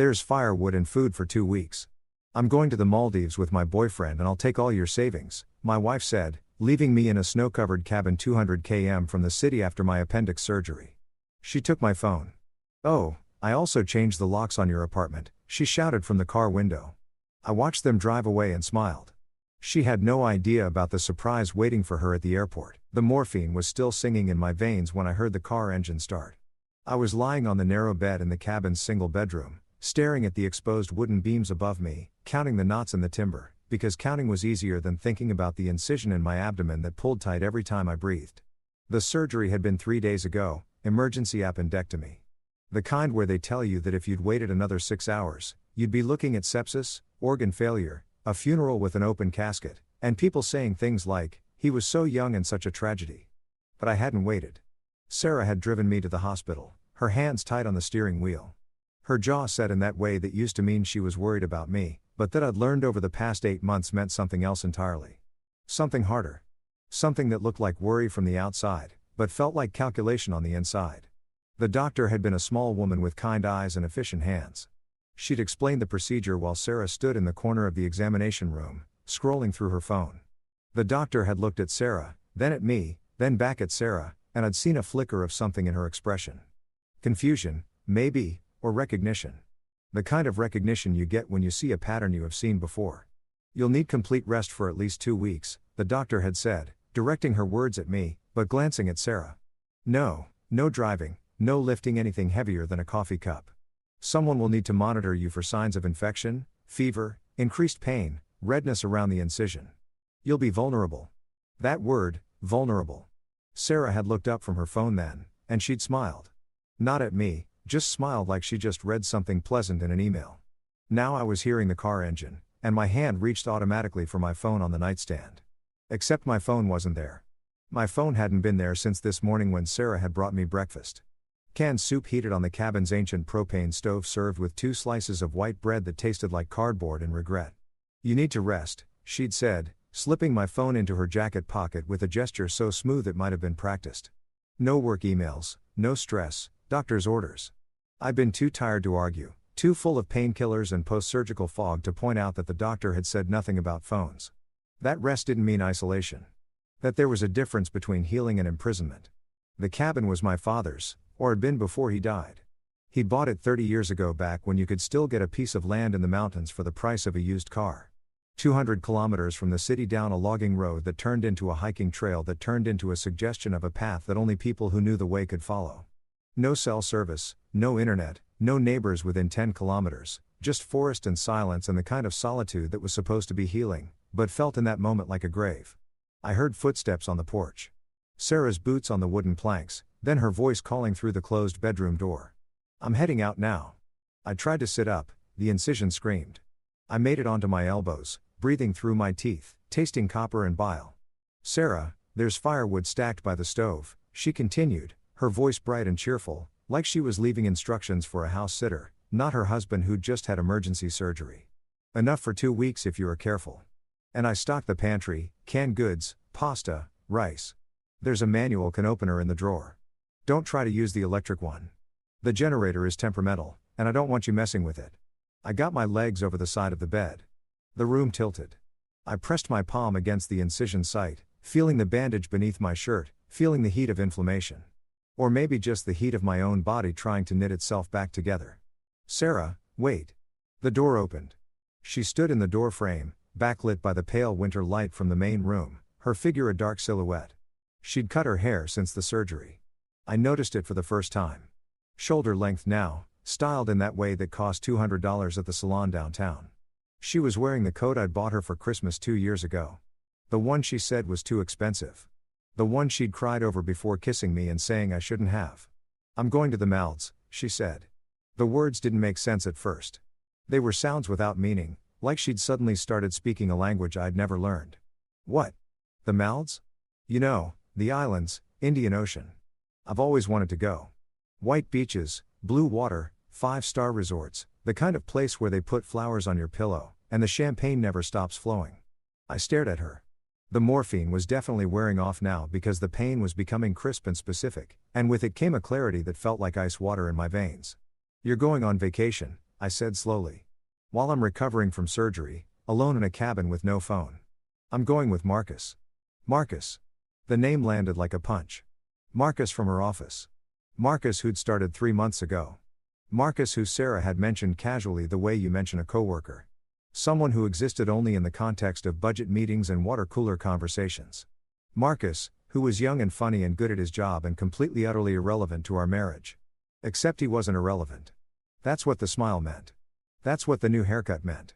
There's firewood and food for 2 weeks. I'm going to the Maldives with my boyfriend and I'll take all your savings, my wife said, leaving me in a snow-covered cabin 200 km from the city after my appendix surgery. She took my phone. "Oh, I also changed the locks on your apartment," she shouted from the car window. I watched them drive away and smiled. She had no idea about the surprise waiting for her at the airport. The morphine was still singing in my veins when I heard the car engine start. I was lying on the narrow bed in the cabin's single bedroom, staring at the exposed wooden beams above me, counting the knots in the timber, because counting was easier than thinking about the incision in my abdomen that pulled tight every time I breathed. The surgery had been 3 days ago, emergency appendectomy. The kind where they tell you that if you'd waited another 6 hours, you'd be looking at sepsis, organ failure, a funeral with an open casket, and people saying things like, "He was so young and such a tragedy." But I hadn't waited. Sarah had driven me to the hospital, her hands tight on the steering wheel. Her jaw set in that way that used to mean she was worried about me, but that I'd learned over the past 8 months meant something else entirely. Something harder. Something that looked like worry from the outside, but felt like calculation on the inside. The doctor had been a small woman with kind eyes and efficient hands. She'd explained the procedure while Sarah stood in the corner of the examination room, scrolling through her phone. The doctor had looked at Sarah, then at me, then back at Sarah, and I'd seen a flicker of something in her expression. Confusion, maybe, or recognition. The kind of recognition you get when you see a pattern you have seen before. "You'll need complete rest for at least 2 weeks, the doctor had said, directing her words at me, but glancing at Sarah. No driving, no lifting anything heavier than a coffee cup. Someone will need to monitor you for signs of infection, fever, increased pain, redness around the incision. You'll be vulnerable." That word, vulnerable. Sarah had looked up from her phone then, and she'd smiled. Not at me, just smiled like she just read something pleasant in an email. Now I was hearing the car engine, and my hand reached automatically for my phone on the nightstand. Except my phone wasn't there. My phone hadn't been there since this morning when Sarah had brought me breakfast. Canned soup heated on the cabin's ancient propane stove served with 2 slices of white bread that tasted like cardboard and regret. "You need to rest," she'd said, slipping my phone into her jacket pocket with a gesture so smooth it might have been practiced. No work emails, no stress, doctor's orders. I'd been too tired to argue, too full of painkillers and post-surgical fog to point out that the doctor had said nothing about phones. That rest didn't mean isolation. That there was a difference between healing and imprisonment. The cabin was my father's, or had been before he died. He'd bought it 30 years ago, back when you could still get a piece of land in the mountains for the price of a used car. 200 kilometers from the city, down a logging road that turned into a hiking trail that turned into a suggestion of a path that only people who knew the way could follow. No cell service, no internet, no neighbors within 10 kilometers, just forest and silence and the kind of solitude that was supposed to be healing, but felt in that moment like a grave. I heard footsteps on the porch. Sarah's boots on the wooden planks, then her voice calling through the closed bedroom door. "I'm heading out now." I tried to sit up, the incision screamed. I made it onto my elbows, breathing through my teeth, tasting copper and bile. "Sarah, there's firewood stacked by the stove," she continued, her voice bright and cheerful, like she was leaving instructions for a house sitter, not her husband who'd just had emergency surgery. "Enough for 2 weeks if you are careful. And I stocked the pantry, canned goods, pasta, rice. There's a manual can opener in the drawer. Don't try to use the electric one. The generator is temperamental, and I don't want you messing with it." I got my legs over the side of the bed. The room tilted. I pressed my palm against the incision site, feeling the bandage beneath my shirt, feeling the heat of inflammation. Or maybe just the heat of my own body trying to knit itself back together. "Sarah, wait." The door opened. She stood in the door frame, backlit by the pale winter light from the main room, her figure a dark silhouette. She'd cut her hair since the surgery. I noticed it for the first time. Shoulder length now, styled in that way that cost $200 at the salon downtown. She was wearing the coat I'd bought her for Christmas 2 years ago. The one she said was too expensive. The one she'd cried over before kissing me and saying I shouldn't have. "I'm going to the Malds," she said. The words didn't make sense at first. They were sounds without meaning, like she'd suddenly started speaking a language I'd never learned. "What? The Malds?" "You know, the islands, Indian Ocean. I've always wanted to go. White beaches, blue water, 5-star resorts, the kind of place where they put flowers on your pillow, and the champagne never stops flowing." I stared at her. The morphine was definitely wearing off now because the pain was becoming crisp and specific, and with it came a clarity that felt like ice water in my veins. "You're going on vacation," I said slowly. While I'm recovering from surgery, alone in a cabin with no phone. I'm going with Marcus. Marcus. The name landed like a punch. Marcus from her office. Marcus who'd started 3 months ago. Marcus who Sarah had mentioned casually the way you mention a coworker. Someone who existed only in the context of budget meetings and water cooler conversations. Marcus, who was young and funny and good at his job and completely utterly irrelevant to our marriage. Except he wasn't irrelevant. That's what the smile meant. That's what the new haircut meant.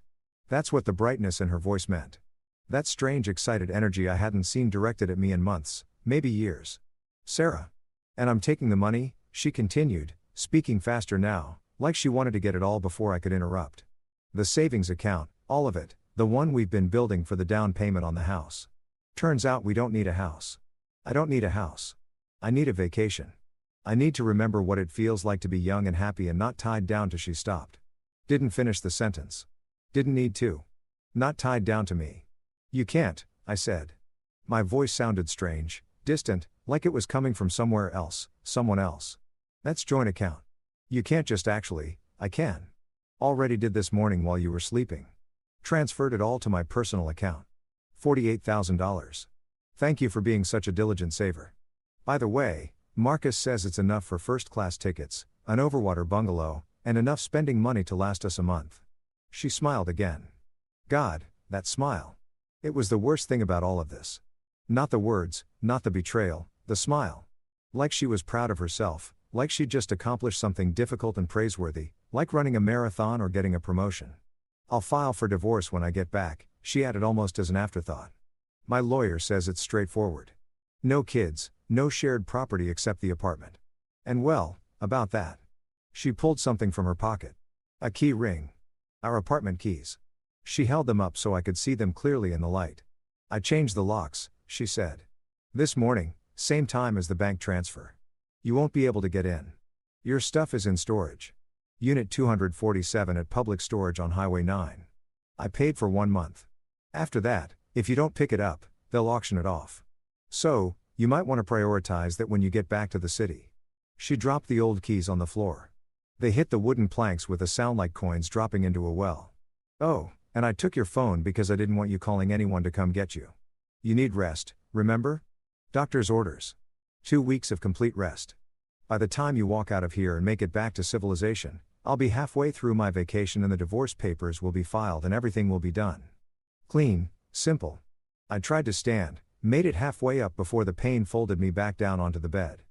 That's what the brightness in her voice meant. That strange excited energy I hadn't seen directed at me in months, maybe years. Sarah. And I'm taking the money, she continued, speaking faster now, like she wanted to get it all before I could interrupt. The savings account, all of it, the one we've been building for the down payment on the house. Turns out we don't need a house. I don't need a house. I need a vacation. I need to remember what it feels like to be young and happy and not tied down to. She stopped. Didn't finish the sentence. Didn't need to. Not tied down to me. You can't, I said. My voice sounded strange, distant, like it was coming from somewhere else, someone else. That's joint account. You can't just actually, I can. Already did this morning while you were sleeping. Transferred it all to my personal account. $48,000. Thank you for being such a diligent saver. By the way, Marcus says it's enough for first-class tickets, an overwater bungalow, and enough spending money to last us a month. She smiled again. God, that smile. It was the worst thing about all of this. Not the words, not the betrayal, the smile. Like she was proud of herself, like she'd just accomplished something difficult and praiseworthy, like running a marathon or getting a promotion. I'll file for divorce when I get back, she added almost as an afterthought. My lawyer says it's straightforward. No kids, no shared property except the apartment. And well, about that. She pulled something from her pocket. A key ring. Our apartment keys. She held them up so I could see them clearly in the light. I changed the locks, she said. This morning, same time as the bank transfer. You won't be able to get in. Your stuff is in storage. Unit 247 at public storage on Highway 9. I paid for 1 month. After that, if you don't pick it up, they'll auction it off. So, you might want to prioritize that when you get back to the city. She dropped the old keys on the floor. They hit the wooden planks with a sound like coins dropping into a well. Oh, and I took your phone because I didn't want you calling anyone to come get you. You need rest, remember? Doctor's orders. 2 weeks of complete rest. By the time you walk out of here and make it back to civilization, I'll be halfway through my vacation and the divorce papers will be filed and everything will be done. Clean, simple. I tried to stand, made it halfway up before the pain folded me back down onto the bed.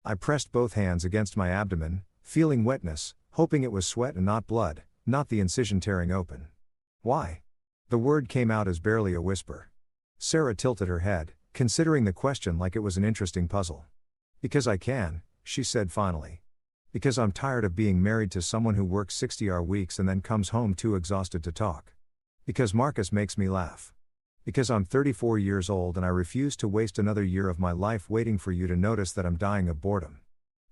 I pressed both hands against my abdomen, feeling wetness, hoping it was sweat and not blood, not the incision tearing open. Why? The word came out as barely a whisper. Sarah tilted her head, considering the question like it was an interesting puzzle. Because I can, she said finally. Because I'm tired of being married to someone who works 60-hour weeks and then comes home too exhausted to talk. Because Marcus makes me laugh. Because I'm 34 years old and I refuse to waste another year of my life waiting for you to notice that I'm dying of boredom.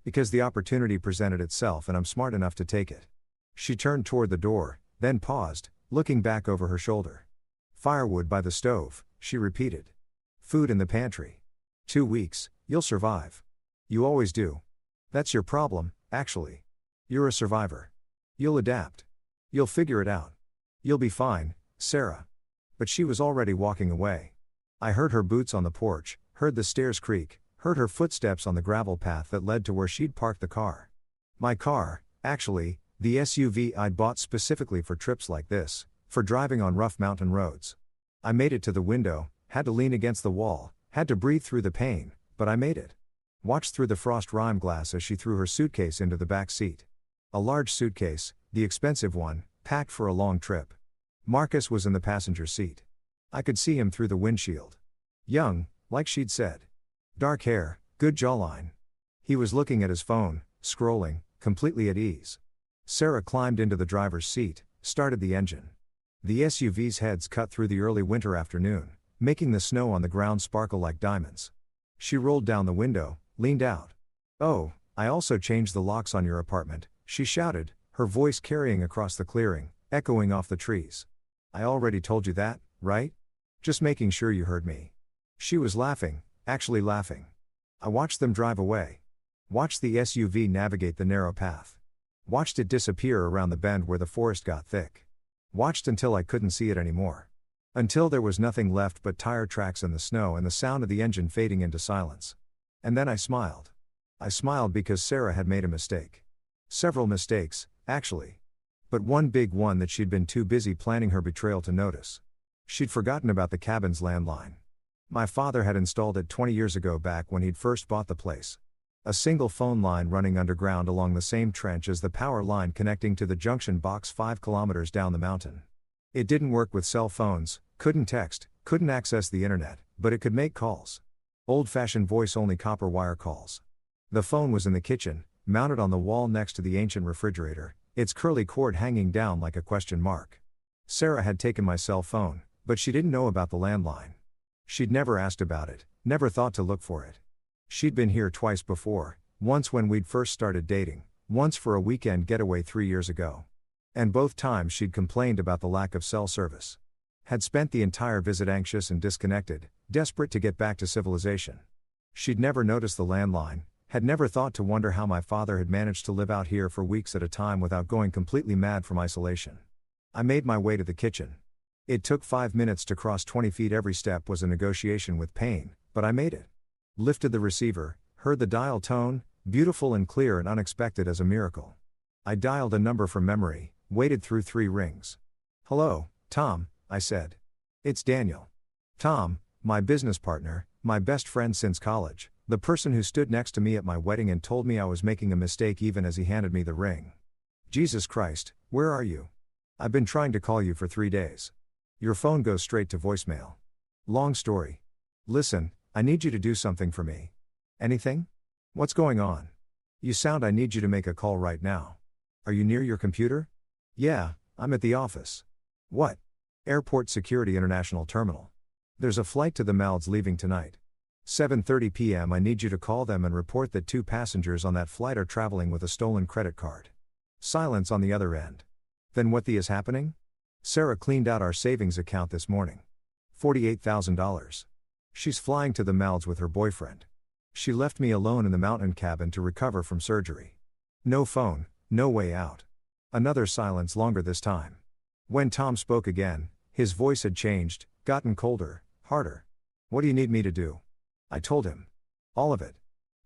Because the opportunity presented itself and I'm smart enough to take it. She turned toward the door, then paused, looking back over her shoulder. Firewood by the stove, she repeated. Food in the pantry. 2 weeks, you'll survive. You always do. That's your problem, actually. You're a survivor. You'll adapt. You'll figure it out. You'll be fine, Sarah. But she was already walking away. I heard her boots on the porch, heard the stairs creak, heard her footsteps on the gravel path that led to where she'd parked the car. My car, actually, the SUV I'd bought specifically for trips like this, for driving on rough mountain roads. I made it to the window, had to lean against the wall, had to breathe through the pain, but I made it. Watched through the frost rime glass as she threw her suitcase into the back seat. A large suitcase, the expensive one, packed for a long trip. Marcus was in the passenger seat. I could see him through the windshield. Young, like she'd said. Dark hair, good jawline. He was looking at his phone, scrolling, completely at ease. Sarah climbed into the driver's seat, started the engine. The SUV's heads cut through the early winter afternoon, making the snow on the ground sparkle like diamonds. She rolled down the window, leaned out. Oh, I also changed the locks on your apartment, she shouted, her voice carrying across the clearing, echoing off the trees. I already told you that, right? Just making sure you heard me. She was laughing, actually laughing. I watched them drive away. Watched the SUV navigate the narrow path. Watched it disappear around the bend where the forest got thick. Watched until I couldn't see it anymore. Until there was nothing left but tire tracks in the snow and the sound of the engine fading into silence. And then I smiled. I smiled because Sarah had made a mistake. Several mistakes, actually. But one big one that she'd been too busy planning her betrayal to notice. She'd forgotten about the cabin's landline. My father had installed it 20 years ago, back when he'd first bought the place. A single phone line running underground along the same trench as the power line connecting to the junction box 5 kilometers down the mountain. It didn't work with cell phones, couldn't text, couldn't access the internet, but it could make calls. Old-fashioned voice-only copper wire calls. The phone was in the kitchen, mounted on the wall next to the ancient refrigerator, its curly cord hanging down like a question mark. Sarah had taken my cell phone, but she didn't know about the landline. She'd never asked about it, never thought to look for it. She'd been here twice before, once when we'd first started dating, once for a weekend getaway 3 years ago. And both times she'd complained about the lack of cell service. Had spent the entire visit anxious and disconnected, desperate to get back to civilization. She'd never noticed the landline, had never thought to wonder how my father had managed to live out here for weeks at a time without going completely mad from isolation. I made my way to the kitchen. It took 5 minutes to cross 20 feet. Every step was a negotiation with pain, but I made it. Lifted the receiver, heard the dial tone, beautiful and clear and unexpected as a miracle. I dialed a number from memory, waited through 3 rings. "Hello, Tom," I said. "It's Daniel." Tom, my business partner, my best friend since college, the person who stood next to me at my wedding and told me I was making a mistake even as he handed me the ring. "Jesus Christ, where are you? I've been trying to call you for 3 days. Your phone goes straight to voicemail. Long story. Listen, I need you to do something for me." "Anything? What's going on? You sound I need you to make a call right now. Are you near your computer?" "Yeah, I'm at the office." "What?" "Airport Security International Terminal. There's a flight to the Maldives leaving tonight. 7:30 p.m. I need you to call them and report that 2 passengers on that flight are traveling with a stolen credit card." Silence on the other end. "Then what the is happening?" "Sarah cleaned out our savings account this morning. $48,000. She's flying to the Maldives with her boyfriend. She left me alone in the mountain cabin to recover from surgery. No phone, no way out." Another silence, longer this time. When Tom spoke again, his voice had changed, gotten colder, harder. "What do you need me to do?" I told him. All of it.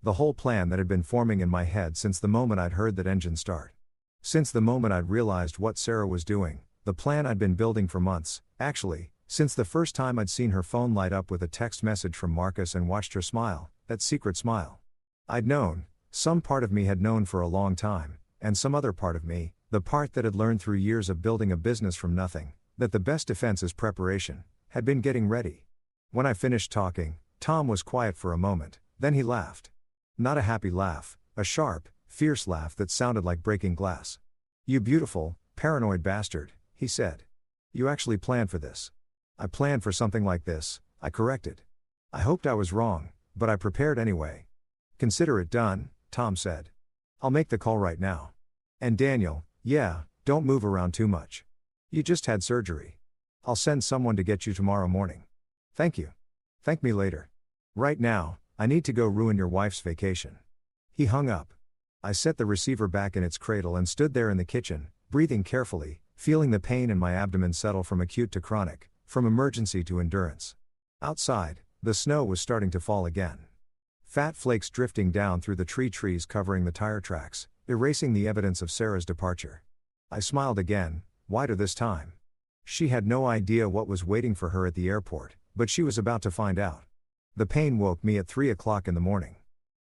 The whole plan that had been forming in my head since the moment I'd heard that engine start. Since the moment I'd realized what Sarah was doing, the plan I'd been building for months, actually, since the first time I'd seen her phone light up with a text message from Marcus and watched her smile, that secret smile. I'd known, some part of me had known for a long time, and some other part of me, the part that had learned through years of building a business from nothing, that the best defense is preparation, had been getting ready. When I finished talking, Tom was quiet for a moment, then he laughed. Not a happy laugh, a sharp, fierce laugh that sounded like breaking glass. "You beautiful, paranoid bastard," he said. "You actually planned for this." "I planned for something like this," I corrected. "I hoped I was wrong, but I prepared anyway." "Consider it done," Tom said. "I'll make the call right now. And Daniel, yeah, don't move around too much. You just had surgery. I'll send someone to get you tomorrow morning." "Thank you." "Thank me later. Right now, I need to go ruin your wife's vacation." He hung up. I set the receiver back in its cradle and stood there in the kitchen, breathing carefully, feeling the pain in my abdomen settle from acute to chronic, from emergency to endurance. Outside, the snow was starting to fall again. Fat flakes drifting down through the trees covering the tire tracks, erasing the evidence of Sarah's departure. I smiled again, wider this time. She had no idea what was waiting for her at the airport, but she was about to find out. The pain woke me at 3 o'clock in the morning.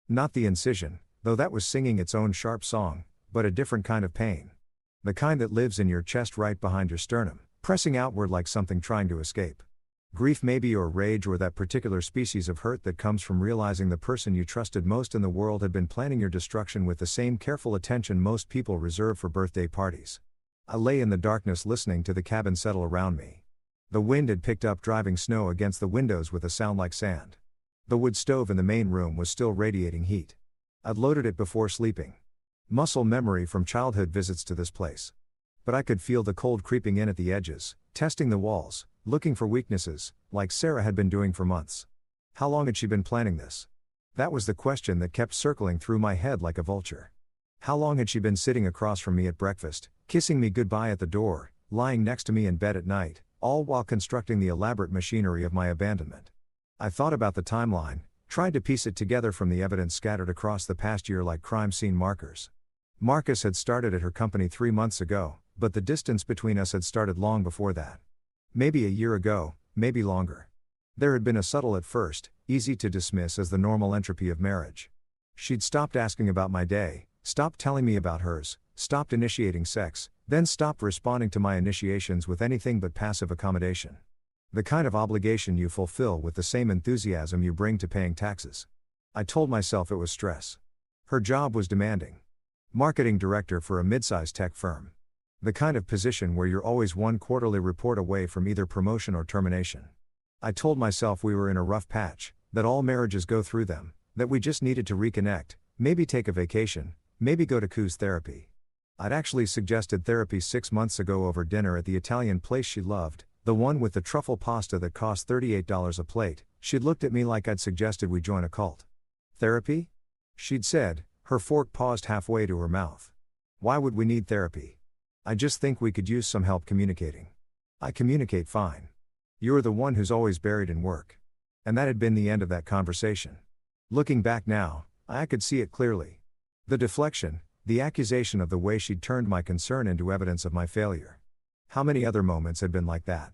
Not the incision, though that was singing its own sharp song, but a different kind of pain. The kind that lives in your chest right behind your sternum, pressing outward like something trying to escape. Grief maybe, or rage, or that particular species of hurt that comes from realizing the person you trusted most in the world had been planning your destruction with the same careful attention most people reserve for birthday parties. I lay in the darkness listening to the cabin settle around me. The wind had picked up, driving snow against the windows with a sound like sand. The wood stove in the main room was still radiating heat. I'd loaded it before sleeping. Muscle memory from childhood visits to this place. But I could feel the cold creeping in at the edges, testing the walls, looking for weaknesses, like Sarah had been doing for months. How long had she been planning this? That was the question that kept circling through my head like a vulture. How long had she been sitting across from me at breakfast, kissing me goodbye at the door, lying next to me in bed at night, all while constructing the elaborate machinery of my abandonment? I thought about the timeline, tried to piece it together from the evidence scattered across the past year like crime scene markers. Marcus had started at her company 3 months ago, but the distance between us had started long before that. Maybe a year ago, maybe longer. There had been a subtle at first, easy to dismiss as the normal entropy of marriage. She'd stopped asking about my day, stopped telling me about hers, stopped initiating sex, then stopped responding to my initiations with anything but passive accommodation. The kind of obligation you fulfill with the same enthusiasm you bring to paying taxes. I told myself it was stress. Her job was demanding. Marketing director for a mid-sized tech firm. The kind of position where you're always one quarterly report away from either promotion or termination. I told myself we were in a rough patch, that all marriages go through them, that we just needed to reconnect, maybe take a vacation, maybe go to coos therapy. I'd actually suggested therapy 6 months ago over dinner at the Italian place she loved, the one with the truffle pasta that cost $38 a plate. She'd looked at me like I'd suggested we join a cult. Therapy? She'd said, her fork paused halfway to her mouth. Why would we need therapy? I just think we could use some help communicating. I communicate fine. You're the one who's always buried in work. And that had been the end of that conversation. Looking back now, I could see it clearly. The deflection, the accusation of the way she'd turned my concern into evidence of my failure. How many other moments had been like that?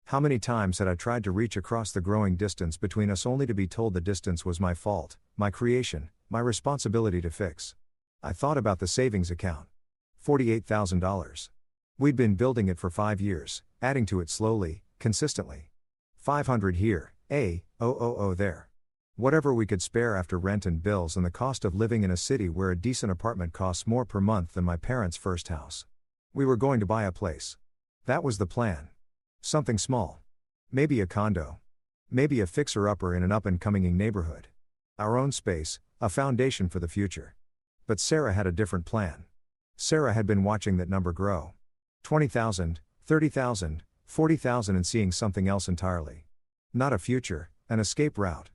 How many times had I tried to reach across the growing distance between us only to be told the distance was my fault, my creation, my responsibility to fix? I thought about the savings account. $48,000. We'd been building it for 5 years, adding to it slowly, consistently. 500 here, there. Whatever we could spare after rent and bills and the cost of living in a city where a decent apartment costs more per month than my parents' first house. We were going to buy a place. That was the plan. Something small. Maybe a condo. Maybe a fixer-upper in an up-and-coming neighborhood. Our own space, a foundation for the future. But Sarah had a different plan. Sarah had been watching that number grow. 20,000, 30,000, 40,000 and seeing something else entirely. Not a future, an escape route.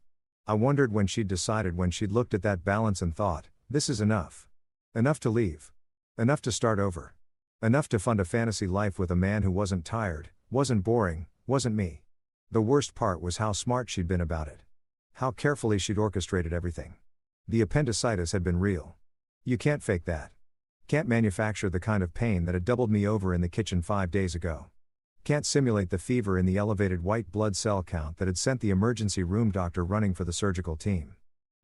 I wondered when she'd decided, when she'd looked at that balance and thought, this is enough. Enough to leave. Enough to start over. Enough to fund a fantasy life with a man who wasn't tired, wasn't boring, wasn't me. The worst part was how smart she'd been about it. How carefully she'd orchestrated everything. The appendicitis had been real. You can't fake that. Can't manufacture the kind of pain that had doubled me over in the kitchen 5 days ago. Can't simulate the fever in the elevated white blood cell count that had sent the emergency room doctor running for the surgical team.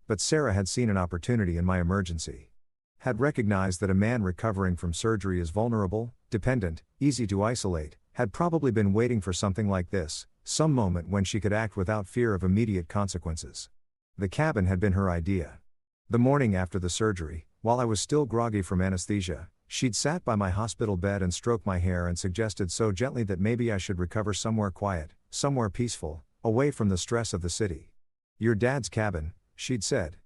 But Sarah had seen an opportunity in my emergency. Had recognized that a man recovering from surgery is vulnerable, dependent, easy to isolate, had probably been waiting for something like this, some moment when she could act without fear of immediate consequences. The cabin had been her idea. The morning after the surgery, while I was still groggy from anesthesia, she'd sat by my hospital bed and stroked my hair and suggested so gently that maybe I should recover somewhere quiet, somewhere peaceful, away from the stress of the city. Your dad's cabin, she'd said.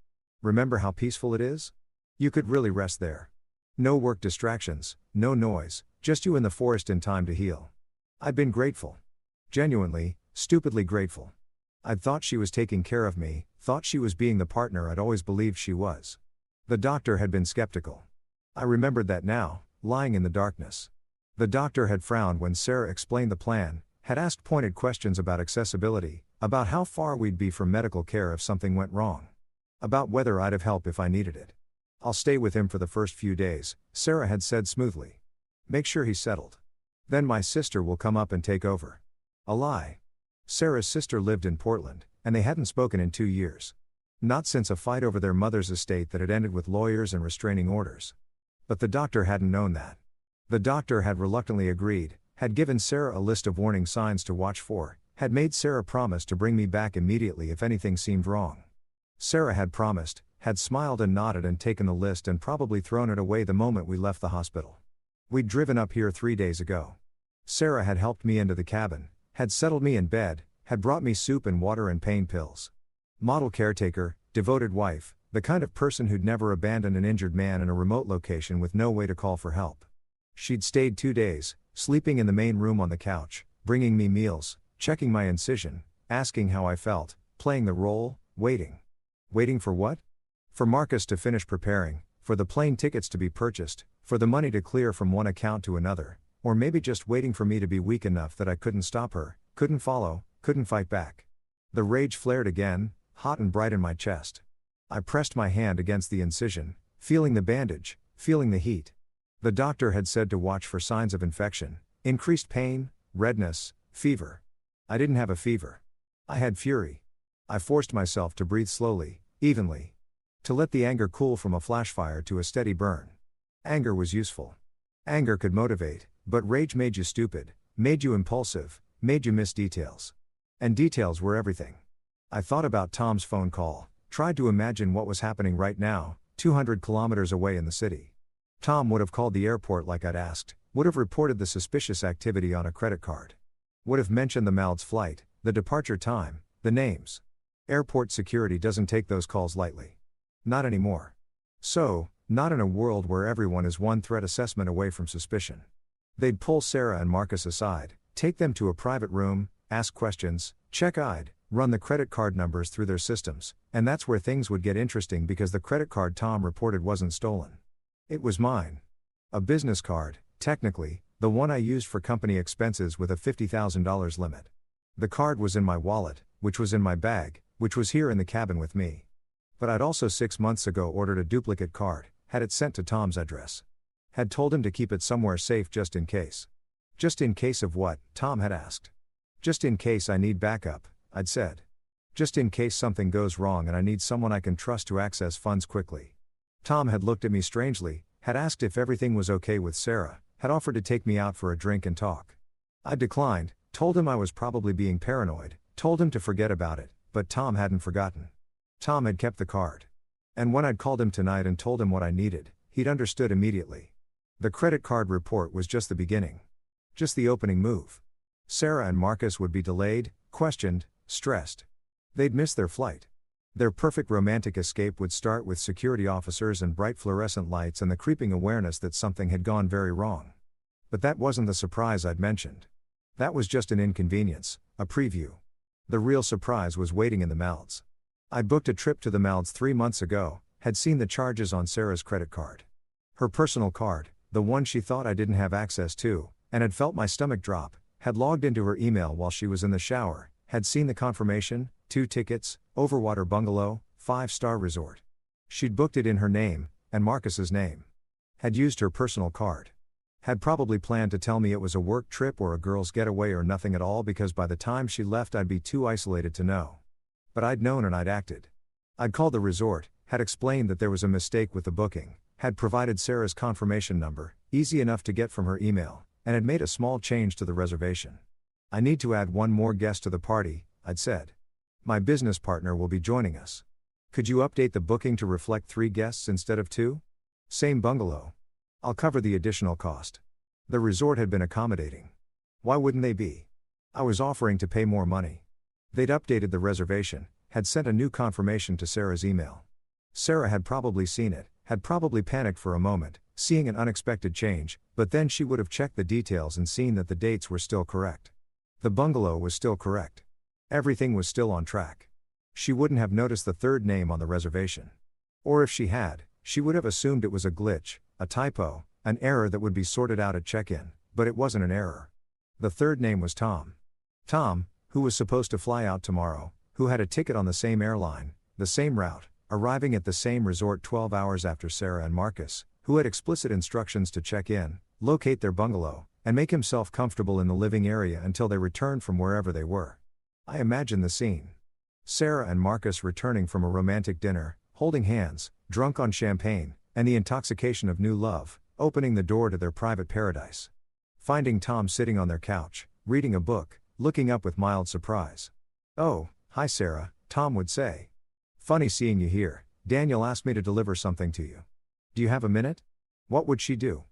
Remember how peaceful it is? You could really rest there. No work distractions, no noise, just you in the forest in time to heal. I'd been grateful. Genuinely, stupidly grateful. I'd thought she was taking care of me, thought she was being the partner I'd always believed she was. The doctor had been skeptical. I remembered that now, lying in the darkness. The doctor had frowned when Sarah explained the plan, had asked pointed questions about accessibility, about how far we'd be from medical care if something went wrong. About whether I'd have help if I needed it. I'll stay with him for the first few days, Sarah had said smoothly. Make sure he's settled. Then my sister will come up and take over. A lie. Sarah's sister lived in Portland, and they hadn't spoken in 2 years. Not since a fight over their mother's estate that had ended with lawyers and restraining orders. But the doctor hadn't known that. The doctor had reluctantly agreed, had given Sarah a list of warning signs to watch for, had made Sarah promise to bring me back immediately if anything seemed wrong. Sarah had promised, had smiled and nodded and taken the list and probably thrown it away the moment we left the hospital. We'd driven up here 3 days ago. Sarah had helped me into the cabin, had settled me in bed, had brought me soup and water and pain pills. Model caretaker, devoted wife, the kind of person who'd never abandoned an injured man in a remote location with no way to call for help. She'd stayed 2 days, sleeping in the main room on the couch, bringing me meals, checking my incision, asking how I felt, playing the role, waiting. Waiting for what? For Marcus to finish preparing, for the plane tickets to be purchased, for the money to clear from one account to another, or maybe just waiting for me to be weak enough that I couldn't stop her, couldn't follow, couldn't fight back. The rage flared again, hot and bright in my chest. I pressed my hand against the incision, feeling the bandage, feeling the heat. The doctor had said to watch for signs of infection, increased pain, redness, fever. I didn't have a fever. I had fury. I forced myself to breathe slowly, evenly. To let the anger cool from a flashfire to a steady burn. Anger was useful. Anger could motivate, but rage made you stupid, made you impulsive, made you miss details. And details were everything. I thought about Tom's phone call, tried to imagine what was happening right now, 200 kilometers away in the city. Tom would have called the airport like I'd asked, would have reported the suspicious activity on a credit card. Would have mentioned the Maldives flight, the departure time, the names. Airport security doesn't take those calls lightly. Not anymore. So, not in a world where everyone is one threat assessment away from suspicion. They'd pull Sarah and Marcus aside, take them to a private room, ask questions, check ID, run the credit card numbers through their systems, and that's where things would get interesting because the credit card Tom reported wasn't stolen. It was mine. A business card, technically, the one I used for company expenses with a $50,000 limit. The card was in my wallet, which was in my bag, which was here in the cabin with me. But I'd also 6 months ago ordered a duplicate card, had it sent to Tom's address. Had told him to keep it somewhere safe just in case. Just in case of what, Tom had asked. Just in case I need backup, I'd said. Just in case something goes wrong and I need someone I can trust to access funds quickly. Tom had looked at me strangely, had asked if everything was okay with Sarah, had offered to take me out for a drink and talk. I declined, told him I was probably being paranoid, told him to forget about it, but Tom hadn't forgotten. Tom had kept the card. And when I'd called him tonight and told him what I needed, he'd understood immediately. The credit card report was just the beginning. Just the opening move. Sarah and Marcus would be delayed, questioned, stressed. They'd miss their flight. Their perfect romantic escape would start with security officers and bright fluorescent lights and the creeping awareness that something had gone very wrong. But that wasn't the surprise I'd mentioned. That was just an inconvenience, a preview. The real surprise was waiting in the Maldives. I'd booked a trip to the Maldives 3 months ago, had seen the charges on Sarah's credit card. Her personal card, the one she thought I didn't have access to, and had felt my stomach drop, had logged into her email while she was in the shower, had seen the confirmation, 2 tickets, Overwater Bungalow, 5-star resort. She'd booked it in her name, and Marcus's name. Had used her personal card. Had probably planned to tell me it was a work trip or a girl's getaway or nothing at all because by the time she left I'd be too isolated to know. But I'd known and I'd acted. I'd called the resort, had explained that there was a mistake with the booking, had provided Sarah's confirmation number, easy enough to get from her email, and had made a small change to the reservation. I need to add one more guest to the party, I'd said. My business partner will be joining us. Could you update the booking to reflect 3 guests instead of 2? Same bungalow. I'll cover the additional cost. The resort had been accommodating. Why wouldn't they be? I was offering to pay more money. They'd updated the reservation, had sent a new confirmation to Sarah's email. Sarah had probably seen it, had probably panicked for a moment, seeing an unexpected change, but then she would have checked the details and seen that the dates were still correct. The bungalow was still correct. Everything was still on track. She wouldn't have noticed the 3rd name on the reservation. Or if she had, she would have assumed it was a glitch, a typo, an error that would be sorted out at check-in, but it wasn't an error. The 3rd name was Tom. Tom, who was supposed to fly out tomorrow, who had a ticket on the same airline, the same route, arriving at the same resort 12 hours after Sarah and Marcus, who had explicit instructions to check in, locate their bungalow, and make himself comfortable in the living area until they returned from wherever they were. I imagine the scene. Sarah and Marcus returning from a romantic dinner, holding hands, drunk on champagne, and the intoxication of new love, opening the door to their private paradise. Finding Tom sitting on their couch, reading a book, looking up with mild surprise. "Oh, hi Sarah," Tom would say. "Funny seeing you here. Daniel asked me to deliver something to you. Do you have a minute?" What would she do?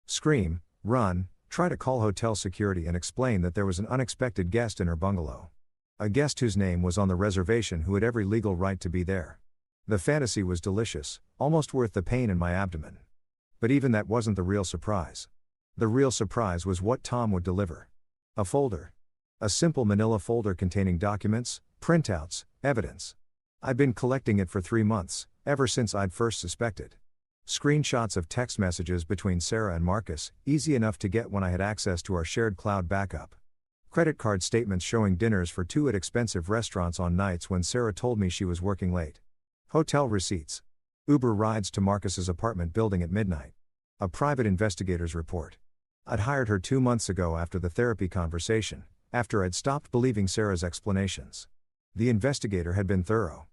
Scream, run, try to call hotel security and explain that there was an unexpected guest in her bungalow. A guest whose name was on the reservation who had every legal right to be there. The fantasy was delicious, almost worth the pain in my abdomen. But even that wasn't the real surprise. The real surprise was what Tom would deliver. A folder. A simple manila folder containing documents, printouts, evidence. I'd been collecting it for 3 months, ever since I'd first suspected. Screenshots of text messages between Sarah and Marcus, easy enough to get when I had access to our shared cloud backup. Credit card statements showing dinners for two at expensive restaurants on nights when Sarah told me she was working late. Hotel receipts. Uber rides to Marcus's apartment building at midnight. A private investigator's report. I'd hired her 2 months ago after the therapy conversation, after I'd stopped believing Sarah's explanations. The investigator had been thorough.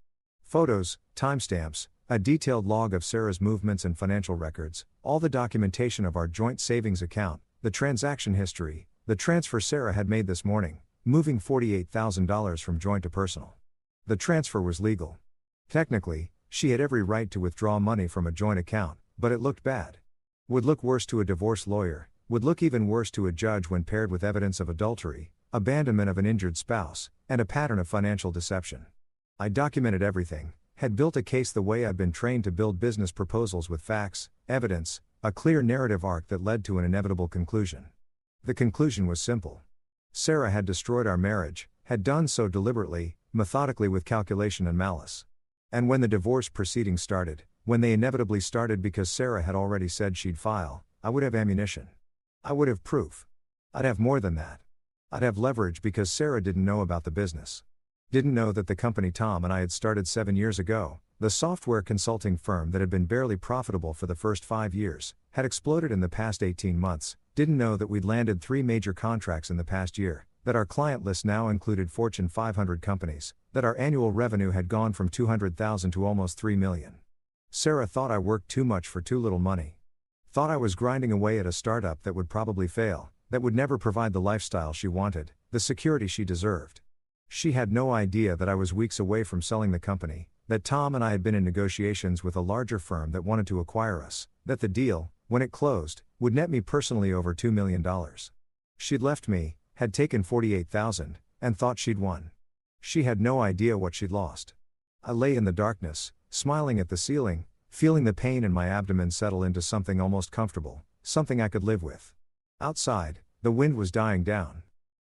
Photos, timestamps, a detailed log of Sarah's movements and financial records, all the documentation of our joint savings account, the transaction history, the transfer Sarah had made this morning, moving $48,000 from joint to personal. The transfer was legal. Technically, she had every right to withdraw money from a joint account, but it looked bad. Would look worse to a divorce lawyer, would look even worse to a judge when paired with evidence of adultery, abandonment of an injured spouse, and a pattern of financial deception. I documented everything, had built a case the way I'd been trained to build business proposals with facts, evidence, a clear narrative arc that led to an inevitable conclusion. The conclusion was simple. Sarah had destroyed our marriage, had done so deliberately, methodically with calculation and malice. And when the divorce proceedings started, when they inevitably started because Sarah had already said she'd file, I would have ammunition. I would have proof. I'd have more than that. I'd have leverage because Sarah didn't know about the business. Didn't know that the company Tom and I had started 7 years ago, the software consulting firm that had been barely profitable for the first 5 years, had exploded in the past 18 months, didn't know that we'd landed 3 major contracts in the past year, that our client list now included Fortune 500 companies, that our annual revenue had gone from $200,000 to almost $3 million. Sarah thought I worked too much for too little money. Thought I was grinding away at a startup that would probably fail, that would never provide the lifestyle she wanted, the security she deserved. She had no idea that I was weeks away from selling the company, that Tom and I had been in negotiations with a larger firm that wanted to acquire us, that the deal, when it closed, would net me personally over $2 million. She'd left me, had taken $48,000, and thought she'd won. She had no idea what she'd lost. I lay in the darkness, smiling at the ceiling, feeling the pain in my abdomen settle into something almost comfortable, something I could live with. Outside, the wind was dying down.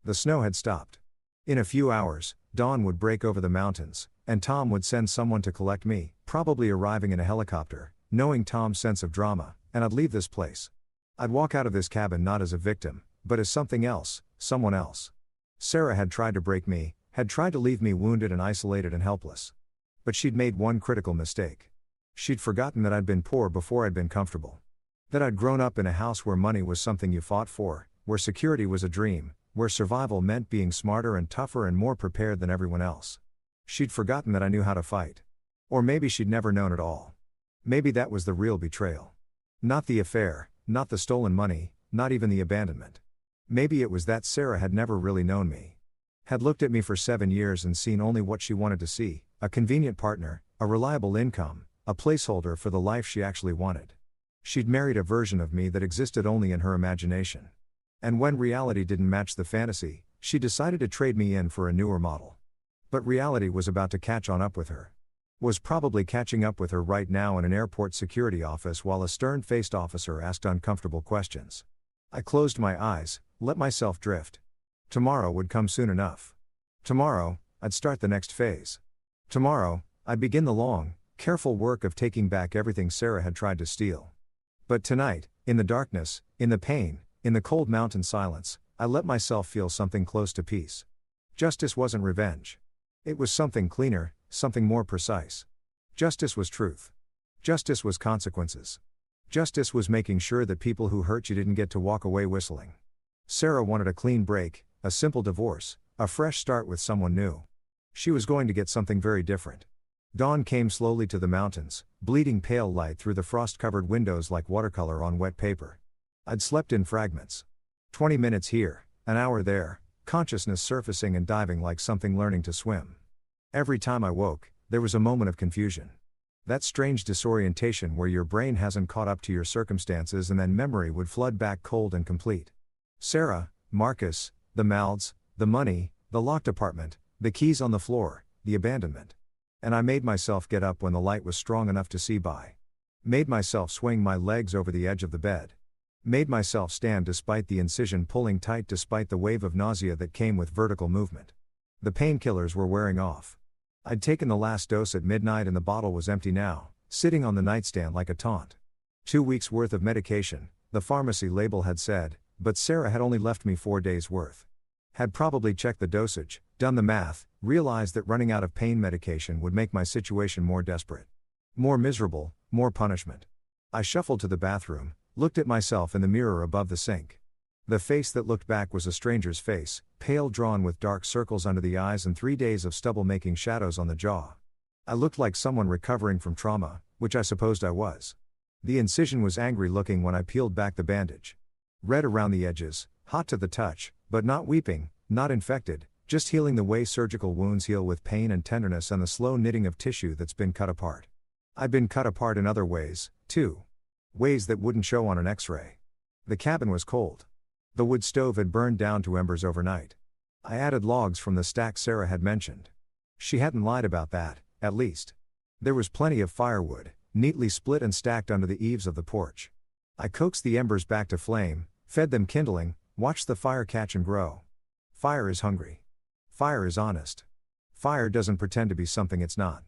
The snow had stopped. In a few hours, dawn would break over the mountains, and Tom would send someone to collect me, probably arriving in a helicopter, knowing Tom's sense of drama, and I'd leave this place. I'd walk out of this cabin not as a victim, but as something else, someone else. Sarah had tried to break me, had tried to leave me wounded and isolated and helpless. But she'd made one critical mistake. She'd forgotten that I'd been poor before I'd been comfortable. That I'd grown up in a house where money was something you fought for, where security was a dream, where survival meant being smarter and tougher and more prepared than everyone else. She'd forgotten that I knew how to fight. Or maybe she'd never known at all. Maybe that was the real betrayal. Not the affair, not the stolen money, not even the abandonment. Maybe it was that Sarah had never really known me. Had looked at me for 7 years and seen only what she wanted to see, a convenient partner, a reliable income, a placeholder for the life she actually wanted. She'd married a version of me that existed only in her imagination. And when reality didn't match the fantasy, she decided to trade me in for a newer model. But reality was about to catch on up with her. Was probably catching up with her right now in an airport security office while a stern-faced officer asked uncomfortable questions. I closed my eyes, let myself drift. Tomorrow would come soon enough. Tomorrow, I'd start the next phase. Tomorrow, I'd begin the long, careful work of taking back everything Sarah had tried to steal. But tonight, in the darkness, in the pain, in the cold mountain silence, I let myself feel something close to peace. Justice wasn't revenge. It was something cleaner, something more precise. Justice was truth. Justice was consequences. Justice was making sure that people who hurt you didn't get to walk away whistling. Sarah wanted a clean break, a simple divorce, a fresh start with someone new. She was going to get something very different. Dawn came slowly to the mountains, bleeding pale light through the frost-covered windows like watercolor on wet paper. I'd slept in fragments. 20 minutes here, an hour there, consciousness surfacing and diving like something learning to swim. Every time I woke, there was a moment of confusion. That strange disorientation where your brain hasn't caught up to your circumstances and then memory would flood back cold and complete. Sarah, Marcus, the Malds, the money, the locked apartment, the keys on the floor, the abandonment. And I made myself get up when the light was strong enough to see by. Made myself swing my legs over the edge of the bed. Made myself stand despite the incision pulling tight despite the wave of nausea that came with vertical movement. The painkillers were wearing off. I'd taken the last dose at midnight and the bottle was empty now, sitting on the nightstand like a taunt. 2 weeks worth of medication, the pharmacy label had said, but Sarah had only left me 4 days worth. Had probably checked the dosage, done the math, realized that running out of pain medication would make my situation more desperate. More miserable, more punishment. I shuffled to the bathroom, looked at myself in the mirror above the sink. The face that looked back was a stranger's face, pale, drawn with dark circles under the eyes and 3 days of stubble making shadows on the jaw. I looked like someone recovering from trauma, which I supposed I was. The incision was angry looking when I peeled back the bandage. Red around the edges, hot to the touch, but not weeping, not infected, just healing the way surgical wounds heal with pain and tenderness and the slow knitting of tissue that's been cut apart. I'd been cut apart in other ways, too. Ways that wouldn't show on an X-ray. The cabin was cold. The wood stove had burned down to embers overnight. I added logs from the stack Sarah had mentioned. She hadn't lied about that, at least. There was plenty of firewood, neatly split and stacked under the eaves of the porch. I coaxed the embers back to flame, fed them kindling, watched the fire catch and grow. Fire is hungry. Fire is honest. Fire doesn't pretend to be something it's not.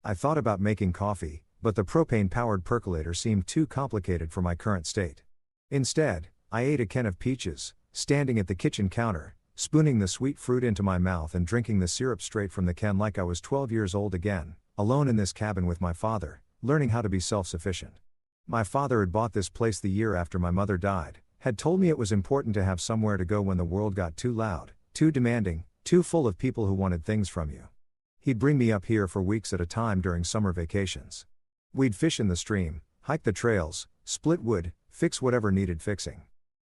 I thought about making coffee, but the propane-powered percolator seemed too complicated for my current state. Instead, I ate a can of peaches, standing at the kitchen counter, spooning the sweet fruit into my mouth and drinking the syrup straight from the can like I was 12 years old again, alone in this cabin with my father, learning how to be self-sufficient. My father had bought this place the year after my mother died, had told me it was important to have somewhere to go when the world got too loud, too demanding, too full of people who wanted things from you. He'd bring me up here for weeks at a time during summer vacations. We'd fish in the stream, hike the trails, split wood, fix whatever needed fixing.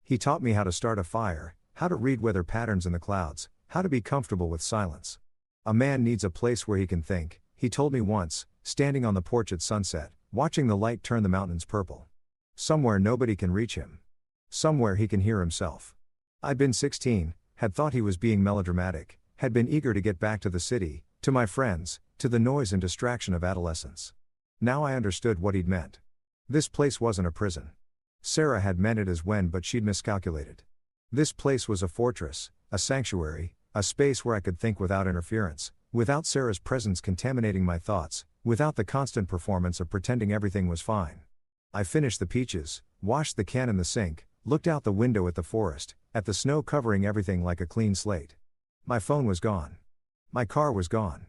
He taught me how to start a fire, how to read weather patterns in the clouds, how to be comfortable with silence. A man needs a place where he can think, he told me once, standing on the porch at sunset, watching the light turn the mountains purple. Somewhere nobody can reach him. Somewhere he can hear himself. I'd been 16, had thought he was being melodramatic, had been eager to get back to the city, to my friends, to the noise and distraction of adolescence. Now I understood what he'd meant. This place wasn't a prison. Sarah had meant it as when, but she'd miscalculated. This place was a fortress, a sanctuary, a space where I could think without interference, without Sarah's presence contaminating my thoughts, without the constant performance of pretending everything was fine. I finished the peaches, washed the can in the sink, looked out the window at the forest, at the snow covering everything like a clean slate. My phone was gone. My car was gone.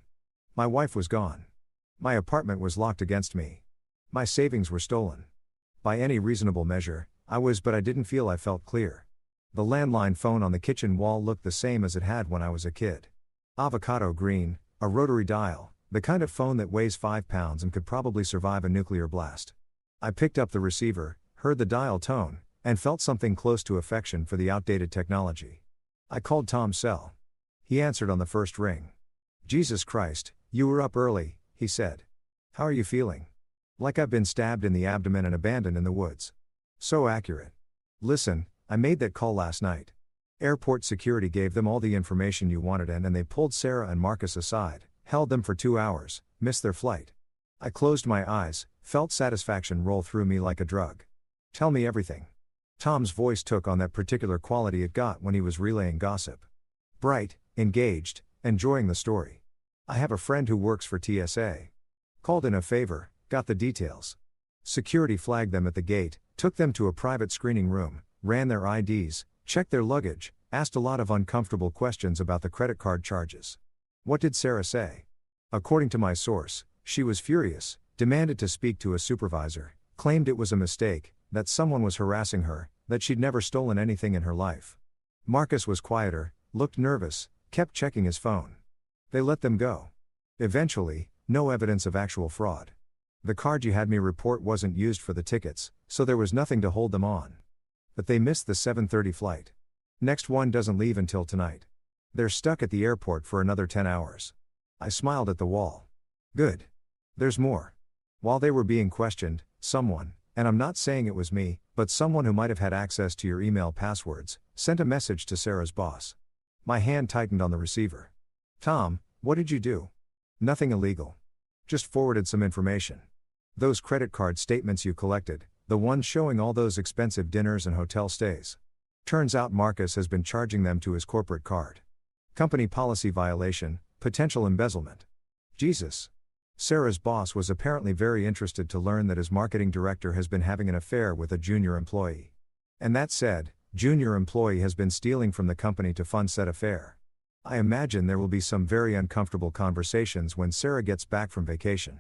My wife was gone. My apartment was locked against me. My savings were stolen. By any reasonable measure, but I didn't feel I felt clear. The landline phone on the kitchen wall looked the same as it had when I was a kid. Avocado green, a rotary dial, the kind of phone that weighs 5 pounds and could probably survive a nuclear blast. I picked up the receiver, heard the dial tone, and felt something close to affection for the outdated technology. I called Tom's cell. He answered on the first ring. "Jesus Christ, you were up early," he said. "How are you feeling?" "Like I've been stabbed in the abdomen and abandoned in the woods." So accurate. "Listen, I made that call last night. Airport security gave them all the information you wanted and they pulled Sarah and Marcus aside, held them for 2 hours, missed their flight." I closed my eyes, felt satisfaction roll through me like a drug. "Tell me everything." Tom's voice took on that particular quality it got when he was relaying gossip. Bright, engaged, enjoying the story. "I have a friend who works for TSA. Called in a favor, got the details. Security flagged them at the gate, took them to a private screening room, ran their IDs, checked their luggage, asked a lot of uncomfortable questions about the credit card charges." What did Sarah say? According to my source, she was furious, demanded to speak to a supervisor, claimed it was a mistake, that someone was harassing her, that she'd never stolen anything in her life. Marcus was quieter, looked nervous, kept checking his phone. They let them go. Eventually, no evidence of actual fraud. The card you had me report wasn't used for the tickets, so there was nothing to hold them on. But they missed the 7:30 flight. Next one doesn't leave until tonight. They're stuck at the airport for another 10 hours. I smiled at the wall. Good. There's more. While they were being questioned, someone, and I'm not saying it was me, but someone who might have had access to your email passwords, sent a message to Sarah's boss. My hand tightened on the receiver. "Tom, what did you do?" "Nothing illegal. Just forwarded some information. Those credit card statements you collected, the ones showing all those expensive dinners and hotel stays. Turns out Marcus has been charging them to his corporate card. Company policy violation, potential embezzlement." Jesus. Sarah's boss was apparently very interested to learn that his marketing director has been having an affair with a junior employee. And that said, junior employee has been stealing from the company to fund said affair. I imagine there will be some very uncomfortable conversations when Sarah gets back from vacation.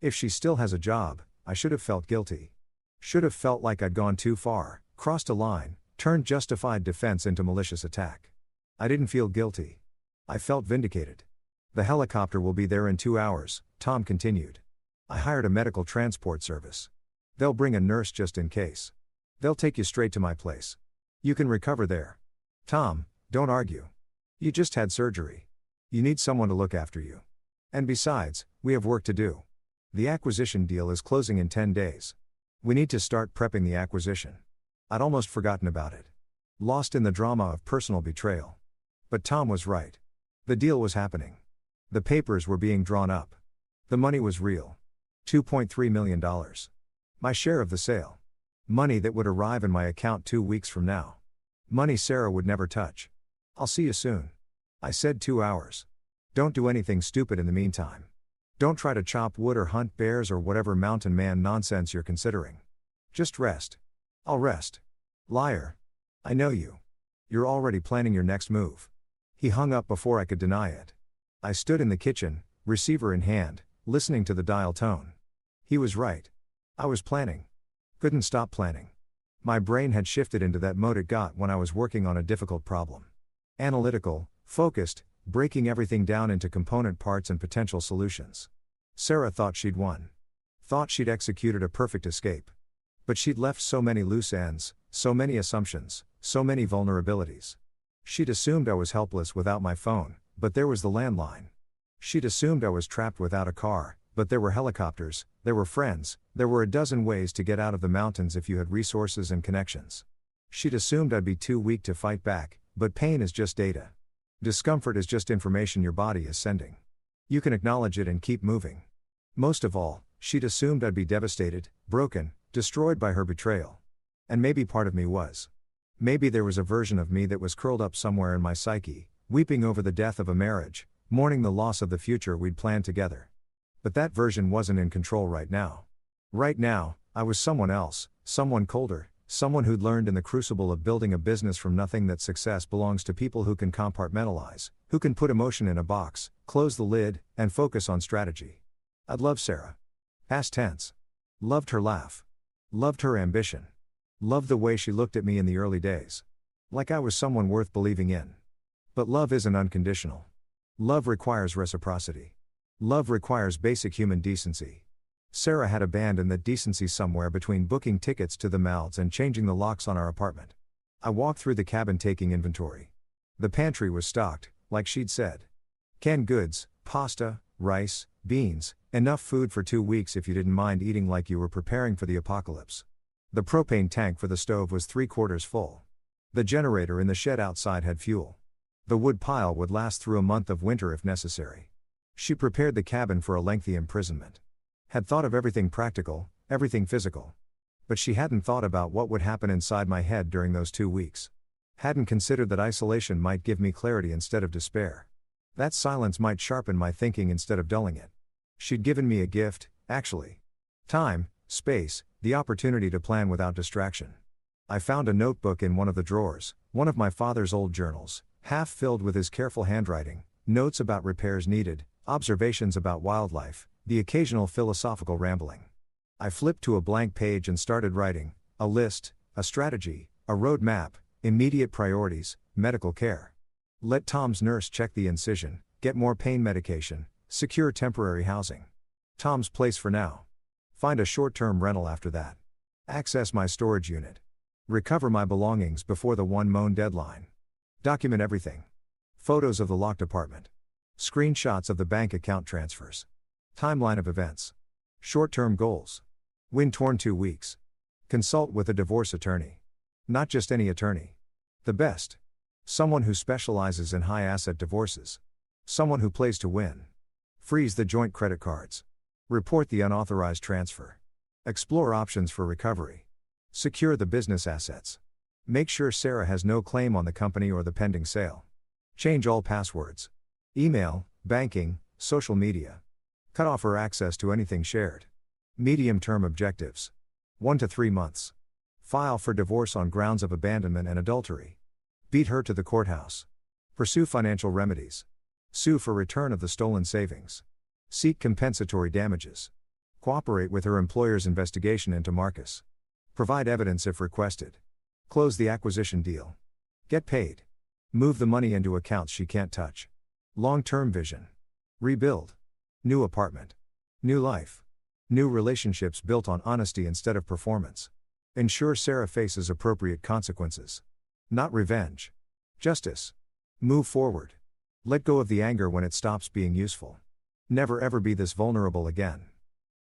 If she still has a job, I should have felt guilty. Should have felt like I'd gone too far, crossed a line, turned justified defense into malicious attack. I didn't feel guilty. I felt vindicated. The helicopter will be there in 2 hours, Tom continued. I hired a medical transport service. They'll bring a nurse just in case. They'll take you straight to my place. You can recover there. Tom, don't argue. You just had surgery. You need someone to look after you. And besides, we have work to do. The acquisition deal is closing in 10 days. We need to start prepping the acquisition. I'd almost forgotten about it. Lost in the drama of personal betrayal. But Tom was right. The deal was happening. The papers were being drawn up. The money was real. $2.3 million. My share of the sale. Money that would arrive in my account 2 weeks from now. Money Sarah would never touch. I'll see you soon. I said 2 hours. Don't do anything stupid in the meantime. Don't try to chop wood or hunt bears or whatever mountain man nonsense you're considering. Just rest. I'll rest. Liar. I know you. You're already planning your next move. He hung up before I could deny it. I stood in the kitchen, receiver in hand, listening to the dial tone. He was right. I was planning. Couldn't stop planning. My brain had shifted into that mode it got when I was working on a difficult problem. Analytical, focused, breaking everything down into component parts and potential solutions. Sarah thought she'd won. Thought she'd executed a perfect escape. But she'd left so many loose ends, so many assumptions, so many vulnerabilities. She'd assumed I was helpless without my phone, but there was the landline. She'd assumed I was trapped without a car, but there were helicopters, there were friends, there were a dozen ways to get out of the mountains if you had resources and connections. She'd assumed I'd be too weak to fight back, but pain is just data. Discomfort is just information your body is sending. You can acknowledge it and keep moving. Most of all, she'd assumed I'd be devastated, broken, destroyed by her betrayal. And maybe part of me was. Maybe there was a version of me that was curled up somewhere in my psyche, weeping over the death of a marriage, mourning the loss of the future we'd planned together. But that version wasn't in control right now. Right now, I was someone else, someone colder, someone who'd learned in the crucible of building a business from nothing that success belongs to people who can compartmentalize, who can put emotion in a box, close the lid, and focus on strategy. I'd loved Sarah. Past tense. Loved her laugh. Loved her ambition. Loved the way she looked at me in the early days. Like I was someone worth believing in. But love isn't unconditional. Love requires reciprocity. Love requires basic human decency. Sarah had abandoned that decency somewhere between booking tickets to the Maldives and changing the locks on our apartment. I walked through the cabin taking inventory. The pantry was stocked, like she'd said. Canned goods, pasta, rice, beans, enough food for 2 weeks if you didn't mind eating like you were preparing for the apocalypse. The propane tank for the stove was 3/4 full. The generator in the shed outside had fuel. The wood pile would last through a month of winter if necessary. She prepared the cabin for a lengthy imprisonment. Had thought of everything practical, everything physical. But she hadn't thought about what would happen inside my head during those 2 weeks. Hadn't considered that isolation might give me clarity instead of despair. That silence might sharpen my thinking instead of dulling it. She'd given me a gift, actually. Time, space, the opportunity to plan without distraction. I found a notebook in one of the drawers, one of my father's old journals, half filled with his careful handwriting, notes about repairs needed, observations about wildlife, the occasional philosophical rambling. I flipped to a blank page and started writing, a list, a strategy, a road map, immediate priorities, medical care. Let Tom's nurse check the incision, get more pain medication, secure temporary housing. Tom's place for now. Find a short-term rental after that. Access my storage unit. Recover my belongings before the 1 deadline. Document everything. Photos of the locked apartment. Screenshots of the bank account transfers. Timeline of events. Short-term goals. Win torn 2 weeks. Consult with a divorce attorney. Not just any attorney. The best. Someone who specializes in high-asset divorces. Someone who plays to win. Freeze the joint credit cards. Report the unauthorized transfer. Explore options for recovery. Secure the business assets. Make sure Sarah has no claim on the company or the pending sale. Change all passwords. Email, banking, social media. Cut off her access to anything shared. Medium-term objectives. 1 to 3 months. File for divorce on grounds of abandonment and adultery. Beat her to the courthouse. Pursue financial remedies. Sue for return of the stolen savings. Seek compensatory damages. Cooperate with her employer's investigation into Marcus. Provide evidence if requested. Close the acquisition deal. Get paid. Move the money into accounts she can't touch. Long-term vision. Rebuild. New apartment. New life. New relationships built on honesty instead of performance. Ensure Sarah faces appropriate consequences. Not revenge. Justice. Move forward. Let go of the anger when it stops being useful. Never ever be this vulnerable again.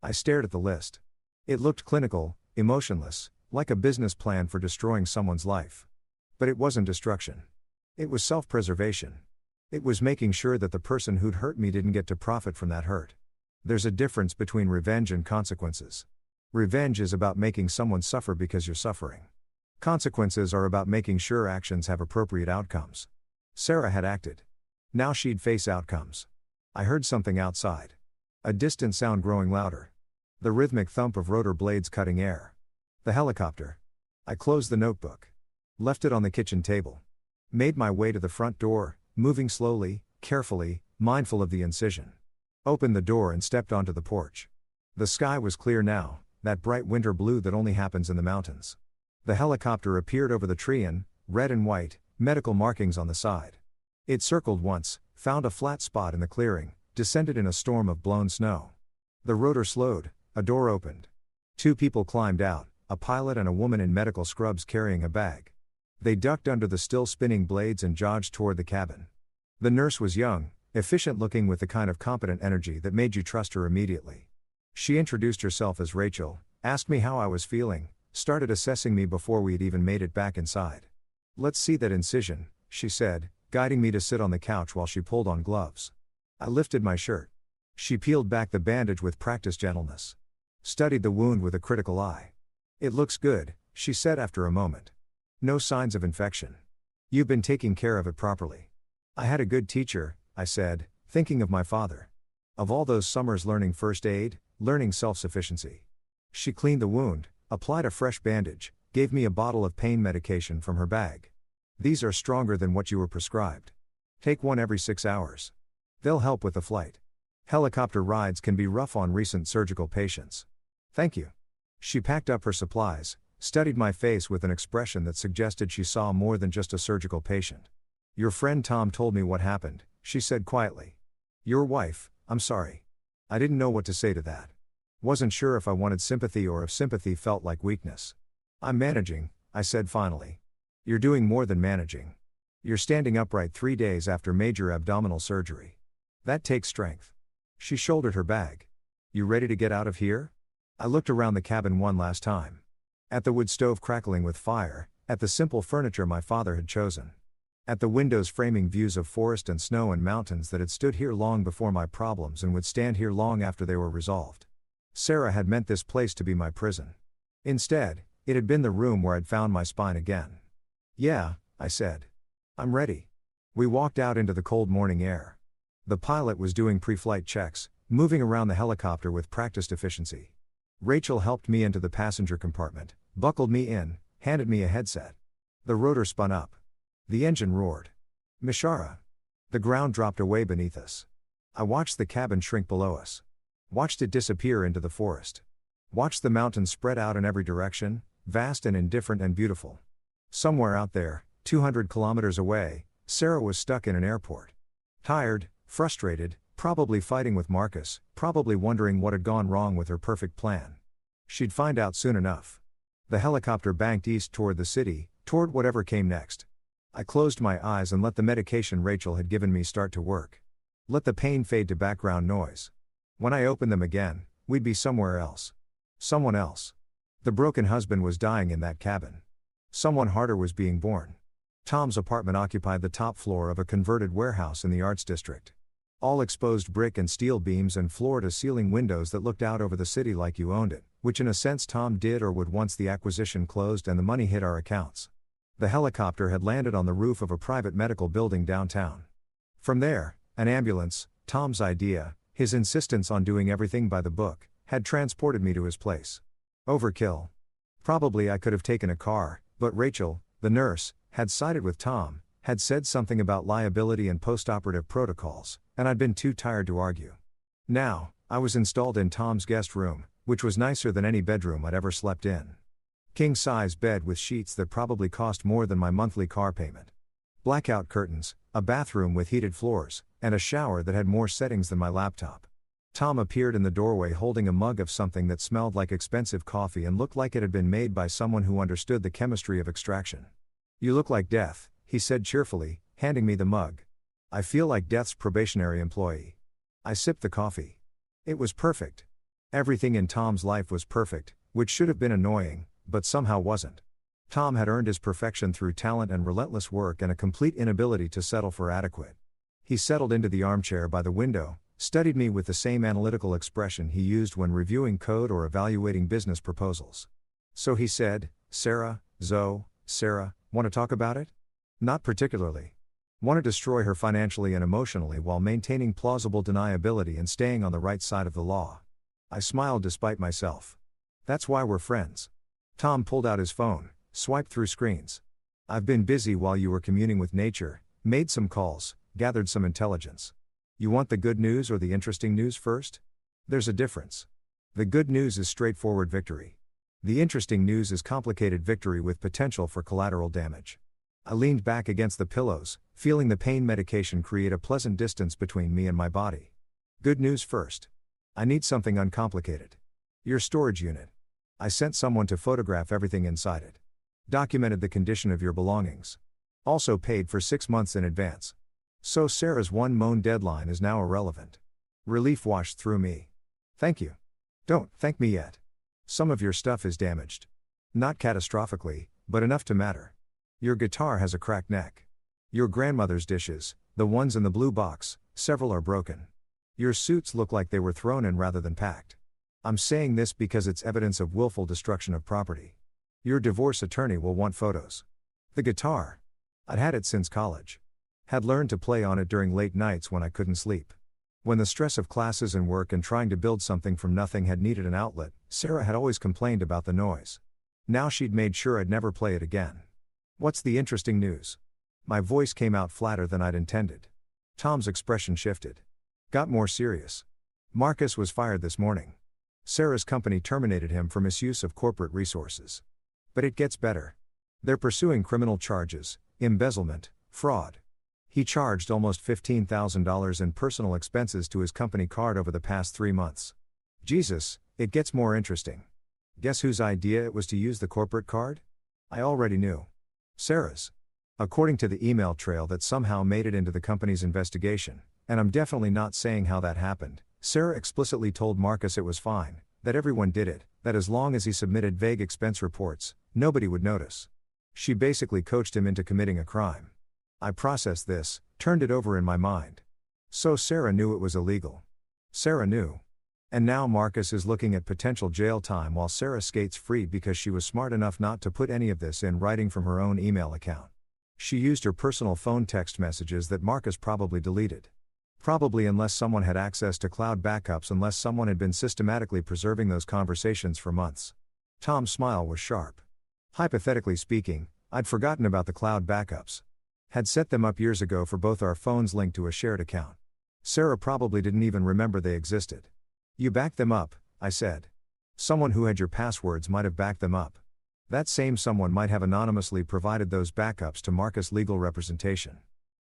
I stared at the list. It looked clinical, emotionless, like a business plan for destroying someone's life. But it wasn't destruction. It was self-preservation. It was making sure that the person who'd hurt me didn't get to profit from that hurt. There's a difference between revenge and consequences. Revenge is about making someone suffer because you're suffering. Consequences are about making sure actions have appropriate outcomes. Sarah had acted. Now she'd face outcomes. I heard something outside. A distant sound growing louder. The rhythmic thump of rotor blades cutting air. The helicopter. I closed the notebook. Left it on the kitchen table. Made my way to the front door, moving slowly, carefully, mindful of the incision. Opened the door and stepped onto the porch. The sky was clear now, that bright winter blue that only happens in the mountains. The helicopter appeared over the tree and, red and white, medical markings on the side. It circled once, found a flat spot in the clearing, descended in a storm of blown snow. The rotor slowed, a door opened. 2 people climbed out, a pilot and a woman in medical scrubs carrying a bag. They ducked under the still spinning blades and jogged toward the cabin. The nurse was young, efficient looking with the kind of competent energy that made you trust her immediately. She introduced herself as Rachel, asked me how I was feeling, started assessing me before we had even made it back inside. "Let's see that incision," she said, guiding me to sit on the couch while she pulled on gloves. I lifted my shirt. She peeled back the bandage with practiced gentleness. Studied the wound with a critical eye. "It looks good," she said after a moment. "No signs of infection. You've been taking care of it properly." "I had a good teacher," I said, thinking of my father. Of all those summers learning first aid, learning self-sufficiency. She cleaned the wound, applied a fresh bandage, gave me a bottle of pain medication from her bag. "These are stronger than what you were prescribed. Take one every 6 hours. They'll help with the flight. Helicopter rides can be rough on recent surgical patients." "Thank you." She packed up her supplies, studied my face with an expression that suggested she saw more than just a surgical patient. "Your friend Tom told me what happened," she said quietly. "Your wife, I'm sorry. I didn't know what to say to that. Wasn't sure if I wanted sympathy or if sympathy felt like weakness." "I'm managing," I said finally. "You're doing more than managing. You're standing upright 3 days after major abdominal surgery. That takes strength." She shouldered her bag. "You ready to get out of here?" I looked around the cabin one last time. At the wood stove crackling with fire, at the simple furniture my father had chosen. At the windows framing views of forest and snow and mountains that had stood here long before my problems and would stand here long after they were resolved. Sarah had meant this place to be my prison. Instead, it had been the room where I'd found my spine again. "Yeah," I said. "I'm ready." We walked out into the cold morning air. The pilot was doing pre-flight checks, moving around the helicopter with practiced efficiency. Rachel helped me into the passenger compartment, buckled me in, handed me a headset. The rotor spun up. The engine roared. Mishara. The ground dropped away beneath us. I watched the cabin shrink below us. Watched it disappear into the forest. Watched the mountains spread out in every direction, vast and indifferent and beautiful. Somewhere out there, 200 kilometers away, Sarah was stuck in an airport. Tired, frustrated, probably fighting with Marcus, probably wondering what had gone wrong with her perfect plan. She'd find out soon enough. The helicopter banked east toward the city, toward whatever came next. I closed my eyes and let the medication Rachel had given me start to work. Let the pain fade to background noise. When I opened them again, we'd be somewhere else. Someone else. The broken husband was dying in that cabin. Someone harder was being born. Tom's apartment occupied the top floor of a converted warehouse in the Arts District. All exposed brick and steel beams and floor-to-ceiling windows that looked out over the city like you owned it, which in a sense Tom did or would once the acquisition closed and the money hit our accounts. The helicopter had landed on the roof of a private medical building downtown. From there, an ambulance, Tom's idea, His insistence on doing everything by the book had transported me to his place. Overkill. Probably I could have taken a car, but Rachel, the nurse, had sided with Tom, had said something about liability and post-operative protocols, and I'd been too tired to argue. Now, I was installed in Tom's guest room, which was nicer than any bedroom I'd ever slept in. King-size bed with sheets that probably cost more than my monthly car payment. Blackout curtains, a bathroom with heated floors, and a shower that had more settings than my laptop. Tom appeared in the doorway holding a mug of something that smelled like expensive coffee and looked like it had been made by someone who understood the chemistry of extraction. "You look like Death," he said cheerfully, handing me the mug. "I feel like Death's probationary employee." I sipped the coffee. It was perfect. Everything in Tom's life was perfect, which should have been annoying, but somehow wasn't. Tom had earned his perfection through talent and relentless work and a complete inability to settle for adequate. He settled into the armchair by the window, studied me with the same analytical expression he used when reviewing code or evaluating business proposals. So he said, "Sarah, Sarah, want to talk about it?" "Not particularly. Want to destroy her financially and emotionally while maintaining plausible deniability and staying on the right side of the law." I smiled despite myself. "That's why we're friends." Tom pulled out his phone, swiped through screens. "I've been busy while you were communing with nature, made some calls, gathered some intelligence. You want the good news or the interesting news first? There's a difference. The good news is straightforward victory. The interesting news is complicated victory with potential for collateral damage." I leaned back against the pillows, feeling the pain medication create a pleasant distance between me and my body. "Good news first. I need something uncomplicated. Your storage unit. I sent someone to photograph everything inside it. Documented the condition of your belongings. Also paid for 6 months in advance. So Sarah's one moan deadline is now irrelevant." Relief washed through me. "Thank you." "Don't thank me yet. Some of your stuff is damaged. Not catastrophically, but enough to matter. Your guitar has a cracked neck. Your grandmother's dishes, the ones in the blue box, several are broken. Your suits look like they were thrown in rather than packed. I'm saying this because it's evidence of willful destruction of property. Your divorce attorney will want photos. The guitar. I'd had it since college. Had learned to play on it during late nights when I couldn't sleep. When the stress of classes and work and trying to build something from nothing had needed an outlet, Sarah had always complained about the noise. Now she'd made sure I'd never play it again. What's the interesting news?" My voice came out flatter than I'd intended. Tom's expression shifted. Got more serious. Marcus was fired this morning. Sarah's company terminated him for misuse of corporate resources. But it gets better. They're pursuing criminal charges, embezzlement, fraud. He charged almost $15,000 in personal expenses to his company card over the past 3 months. Jesus, it gets more interesting. Guess whose idea it was to use the corporate card? I already knew. Sarah's. According to the email trail that somehow made it into the company's investigation, and I'm definitely not saying how that happened, Sarah explicitly told Marcus it was fine, that everyone did it, that as long as he submitted vague expense reports, nobody would notice. She basically coached him into committing a crime. I processed this, turned it over in my mind. So Sarah knew it was illegal. Sarah knew. And now Marcus is looking at potential jail time while Sarah skates free because she was smart enough not to put any of this in writing from her own email account. She used her personal phone text messages that Marcus probably deleted. Probably unless someone had access to cloud backups, unless someone had been systematically preserving those conversations for months. Tom's smile was sharp. Hypothetically speaking, I'd forgotten about the cloud backups. Had set them up years ago for both our phones linked to a shared account. Sarah probably didn't even remember they existed. "You backed them up," I said. "Someone who had your passwords might have backed them up. That same someone might have anonymously provided those backups to Marcus' legal representation.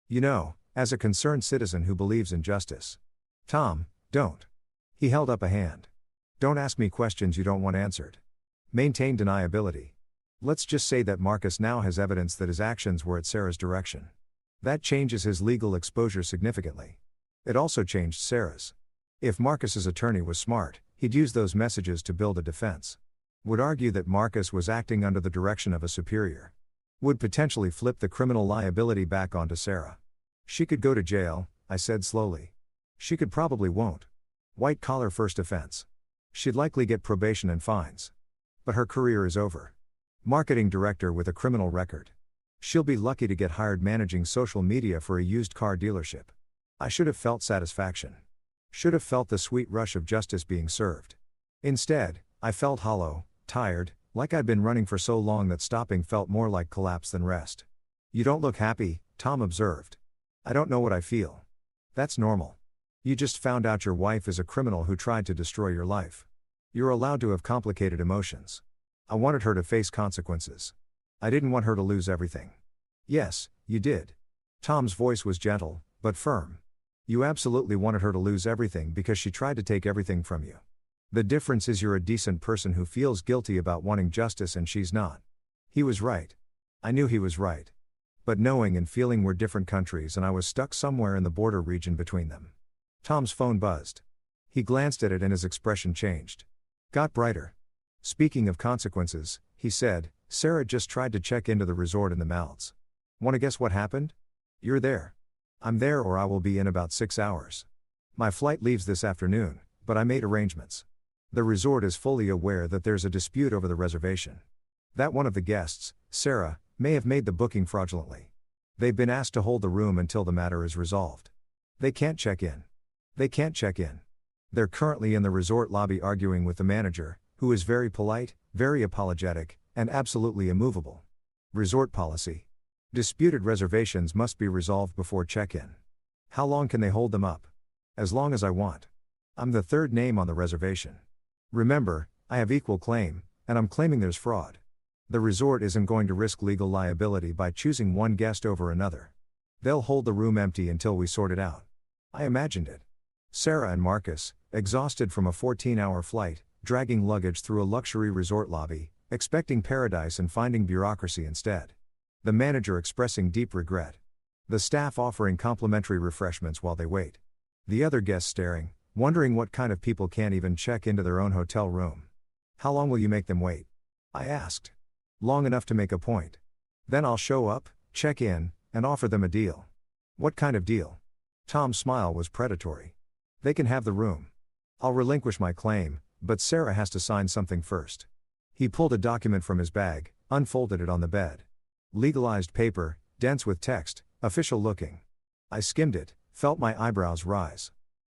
You know, as a concerned citizen who believes in justice." "Tom, don't." He held up a hand. "Don't ask me questions you don't want answered. Maintain deniability. Let's just say that Marcus now has evidence that his actions were at Sarah's direction. That changes his legal exposure significantly. It also changed Sarah's. If Marcus's attorney was smart, he'd use those messages to build a defense. Would argue that Marcus was acting under the direction of a superior. Would potentially flip the criminal liability back onto Sarah. She could go to jail, I said slowly. She could probably won't. White-collar first offense. She'd likely get probation and fines. But her career is over. Marketing director with a criminal record. She'll be lucky to get hired managing social media for a used car dealership. I should have felt satisfaction. Should have felt the sweet rush of justice being served. Instead, I felt hollow, tired, like I'd been running for so long that stopping felt more like collapse than rest. "You don't look happy," Tom observed. "I don't know what I feel." "That's normal. You just found out your wife is a criminal who tried to destroy your life. You're allowed to have complicated emotions. I wanted her to face consequences. I didn't want her to lose everything." "Yes, you did." Tom's voice was gentle, but firm. "You absolutely wanted her to lose everything because she tried to take everything from you. The difference is you're a decent person who feels guilty about wanting justice and she's not." He was right. I knew he was right. But knowing and feeling were different countries and I was stuck somewhere in the border region between them. Tom's phone buzzed. He glanced at it and his expression changed. Got brighter. "Speaking of consequences," he said, "Sarah just tried to check into the resort in the Maldives. Want to guess what happened?" "You're there." "I'm there or I will be in about 6 hours. My flight leaves this afternoon, but I made arrangements. The resort is fully aware that there's a dispute over the reservation. That one of the guests, Sarah, may have made the booking fraudulently. They've been asked to hold the room until the matter is resolved. They can't check in. They can't check in. They're currently in the resort lobby arguing with the manager, who is very polite, very apologetic, and absolutely immovable. Resort policy. Disputed reservations must be resolved before check-in. How long can they hold them up? As long as I want. I'm the third name on the reservation. Remember, I have equal claim, and I'm claiming there's fraud. The resort isn't going to risk legal liability by choosing one guest over another. They'll hold the room empty until we sort it out." I imagined it. Sarah and Marcus, exhausted from a 14-hour flight, dragging luggage through a luxury resort lobby, expecting paradise and finding bureaucracy instead. The manager expressing deep regret. The staff offering complimentary refreshments while they wait. The other guests staring, wondering what kind of people can't even check into their own hotel room. "How long will you make them wait?" I asked. "Long enough to make a point. Then I'll show up, check in, and offer them a deal." "What kind of deal?" Tom's smile was predatory. "They can have the room. I'll relinquish my claim, but Sarah has to sign something first." He pulled a document from his bag, unfolded it on the bed. Legalized paper, dense with text, official looking. I skimmed it, felt my eyebrows rise.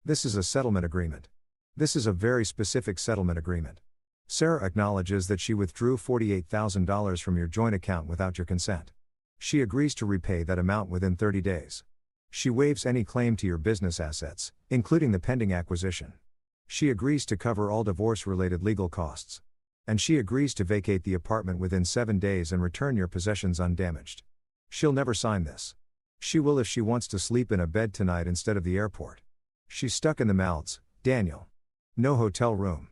"This is a settlement agreement. This is a very specific settlement agreement. Sarah acknowledges that she withdrew $48,000 from your joint account without your consent. She agrees to repay that amount within 30 days. She waives any claim to your business assets, including the pending acquisition. She agrees to cover all divorce-related legal costs. And she agrees to vacate the apartment within 7 days and return your possessions undamaged. She'll never sign this. She will if she wants to sleep in a bed tonight instead of the airport. She's stuck in the Maldives, Daniel. No hotel room.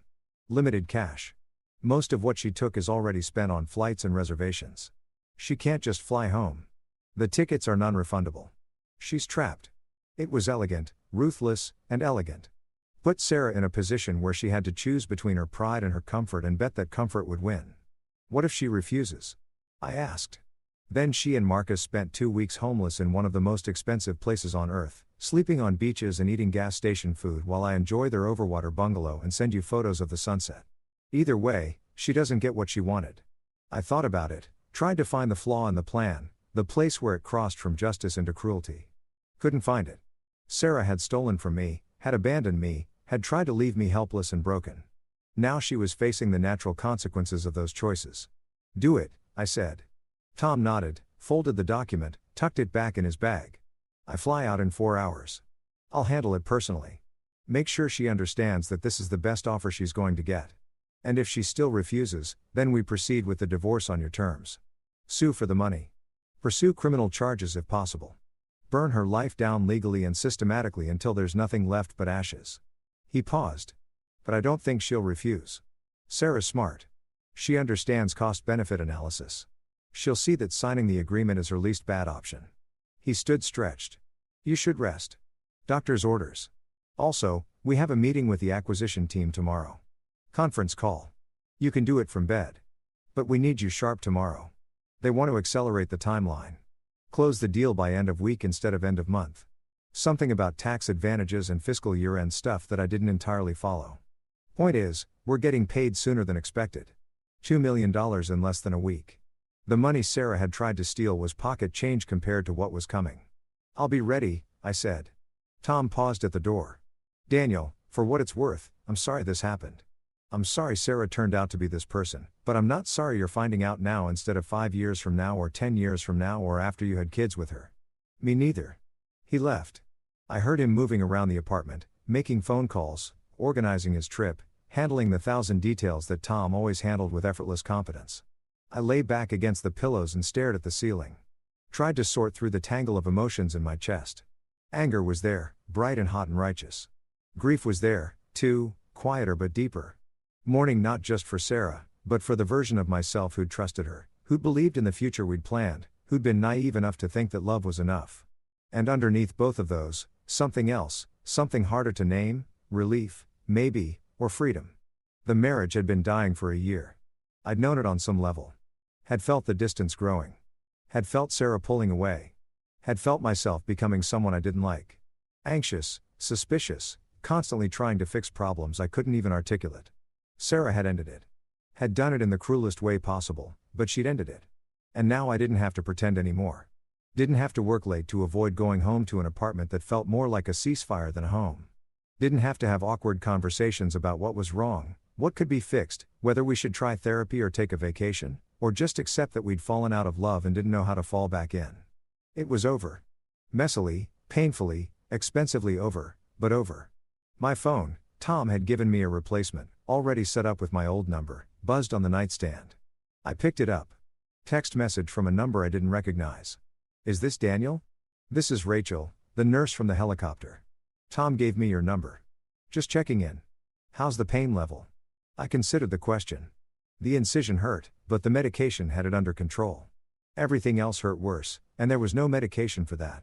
Limited cash. Most of what she took is already spent on flights and reservations. She can't just fly home. The tickets are non-refundable. She's trapped." It was elegant, ruthless, and elegant. Put Sarah in a position where she had to choose between her pride and her comfort and bet that comfort would win. "What if she refuses?" I asked. "Then she and Marcus spent 2 weeks homeless in one of the most expensive places on earth, sleeping on beaches and eating gas station food while I enjoy their overwater bungalow and send you photos of the sunset. Either way, she doesn't get what she wanted." I thought about it, tried to find the flaw in the plan, the place where it crossed from justice into cruelty. Couldn't find it. Sarah had stolen from me, had abandoned me, had tried to leave me helpless and broken. Now she was facing the natural consequences of those choices. "Do it," I said. Tom nodded, folded the document, tucked it back in his bag. "I fly out in 4 hours. I'll handle it personally. Make sure she understands that this is the best offer she's going to get. And if she still refuses, then we proceed with the divorce on your terms. Sue for the money. Pursue criminal charges if possible. Burn her life down legally and systematically until there's nothing left but ashes." He paused. "But I don't think she'll refuse. Sarah's smart. She understands cost-benefit analysis. She'll see that signing the agreement is her least bad option." He stood stretched. "You should rest. Doctor's orders. Also, we have a meeting with the acquisition team tomorrow. Conference call. You can do it from bed. But we need you sharp tomorrow. They want to accelerate the timeline. Close the deal by end of week instead of end of month. Something about tax advantages and fiscal year-end stuff that I didn't entirely follow. Point is, we're getting paid sooner than expected. $2 million in less than a week. The money Sarah had tried to steal was pocket change compared to what was coming. I'll be ready, I said. Tom paused at the door. Daniel, for what it's worth, I'm sorry this happened. I'm sorry Sarah turned out to be this person, but I'm not sorry you're finding out now instead of 5 years from now or 10 years from now or after you had kids with her. Me neither. He left. I heard him moving around the apartment, making phone calls, organizing his trip, handling the 1,000 details that Tom always handled with effortless competence. I lay back against the pillows and stared at the ceiling. Tried to sort through the tangle of emotions in my chest. Anger was there, bright and hot and righteous. Grief was there, too, quieter but deeper. Mourning not just for Sarah, but for the version of myself who'd trusted her, who'd believed in the future we'd planned, who'd been naive enough to think that love was enough. And underneath both of those, something else, something harder to name, relief, maybe, or freedom. The marriage had been dying for a year. I'd known it on some level. Had felt the distance growing. Had felt Sarah pulling away. Had felt myself becoming someone I didn't like. Anxious, suspicious, constantly trying to fix problems I couldn't even articulate. Sarah had ended it. Had done it in the cruelest way possible, but she'd ended it. And now I didn't have to pretend anymore. Didn't have to work late to avoid going home to an apartment that felt more like a ceasefire than a home. Didn't have to have awkward conversations about what was wrong, what could be fixed, whether we should try therapy or take a vacation, or just accept that we'd fallen out of love and didn't know how to fall back in. It was over. Messily, painfully, expensively over, but over. My phone, Tom had given me a replacement, already set up with my old number, buzzed on the nightstand. I picked it up. Text message from a number I didn't recognize. Is this Daniel? This is Rachel, the nurse from the helicopter. Tom gave me your number. Just checking in. How's the pain level? I considered the question. The incision hurt, but the medication had it under control. Everything else hurt worse, and there was no medication for that.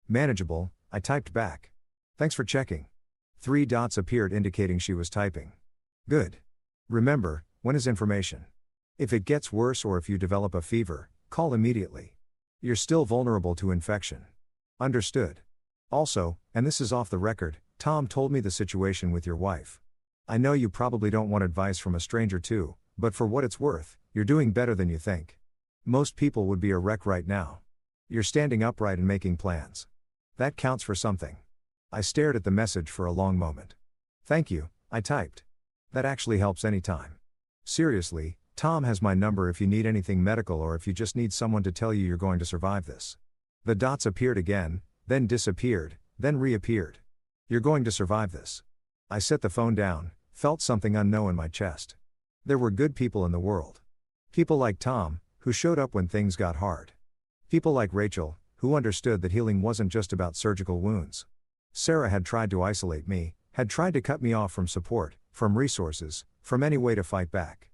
Manageable, I typed back. Thanks for checking. 3 dots appeared indicating she was typing. Good. Remember, when is information? If it gets worse or if you develop a fever, call immediately. You're still vulnerable to infection. Understood. Also, and this is off the record, Tom told me the situation with your wife. I know you probably don't want advice from a stranger too, but for what it's worth, you're doing better than you think. Most people would be a wreck right now. You're standing upright and making plans. That counts for something. I stared at the message for a long moment. Thank you, I typed. That actually helps anytime. Seriously, Tom has my number if you need anything medical or if you just need someone to tell you you're going to survive this. The dots appeared again, then disappeared, then reappeared. You're going to survive this. I set the phone down, felt something unknown in my chest. There were good people in the world. People like Tom, who showed up when things got hard. People like Rachel, who understood that healing wasn't just about surgical wounds. Sarah had tried to isolate me, had tried to cut me off from support, from resources, from any way to fight back.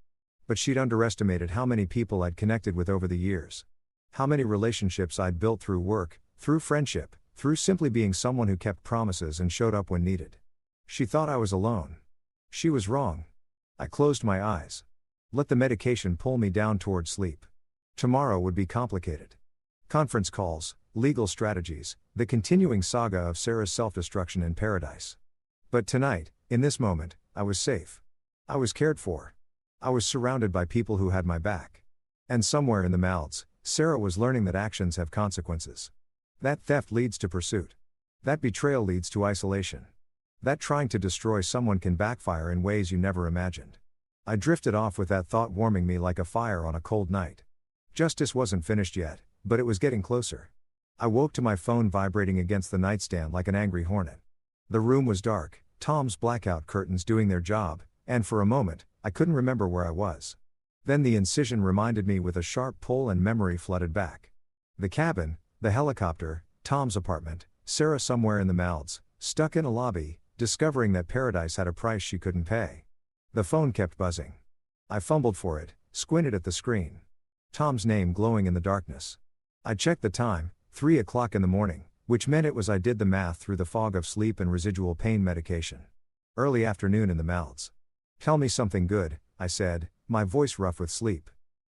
But she'd underestimated how many people I'd connected with over the years. How many relationships I'd built through work, through friendship, through simply being someone who kept promises and showed up when needed. She thought I was alone. She was wrong. I closed my eyes. Let the medication pull me down toward sleep. Tomorrow would be complicated. Conference calls, legal strategies, the continuing saga of Sarah's self-destruction in paradise. But tonight, in this moment, I was safe. I was cared for. I was surrounded by people who had my back. And somewhere in the mouths, Sarah was learning that actions have consequences. That theft leads to pursuit. That betrayal leads to isolation. That trying to destroy someone can backfire in ways you never imagined. I drifted off with that thought warming me like a fire on a cold night. Justice wasn't finished yet, but it was getting closer. I woke to my phone vibrating against the nightstand like an angry hornet. The room was dark, Tom's blackout curtains doing their job, and for a moment, I couldn't remember where I was. Then the incision reminded me with a sharp pull and memory flooded back. The cabin, the helicopter, Tom's apartment, Sarah somewhere in the mouths, stuck in a lobby, discovering that paradise had a price she couldn't pay. The phone kept buzzing. I fumbled for it, squinted at the screen. Tom's name glowing in the darkness. I checked the time, 3 o'clock in the morning, which meant it was I did the math through the fog of sleep and residual pain medication. Early afternoon in the mouths. Tell me something good, I said, my voice rough with sleep.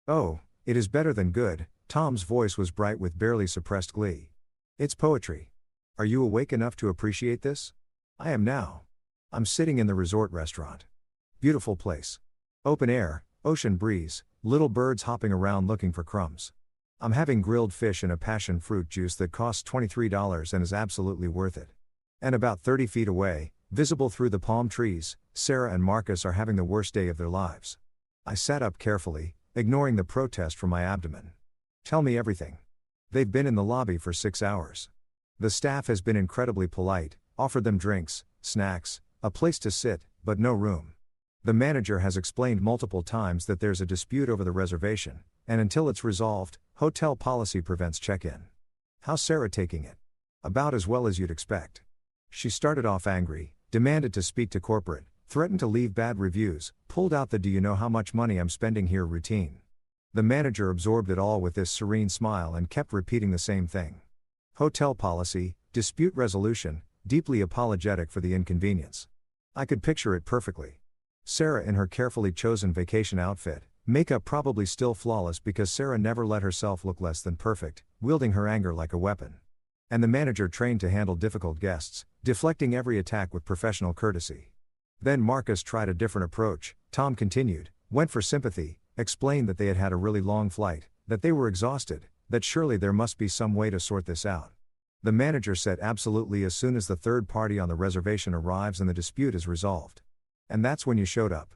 Oh, it is better than good, Tom's voice was bright with barely suppressed glee. It's poetry. Are you awake enough to appreciate this? I am now. I'm sitting in the resort restaurant. Beautiful place. Open air, ocean breeze, little birds hopping around looking for crumbs. I'm having grilled fish and a passion fruit juice that costs $23 and is absolutely worth it. And about 30 feet away, Visible through the palm trees, Sarah and Marcus are having the worst day of their lives. I sat up carefully, ignoring the protest from my abdomen. Tell me everything. They've been in the lobby for 6 hours. The staff has been incredibly polite, offered them drinks, snacks, a place to sit, but no room. The manager has explained multiple times that there's a dispute over the reservation, and until it's resolved, hotel policy prevents check-in. How's Sarah taking it? About as well as you'd expect. She started off angry, demanded to speak to corporate, threatened to leave bad reviews, pulled out the "do you know how much money I'm spending here" routine. The manager absorbed it all with this serene smile and kept repeating the same thing. Hotel policy, dispute resolution, deeply apologetic for the inconvenience. I could picture it perfectly. Sarah in her carefully chosen vacation outfit, makeup probably still flawless because Sarah never let herself look less than perfect, wielding her anger like a weapon. And the manager trained to handle difficult guests, deflecting every attack with professional courtesy. Then Marcus tried a different approach. Tom continued, went for sympathy, explained that they had had a really long flight, that they were exhausted, that surely there must be some way to sort this out. The manager said absolutely as soon as the third party on the reservation arrives and the dispute is resolved. And that's when you showed up.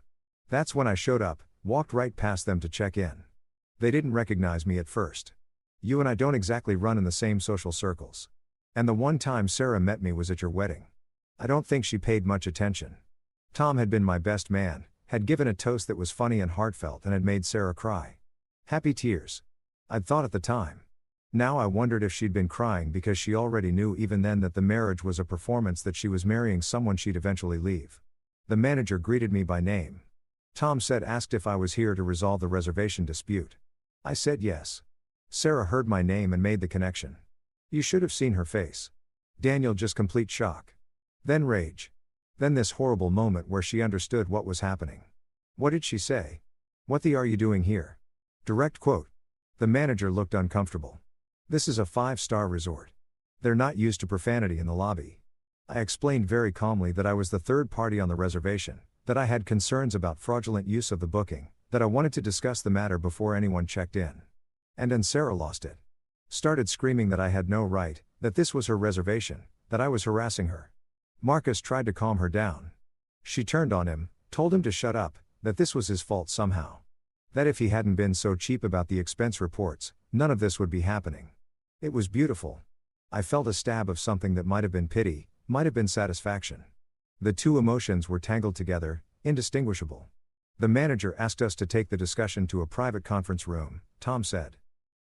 That's when I showed up, walked right past them to check in. They didn't recognize me at first. You and I don't exactly run in the same social circles. And the one time Sarah met me was at your wedding. I don't think she paid much attention. Tom had been my best man, had given a toast that was funny and heartfelt and had made Sarah cry. Happy tears. I'd thought at the time. Now I wondered if she'd been crying because she already knew even then that the marriage was a performance, that she was marrying someone she'd eventually leave. The manager greeted me by name. Tom asked if I was here to resolve the reservation dispute. I said yes. Sarah heard my name and made the connection. You should have seen her face. Daniel, just complete shock. Then rage. Then this horrible moment where she understood what was happening. What did she say? What the are you doing here? Direct quote. The manager looked uncomfortable. This is a 5-star resort. They're not used to profanity in the lobby. I explained very calmly that I was the third party on the reservation, that I had concerns about fraudulent use of the booking, that I wanted to discuss the matter before anyone checked in. And then Sarah lost it. Started screaming that I had no right, that this was her reservation, that I was harassing her. Marcus tried to calm her down. She turned on him, told him to shut up, that this was his fault somehow. That if he hadn't been so cheap about the expense reports, none of this would be happening. It was beautiful. I felt a stab of something that might have been pity, might have been satisfaction. The two emotions were tangled together, indistinguishable. The manager asked us to take the discussion to a private conference room, Tom said.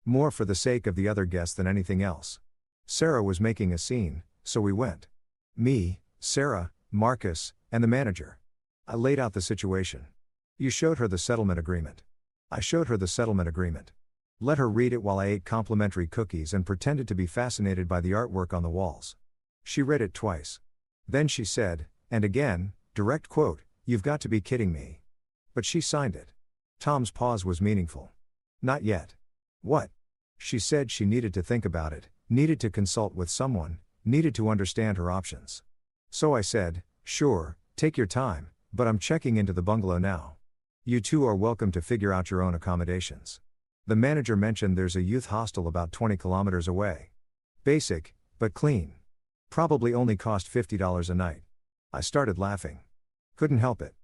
More for the sake of the other guests than anything else. Sarah was making a scene, so we went. Me, Sarah, Marcus, and the manager. I laid out the situation. You showed her the settlement agreement. I showed her the settlement agreement. Let her read it while I ate complimentary cookies and pretended to be fascinated by the artwork on the walls. She read it twice. Then she said, and again, direct quote, "You've got to be kidding me." But she signed it. Tom's pause was meaningful. Not yet. What? She said she needed to think about it, needed to consult with someone, needed to understand her options. So I said, sure, take your time, but I'm checking into the bungalow now. You two are welcome to figure out your own accommodations. The manager mentioned there's a youth hostel about 20 kilometers away. Basic, but clean. Probably only cost $50 a night. I started laughing. Couldn't help it.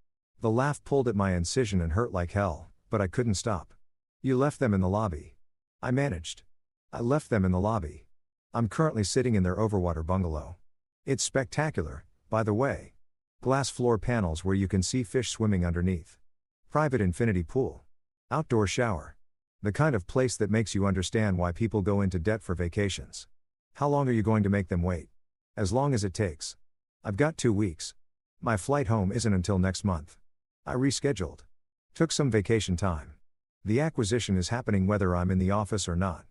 The laugh pulled at my incision and hurt like hell, but I couldn't stop. You left them in the lobby. I managed. I left them in the lobby. I'm currently sitting in their overwater bungalow. It's spectacular, by the way. Glass floor panels where you can see fish swimming underneath. Private infinity pool. Outdoor shower. The kind of place that makes you understand why people go into debt for vacations. How long are you going to make them wait? As long as it takes. I've got 2 weeks. My flight home isn't until next month. I rescheduled. Took some vacation time. The acquisition is happening whether I'm in the office or not.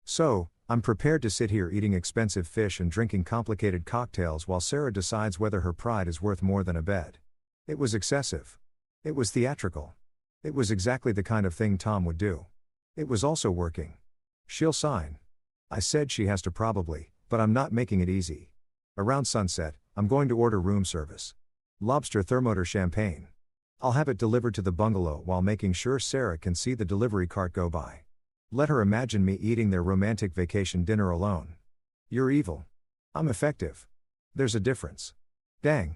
So, I'm prepared to sit here eating expensive fish and drinking complicated cocktails while Sarah decides whether her pride is worth more than a bed. It was excessive. It was theatrical. It was exactly the kind of thing Tom would do. It was also working. She'll sign. I said she has to probably, but I'm not making it easy. Around sunset, I'm going to order room service. Lobster thermometer champagne. I'll have it delivered to the bungalow while making sure Sarah can see the delivery cart go by. Let her imagine me eating their romantic vacation dinner alone. You're evil. I'm effective. There's a difference. Dang.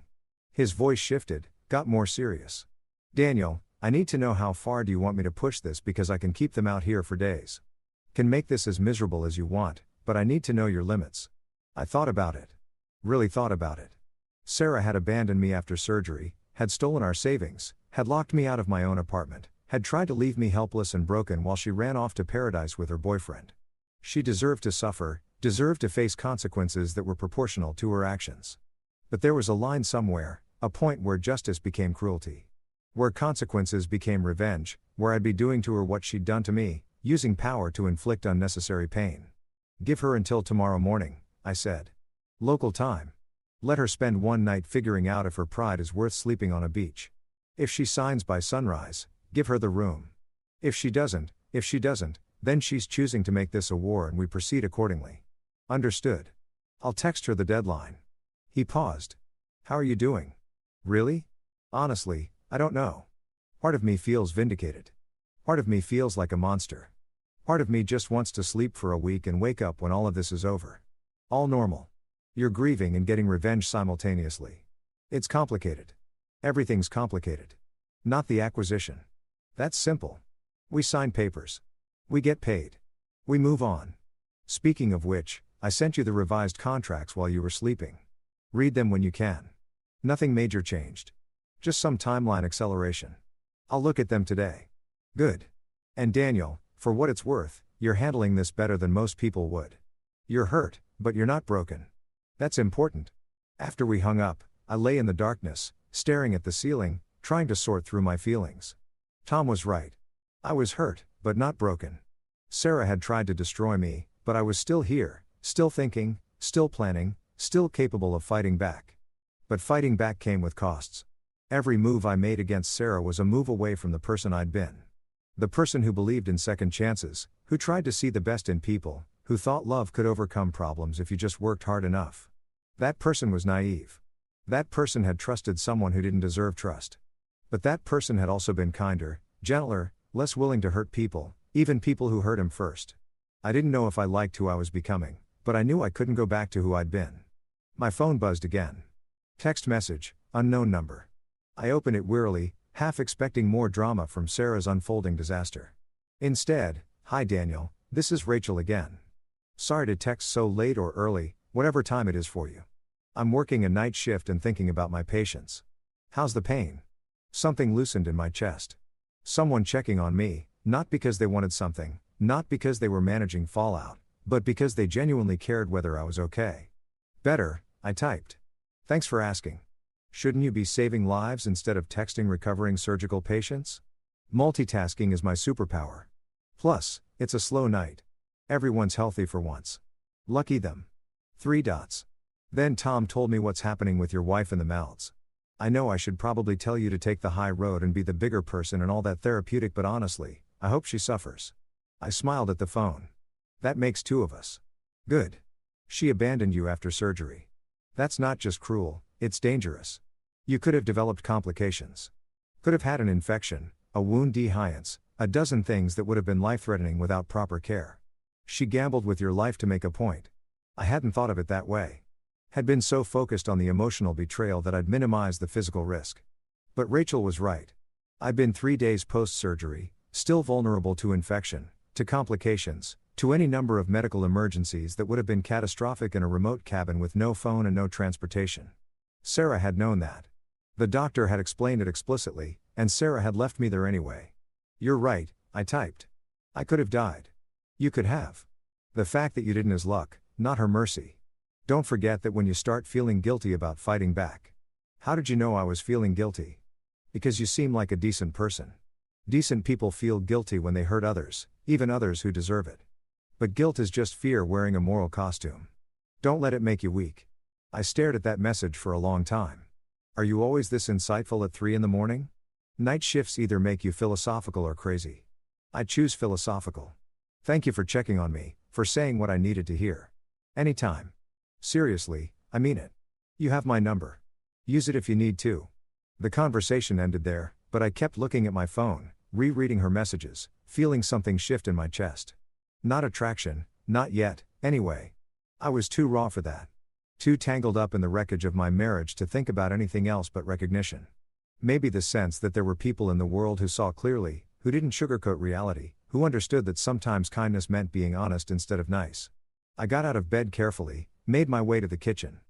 His voice shifted, got more serious. Daniel, I need to know how far do you want me to push this because I can keep them out here for days. Can make this as miserable as you want, but I need to know your limits. I thought about it. Really thought about it. Sarah had abandoned me after surgery, had stolen our savings, had locked me out of my own apartment, had tried to leave me helpless and broken while she ran off to paradise with her boyfriend. She deserved to suffer, deserved to face consequences that were proportional to her actions. But there was a line somewhere, a point where justice became cruelty. Where consequences became revenge, where I'd be doing to her what she'd done to me, using power to inflict unnecessary pain. Give her until tomorrow morning, I said. Local time. Let her spend one night figuring out if her pride is worth sleeping on a beach. If she signs by sunrise, give her the room. If she doesn't, then she's choosing to make this a war and we proceed accordingly. Understood. I'll text her the deadline. He paused. How are you doing? Really? Honestly, I don't know. Part of me feels vindicated. Part of me feels like a monster. Part of me just wants to sleep for a week and wake up when all of this is over. All normal. You're grieving and getting revenge simultaneously. It's complicated. Everything's complicated. Not the acquisition. That's simple. We sign papers. We get paid. We move on. Speaking of which, I sent you the revised contracts while you were sleeping. Read them when you can. Nothing major changed. Just some timeline acceleration. I'll look at them today. Good. And Daniel, for what it's worth, you're handling this better than most people would. You're hurt, but you're not broken. That's important. After we hung up, I lay in the darkness, staring at the ceiling, trying to sort through my feelings. Tom was right. I was hurt, but not broken. Sarah had tried to destroy me, but I was still here, still thinking, still planning, still capable of fighting back. But fighting back came with costs. Every move I made against Sarah was a move away from the person I'd been. The person who believed in second chances, who tried to see the best in people, who thought love could overcome problems if you just worked hard enough. That person was naive. That person had trusted someone who didn't deserve trust. But that person had also been kinder, gentler, less willing to hurt people, even people who hurt him first. I didn't know if I liked who I was becoming, but I knew I couldn't go back to who I'd been. My phone buzzed again. Text message, unknown number. I opened it wearily, half expecting more drama from Sarah's unfolding disaster. Instead, hi Daniel, this is Rachel again. Sorry to text so late or early, whatever time it is for you. I'm working a night shift and thinking about my patients. How's the pain? Something loosened in my chest. Someone checking on me, not because they wanted something, not because they were managing fallout, but because they genuinely cared whether I was okay. Better, I typed. Thanks for asking. Shouldn't you be saving lives instead of texting recovering surgical patients? Multitasking is my superpower. Plus, it's a slow night. Everyone's healthy for once. Lucky them. 3 dots. Then Tom told me what's happening with your wife in the Maldives. I know I should probably tell you to take the high road and be the bigger person and all that therapeutic, but honestly, I hope she suffers. I smiled at the phone. That makes 2 of us. Good. She abandoned you after surgery. That's not just cruel, it's dangerous. You could have developed complications. Could have had an infection, a wound dehiscence, a dozen things that would have been life-threatening without proper care. She gambled with your life to make a point. I hadn't thought of it that way. Had been so focused on the emotional betrayal that I'd minimized the physical risk. But Rachel was right. I'd been 3 days post-surgery, still vulnerable to infection, to complications, to any number of medical emergencies that would have been catastrophic in a remote cabin with no phone and no transportation. Sarah had known that. The doctor had explained it explicitly, and Sarah had left me there anyway. You're right, I typed. I could have died. You could have. The fact that you didn't is luck, not her mercy. Don't forget that when you start feeling guilty about fighting back. How did you know I was feeling guilty? Because you seem like a decent person. Decent people feel guilty when they hurt others, even others who deserve it. But guilt is just fear wearing a moral costume. Don't let it make you weak. I stared at that message for a long time. Are you always this insightful at 3 in the morning? Night shifts either make you philosophical or crazy. I choose philosophical. Thank you for checking on me, for saying what I needed to hear. Anytime. Seriously, I mean it. You have my number. Use it if you need to. The conversation ended there, but I kept looking at my phone, rereading her messages, feeling something shift in my chest. Not attraction, not yet, anyway. I was too raw for that. Too tangled up in the wreckage of my marriage to think about anything else but recognition. Maybe the sense that there were people in the world who saw clearly, who didn't sugarcoat reality, who understood that sometimes kindness meant being honest instead of nice. I got out of bed carefully, made my way to the kitchen.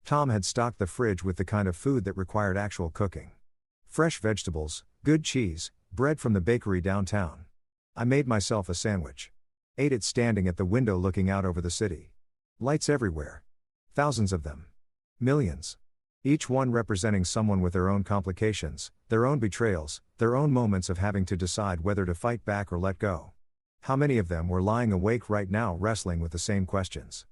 Tom had stocked the fridge with the kind of food that required actual cooking. Fresh vegetables, good cheese, bread from the bakery downtown. I made myself a sandwich. Ate it standing at the window looking out over the city. Lights everywhere. Thousands of them. Millions. Each one representing someone with their own complications, their own betrayals, their own moments of having to decide whether to fight back or let go. How many of them were lying awake right now wrestling with the same questions?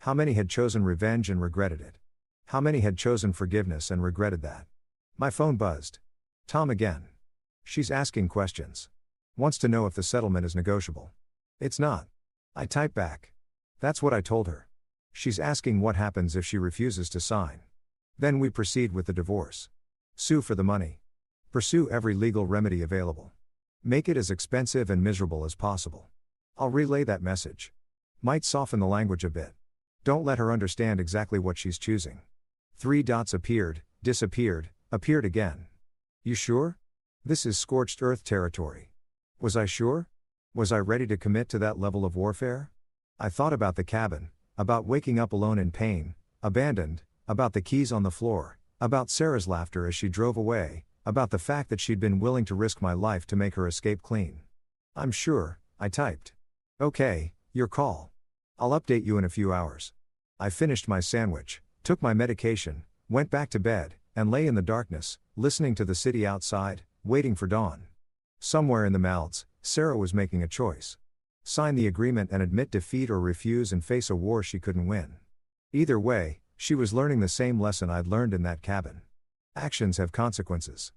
How many had chosen revenge and regretted it? How many had chosen forgiveness and regretted that? My phone buzzed. Tom again. She's asking questions. Wants to know if the settlement is negotiable. It's not. I type back. That's what I told her. She's asking what happens if she refuses to sign. Then we proceed with the divorce. Sue for the money. Pursue every legal remedy available. Make it as expensive and miserable as possible. I'll relay that message. Might soften the language a bit. Don't let her understand exactly what she's choosing. 3 dots appeared, disappeared, appeared again. You sure? This is scorched earth territory. Was I sure? Was I ready to commit to that level of warfare? I thought about the cabin, about waking up alone in pain, abandoned, about the keys on the floor, about Sarah's laughter as she drove away, about the fact that she'd been willing to risk my life to make her escape clean. I'm sure, I typed. Okay, your call. I'll update you in a few hours. I finished my sandwich, took my medication, went back to bed, and lay in the darkness, listening to the city outside, waiting for dawn. Somewhere in the Maldives, Sarah was making a choice. Sign the agreement and admit defeat or refuse and face a war she couldn't win. Either way, she was learning the same lesson I'd learned in that cabin. Actions have consequences.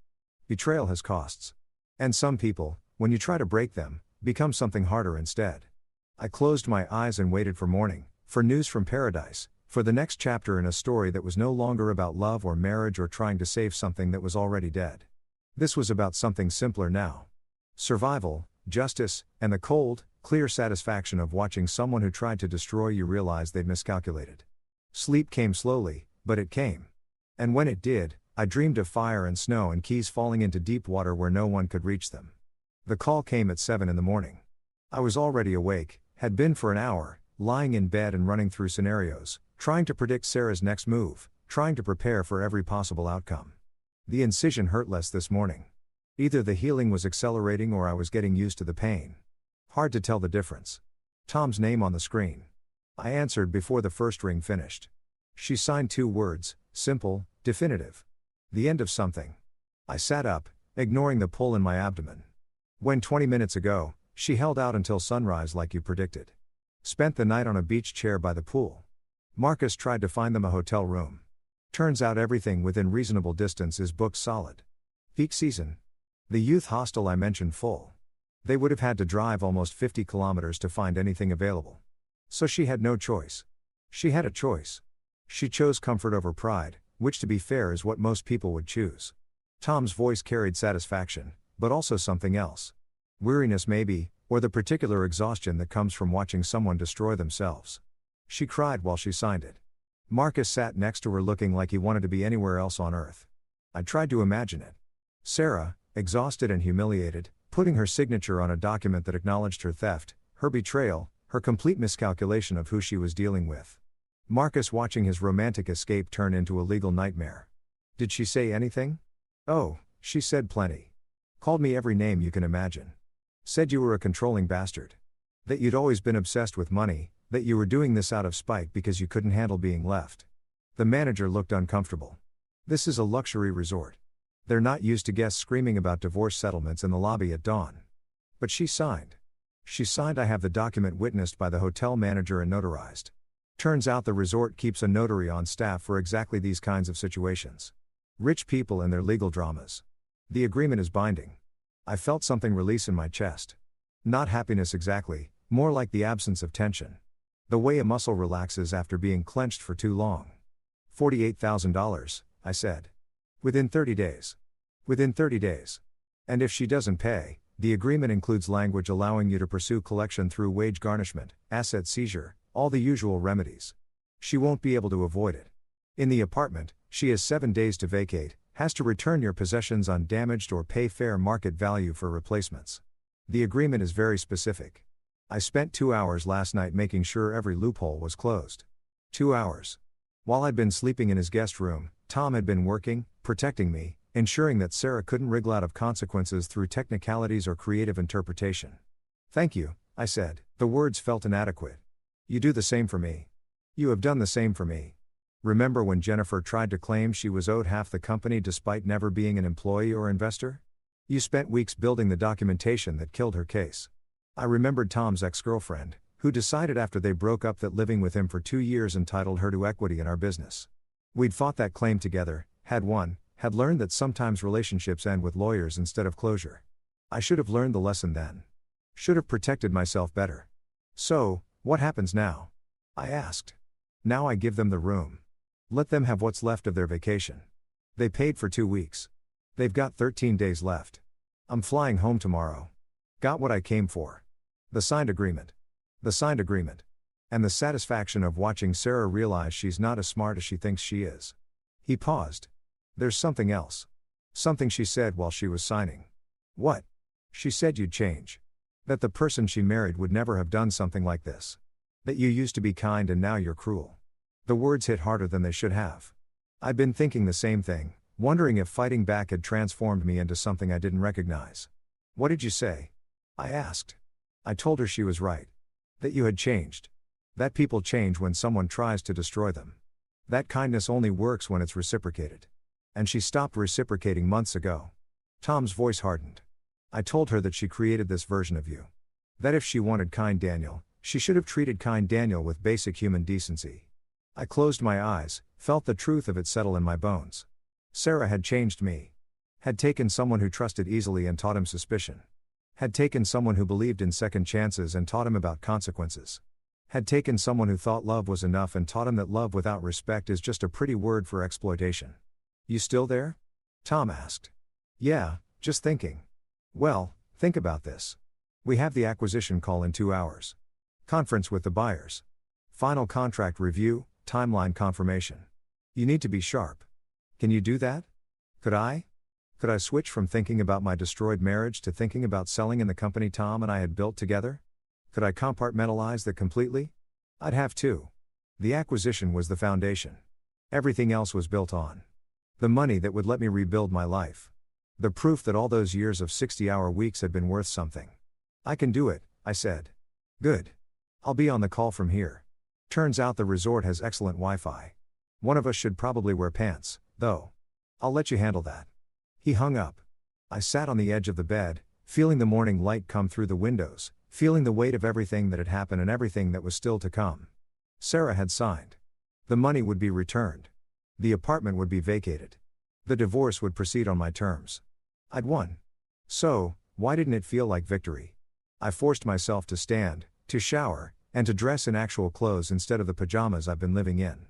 Betrayal has costs. And some people, when you try to break them, become something harder instead. I closed my eyes and waited for morning, for news from paradise, for the next chapter in a story that was no longer about love or marriage or trying to save something that was already dead. This was about something simpler now. Survival, justice, and the cold, clear satisfaction of watching someone who tried to destroy you realize they'd miscalculated. Sleep came slowly, but it came. And when it did, I dreamed of fire and snow and keys falling into deep water where no one could reach them. The call came at 7 in the morning. I was already awake, had been for an hour, lying in bed and running through scenarios, trying to predict Sarah's next move, trying to prepare for every possible outcome. The incision hurt less this morning. Either the healing was accelerating or I was getting used to the pain. Hard to tell the difference. Tom's name on the screen. I answered before the first ring finished. She signed 2 words, simple, definitive. The end of something. I sat up, ignoring the pull in my abdomen. When 20 minutes ago, she held out until sunrise like you predicted. Spent the night on a beach chair by the pool. Marcus tried to find them a hotel room. Turns out everything within reasonable distance is booked solid. Peak season. The youth hostel I mentioned full. They would have had to drive almost 50 kilometers to find anything available. So she had no choice. She had a choice. She chose comfort over pride, which to be fair is what most people would choose. Tom's voice carried satisfaction, but also something else. Weariness maybe, or the particular exhaustion that comes from watching someone destroy themselves. She cried while she signed it. Marcus sat next to her looking like he wanted to be anywhere else on earth. I tried to imagine it. Sarah, exhausted and humiliated, putting her signature on a document that acknowledged her theft, her betrayal, her complete miscalculation of who she was dealing with. Marcus watching his romantic escape turn into a legal nightmare. Did she say anything? Oh, she said plenty. Called me every name you can imagine. Said you were a controlling bastard. That you'd always been obsessed with money, that you were doing this out of spite because you couldn't handle being left. The manager looked uncomfortable. This is a luxury resort. They're not used to guests screaming about divorce settlements in the lobby at dawn. But she signed. She signed. I have the document witnessed by the hotel manager and notarized. Turns out the resort keeps a notary on staff for exactly these kinds of situations. Rich people and their legal dramas. The agreement is binding. I felt something release in my chest. Not happiness exactly, more like the absence of tension. The way a muscle relaxes after being clenched for too long. $48,000, I said. Within 30 days. Within 30 days. And if she doesn't pay, the agreement includes language allowing you to pursue collection through wage garnishment, asset seizure, all the usual remedies. She won't be able to avoid it. In the apartment, she has 7 days to vacate, has to return your possessions undamaged or pay fair market value for replacements. The agreement is very specific. I spent 2 hours last night making sure every loophole was closed. 2 hours. While I'd been sleeping in his guest room, Tom had been working, protecting me, ensuring that Sarah couldn't wriggle out of consequences through technicalities or creative interpretation. Thank you, I said. The words felt inadequate. You do the same for me. You have done the same for me. Remember when Jennifer tried to claim she was owed half the company despite never being an employee or investor? You spent weeks building the documentation that killed her case. I remembered Tom's ex-girlfriend, who decided after they broke up that living with him for 2 years entitled her to equity in our business. We'd fought that claim together, had won, had learned that sometimes relationships end with lawyers instead of closure. I should have learned the lesson then. Should have protected myself better. So, what happens now? I asked. Now I give them the room. Let them have what's left of their vacation. They paid for 2 weeks. They've got 13 days left. I'm flying home tomorrow. Got what I came for. The signed agreement. The signed agreement. And the satisfaction of watching Sarah realize she's not as smart as she thinks she is. He paused. There's something else. Something she said while she was signing. What? She said you'd change. That the person she married would never have done something like this. That you used to be kind and now you're cruel. The words hit harder than they should have. I'd been thinking the same thing, wondering if fighting back had transformed me into something I didn't recognize. What did you say? I asked. I told her she was right. That you had changed. That people change when someone tries to destroy them. That kindness only works when it's reciprocated. And she stopped reciprocating months ago. Tom's voice hardened. I told her that she created this version of you. That if she wanted kind Daniel, she should have treated kind Daniel with basic human decency. I closed my eyes, felt the truth of it settle in my bones. Sarah had changed me. Had taken someone who trusted easily and taught him suspicion. Had taken someone who believed in second chances and taught him about consequences. Had taken someone who thought love was enough and taught him that love without respect is just a pretty word for exploitation. You still there? Tom asked. Yeah, just thinking. Well, think about this. We have the acquisition call in 2 hours. Conference with the buyers. Final contract review, timeline confirmation. You need to be sharp. Can you do that? Could I? Could I switch from thinking about my destroyed marriage to thinking about selling in the company Tom and I had built together? Could I compartmentalize that completely? I'd have to. The acquisition was the foundation. Everything else was built on. The money that would let me rebuild my life. The proof that all those years of 60-hour weeks had been worth something. I can do it, I said. Good. I'll be on the call from here. Turns out the resort has excellent Wi-Fi. One of us should probably wear pants, though. I'll let you handle that. He hung up. I sat on the edge of the bed, feeling the morning light come through the windows, feeling the weight of everything that had happened and everything that was still to come. Sarah had signed. The money would be returned. The apartment would be vacated. The divorce would proceed on my terms. I'd won. So, why didn't it feel like victory? I forced myself to stand, to shower, and to dress in actual clothes instead of the pajamas I've been living in.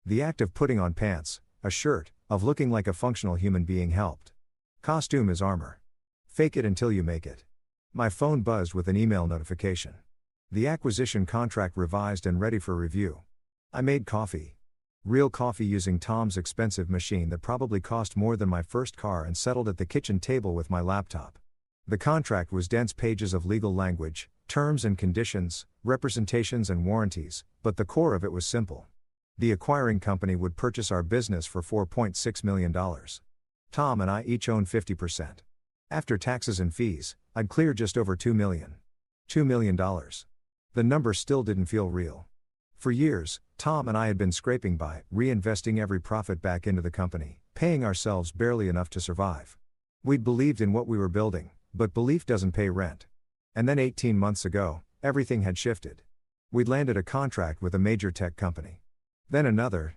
The act of putting on pants, a shirt, of looking like a functional human being helped. Costume is armor. Fake it until you make it. My phone buzzed with an email notification. The acquisition contract revised and ready for review. I made coffee. Real coffee using Tom's expensive machine that probably cost more than my first car and settled at the kitchen table with my laptop. The contract was dense pages of legal language, terms and conditions, representations and warranties, but the core of it was simple. The acquiring company would purchase our business for $4.6 million. Tom and I each own 50%. After taxes and fees, I'd clear just over $2 million. $2 million. The number still didn't feel real. For years, Tom and I had been scraping by, reinvesting every profit back into the company, paying ourselves barely enough to survive. We'd believed in what we were building, but belief doesn't pay rent. And then 18 months ago, everything had shifted. We'd landed a contract with a major tech company. Then another.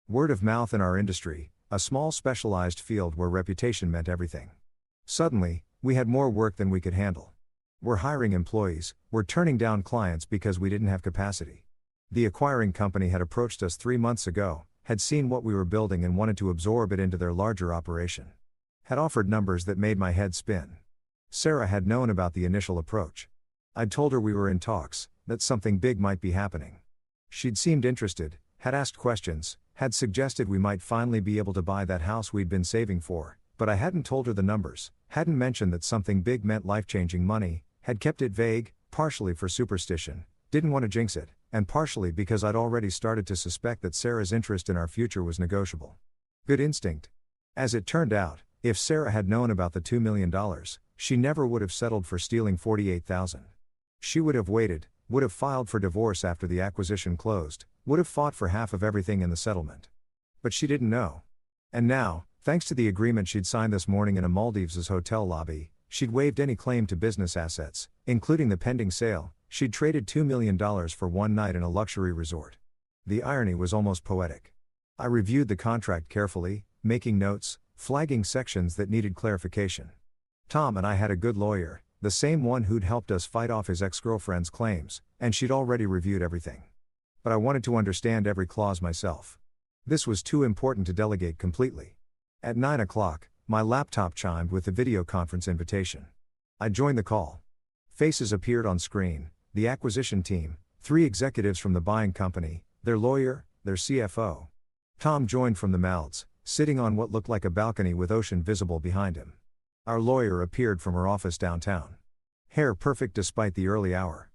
Word of mouth in our industry, a small specialized field where reputation meant everything. Suddenly, we had more work than we could handle. We're hiring employees, we're turning down clients because we didn't have capacity. The acquiring company had approached us 3 months ago, had seen what we were building and wanted to absorb it into their larger operation. Had offered numbers that made my head spin. Sarah had known about the initial approach. I'd told her we were in talks, that something big might be happening. She'd seemed interested, had asked questions, had suggested we might finally be able to buy that house we'd been saving for, but I hadn't told her the numbers, hadn't mentioned that something big meant life-changing money, had kept it vague, partially for superstition, didn't want to jinx it, and partially because I'd already started to suspect that Sarah's interest in our future was negotiable. Good instinct. As it turned out, if Sarah had known about the $2 million, she never would have settled for stealing $48,000. She would have waited, would have filed for divorce after the acquisition closed, would have fought for half of everything in the settlement. But she didn't know. And now, thanks to the agreement she'd signed this morning in a Maldives' hotel lobby, she'd waived any claim to business assets, including the pending sale. She'd traded $2 million for one night in a luxury resort. The irony was almost poetic. I reviewed the contract carefully, making notes, flagging sections that needed clarification. Tom and I had a good lawyer, the same one who'd helped us fight off his ex-girlfriend's claims, and she'd already reviewed everything. But I wanted to understand every clause myself. This was too important to delegate completely. At 9 o'clock, my laptop chimed with the video conference invitation. I joined the call. Faces appeared on screen. The acquisition team, 3 executives from the buying company, their lawyer, their CFO. Tom joined from the Maldives, sitting on what looked like a balcony with ocean visible behind him. Our lawyer appeared from her office downtown. Hair perfect despite the early hour.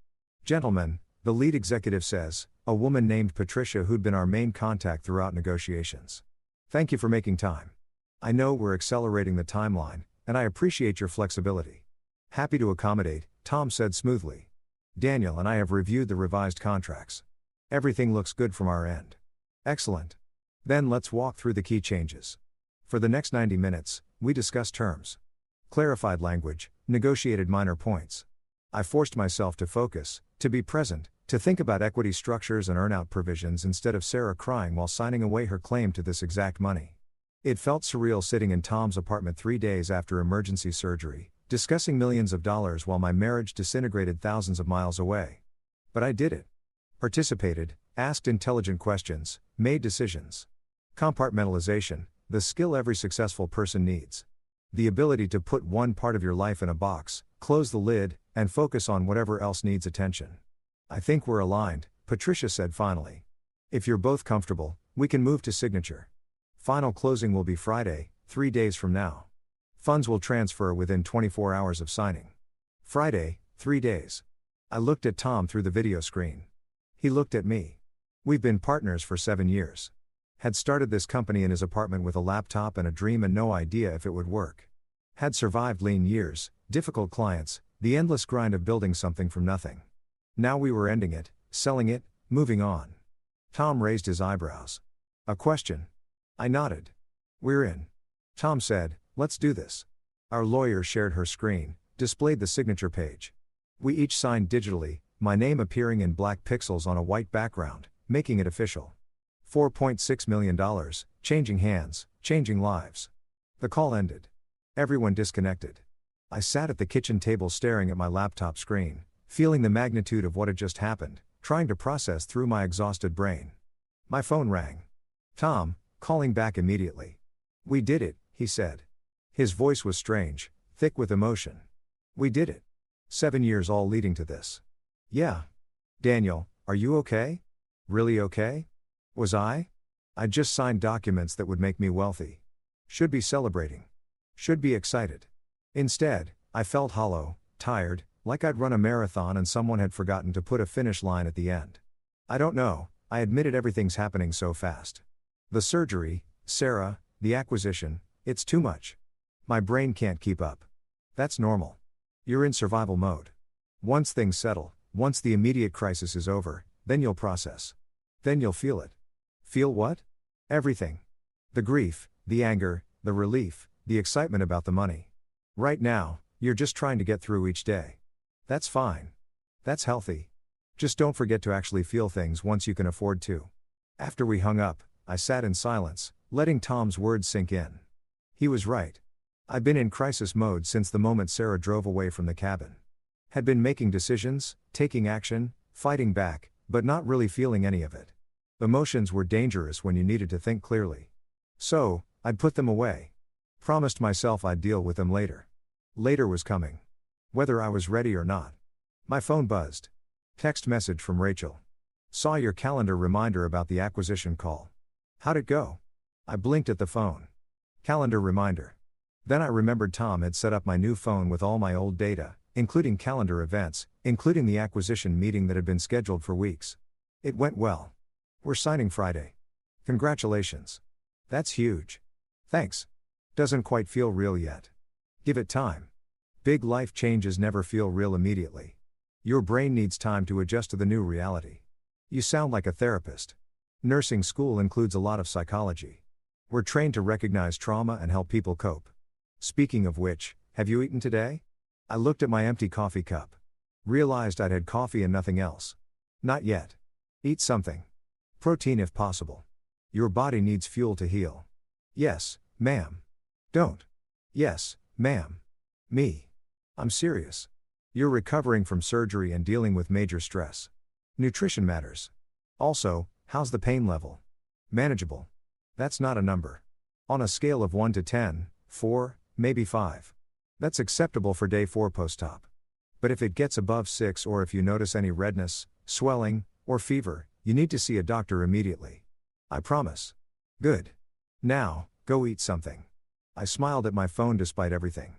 "Gentlemen," the lead executive says, a woman named Patricia who'd been our main contact throughout negotiations. "Thank you for making time. I know we're accelerating the timeline, and I appreciate your flexibility." "Happy to accommodate," Tom said smoothly. "Daniel and I have reviewed the revised contracts. Everything looks good from our end." "Excellent. Then let's walk through the key changes." For the next 90 minutes, we discussed terms. Clarified language, negotiated minor points. I forced myself to focus, to be present, to think about equity structures and earnout provisions instead of Sarah crying while signing away her claim to this exact money. It felt surreal sitting in Tom's apartment 3 days after emergency surgery, discussing millions of dollars while my marriage disintegrated thousands of miles away. But I did it. Participated, asked intelligent questions, made decisions. Compartmentalization, the skill every successful person needs. The ability to put one part of your life in a box, close the lid, and focus on whatever else needs attention. "I think we're aligned," Patricia said finally. "If you're both comfortable, we can move to signature. Final closing will be Friday, 3 days from now. Funds will transfer within 24 hours of signing." Friday, 3 days. I looked at Tom through the video screen. He looked at me. We've been partners for 7 years. Had started this company in his apartment with a laptop and a dream and no idea if it would work. Had survived lean years, difficult clients, the endless grind of building something from nothing. Now we were ending it, selling it, moving on. Tom raised his eyebrows. "A question?" I nodded. "We're in." Tom said, "Let's do this." Our lawyer shared her screen, displayed the signature page. We each signed digitally, my name appearing in black pixels on a white background, making it official. $4.6 million, changing hands, changing lives. The call ended. Everyone disconnected. I sat at the kitchen table staring at my laptop screen, feeling the magnitude of what had just happened, trying to process through my exhausted brain. My phone rang. Tom, calling back immediately. "We did it," he said. His voice was strange, thick with emotion. "We did it. 7 years all leading to this." "Yeah. Daniel, are you okay? Really okay?" Was I? I'd just signed documents that would make me wealthy. Should be celebrating. Should be excited. Instead, I felt hollow, tired, like I'd run a marathon and someone had forgotten to put a finish line at the end. "I don't know," I admitted. "Everything's happening so fast. The surgery, Sarah, the acquisition, it's too much. My brain can't keep up." "That's normal. You're in survival mode. Once things settle, once the immediate crisis is over, then you'll process. Then you'll feel it." "Feel what?" "Everything. The grief, the anger, the relief, the excitement about the money. Right now, you're just trying to get through each day. That's fine. That's healthy. Just don't forget to actually feel things once you can afford to." After we hung up, I sat in silence, letting Tom's words sink in. He was right. I'd been in crisis mode since the moment Sarah drove away from the cabin. Had been making decisions, taking action, fighting back, but not really feeling any of it. Emotions were dangerous when you needed to think clearly. So, I'd put them away. Promised myself I'd deal with them later. Later was coming. Whether I was ready or not. My phone buzzed. Text message from Rachel. Saw your calendar reminder about the acquisition call. How'd it go? I blinked at the phone. Calendar reminder. Then I remembered Tom had set up my new phone with all my old data, including calendar events, including the acquisition meeting that had been scheduled for weeks. It went well. We're signing Friday. Congratulations. That's huge. Thanks. Doesn't quite feel real yet. Give it time. Big life changes never feel real immediately. Your brain needs time to adjust to the new reality. You sound like a therapist. Nursing school includes a lot of psychology. We're trained to recognize trauma and help people cope. Speaking of which, have you eaten today? I looked at my empty coffee cup. Realized I'd had coffee and nothing else. Not yet. Eat something. Protein if possible. Your body needs fuel to heal. Yes, ma'am. Don't. Yes, ma'am. Me. I'm serious. You're recovering from surgery and dealing with major stress. Nutrition matters. Also, how's the pain level? Manageable. That's not a number. On a scale of 1 to 10, 4, maybe 5. That's acceptable for day 4 post-op. But if it gets above 6 or if you notice any redness, swelling, or fever, you need to see a doctor immediately. I promise. Good. Now, go eat something. I smiled at my phone despite everything.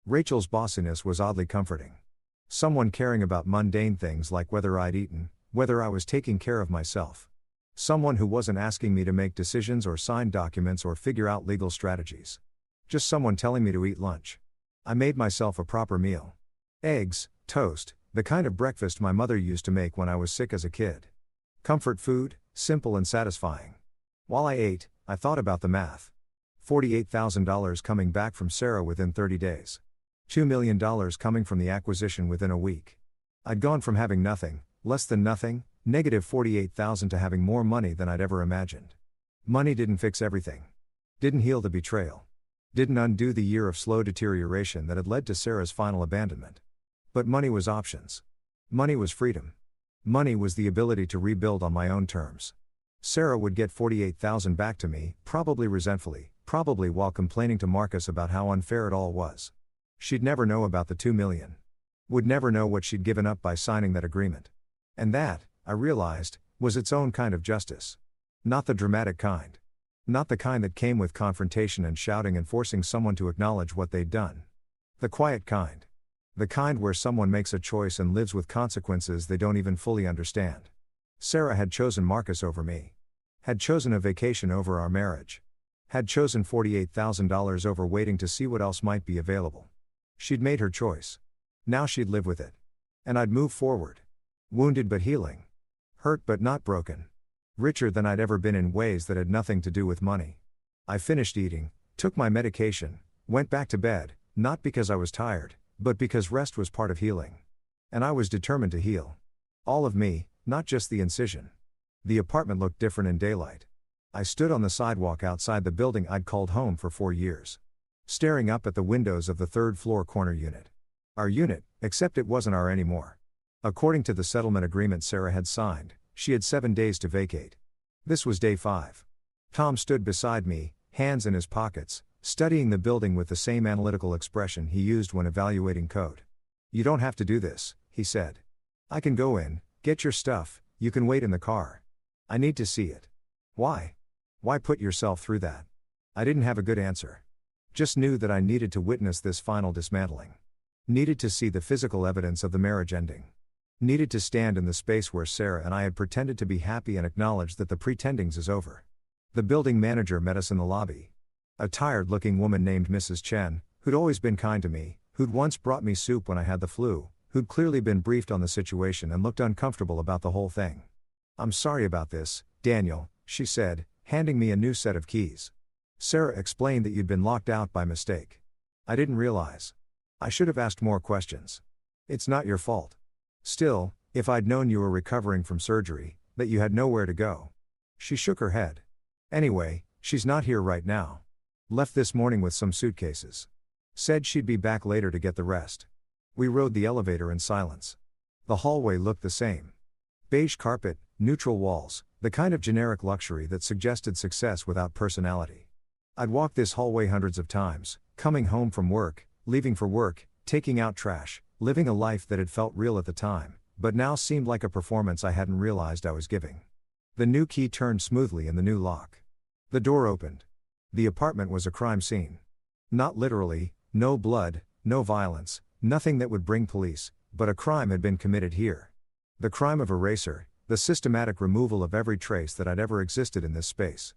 Rachel's bossiness was oddly comforting. Someone caring about mundane things like whether I'd eaten, whether I was taking care of myself. Someone who wasn't asking me to make decisions or sign documents or figure out legal strategies. Just someone telling me to eat lunch. I made myself a proper meal. Eggs, toast, the kind of breakfast my mother used to make when I was sick as a kid. Comfort food, simple and satisfying. While I ate, I thought about the math. $48,000 coming back from Sarah within 30 days. $2 million coming from the acquisition within a week. I'd gone from having nothing, less than nothing, negative $48,000 to having more money than I'd ever imagined. Money didn't fix everything. Didn't heal the betrayal. Didn't undo the year of slow deterioration that had led to Sarah's final abandonment. But money was options. Money was freedom. Money was the ability to rebuild on my own terms. Sarah would get $48,000 back to me, probably resentfully, probably while complaining to Marcus about how unfair it all was. She'd never know about the $2 million. Would never know what she'd given up by signing that agreement. And that, I realized, was its own kind of justice. Not the dramatic kind. Not the kind that came with confrontation and shouting and forcing someone to acknowledge what they'd done. The quiet kind. The kind where someone makes a choice and lives with consequences they don't even fully understand. Sarah had chosen Marcus over me. Had chosen a vacation over our marriage. Had chosen $48,000 over waiting to see what else might be available. She'd made her choice. Now she'd live with it. And I'd move forward. Wounded but healing. Hurt but not broken. Richer than I'd ever been in ways that had nothing to do with money. I finished eating, took my medication, went back to bed, not because I was tired, but because rest was part of healing. And I was determined to heal. All of me, not just the incision. The apartment looked different in daylight. I stood on the sidewalk outside the building I'd called home for 4 years. Staring up at the windows of the third-floor corner unit. Our unit, except it wasn't our anymore. According to the settlement agreement Sarah had signed, she had 7 days to vacate. This was day 5. Tom stood beside me, hands in his pockets, studying the building with the same analytical expression he used when evaluating code. "You don't have to do this," he said. "I can go in, get your stuff, you can wait in the car. I need to see it." "Why? Why put yourself through that?" I didn't have a good answer. Just knew that I needed to witness this final dismantling. Needed to see the physical evidence of the marriage ending. Needed to stand in the space where Sarah and I had pretended to be happy and acknowledge that the pretendings is over. The building manager met us in the lobby. A tired-looking woman named Mrs. Chen, who'd always been kind to me, who'd once brought me soup when I had the flu, who'd clearly been briefed on the situation and looked uncomfortable about the whole thing. "I'm sorry about this, Daniel," she said, handing me a new set of keys. "Sarah explained that you'd been locked out by mistake. I didn't realize. I should have asked more questions. It's not your fault. Still, if I'd known you were recovering from surgery, that you had nowhere to go." She shook her head. "Anyway, she's not here right now. Left this morning with some suitcases. Said she'd be back later to get the rest." We rode the elevator in silence. The hallway looked the same. Beige carpet, neutral walls, the kind of generic luxury that suggested success without personality. I'd walked this hallway hundreds of times, coming home from work, leaving for work, taking out trash, living a life that had felt real at the time, but now seemed like a performance I hadn't realized I was giving. The new key turned smoothly in the new lock. The door opened. The apartment was a crime scene. Not literally, no blood, no violence, nothing that would bring police, but a crime had been committed here. The crime of erasure, the systematic removal of every trace that had ever existed in this space.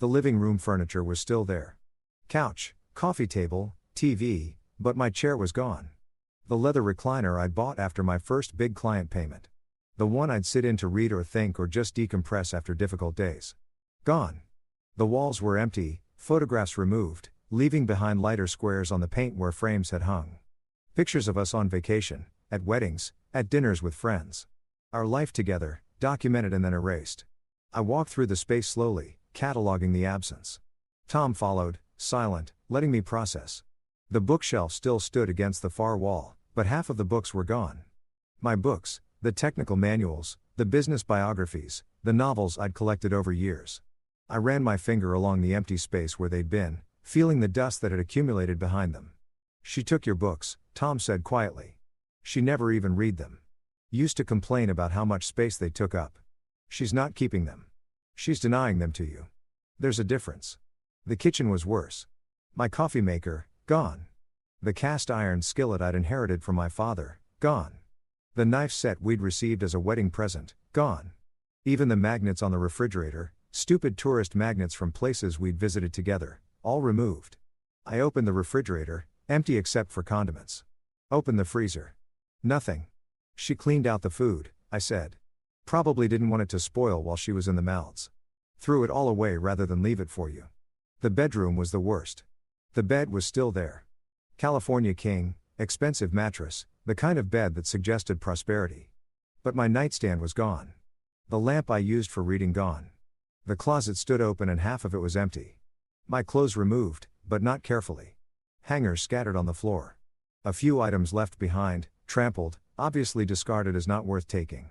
The living room furniture was still there. Couch, coffee table, TV, but my chair was gone. The leather recliner I'd bought after my first big client payment. The one I'd sit in to read or think or just decompress after difficult days. Gone. The walls were empty, photographs removed, leaving behind lighter squares on the paint where frames had hung. Pictures of us on vacation, at weddings, at dinners with friends. Our life together, documented and then erased. I walked through the space slowly, cataloging the absence. Tom followed, silent, letting me process. The bookshelf still stood against the far wall, but half of the books were gone. My books, the technical manuals, the business biographies, the novels I'd collected over years. I ran my finger along the empty space where they'd been, feeling the dust that had accumulated behind them. She took your books, Tom said quietly. She never even read them. Used to complain about how much space they took up. She's not keeping them. She's denying them to you. There's a difference. The kitchen was worse. My coffee maker, gone. The cast iron skillet I'd inherited from my father, gone. The knife set we'd received as a wedding present, gone. Even the magnets on the refrigerator, stupid tourist magnets from places we'd visited together, all removed. I opened the refrigerator, empty except for condiments. Opened the freezer. Nothing. She cleaned out the food, I said. Probably didn't want it to spoil while she was in the Malds. Threw it all away rather than leave it for you. The bedroom was the worst. The bed was still there. California king, expensive mattress, the kind of bed that suggested prosperity. But my nightstand was gone. The lamp I used for reading gone. The closet stood open and half of it was empty. My clothes removed, but not carefully. Hangers scattered on the floor. A few items left behind, trampled, obviously discarded as not worth taking.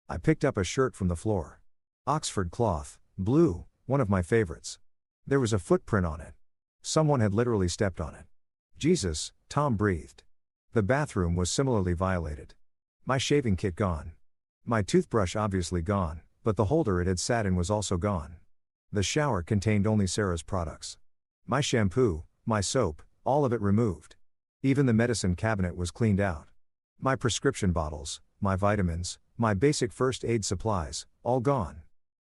I picked up a shirt from the floor. Oxford cloth, blue, one of my favorites. There was a footprint on it. Someone had literally stepped on it. Jesus, Tom breathed. The bathroom was similarly violated. My shaving kit gone. My toothbrush obviously gone, but the holder it had sat in was also gone. The shower contained only Sarah's products. My shampoo, my soap, all of it removed. Even the medicine cabinet was cleaned out. My prescription bottles, my vitamins, my basic first aid supplies, all gone.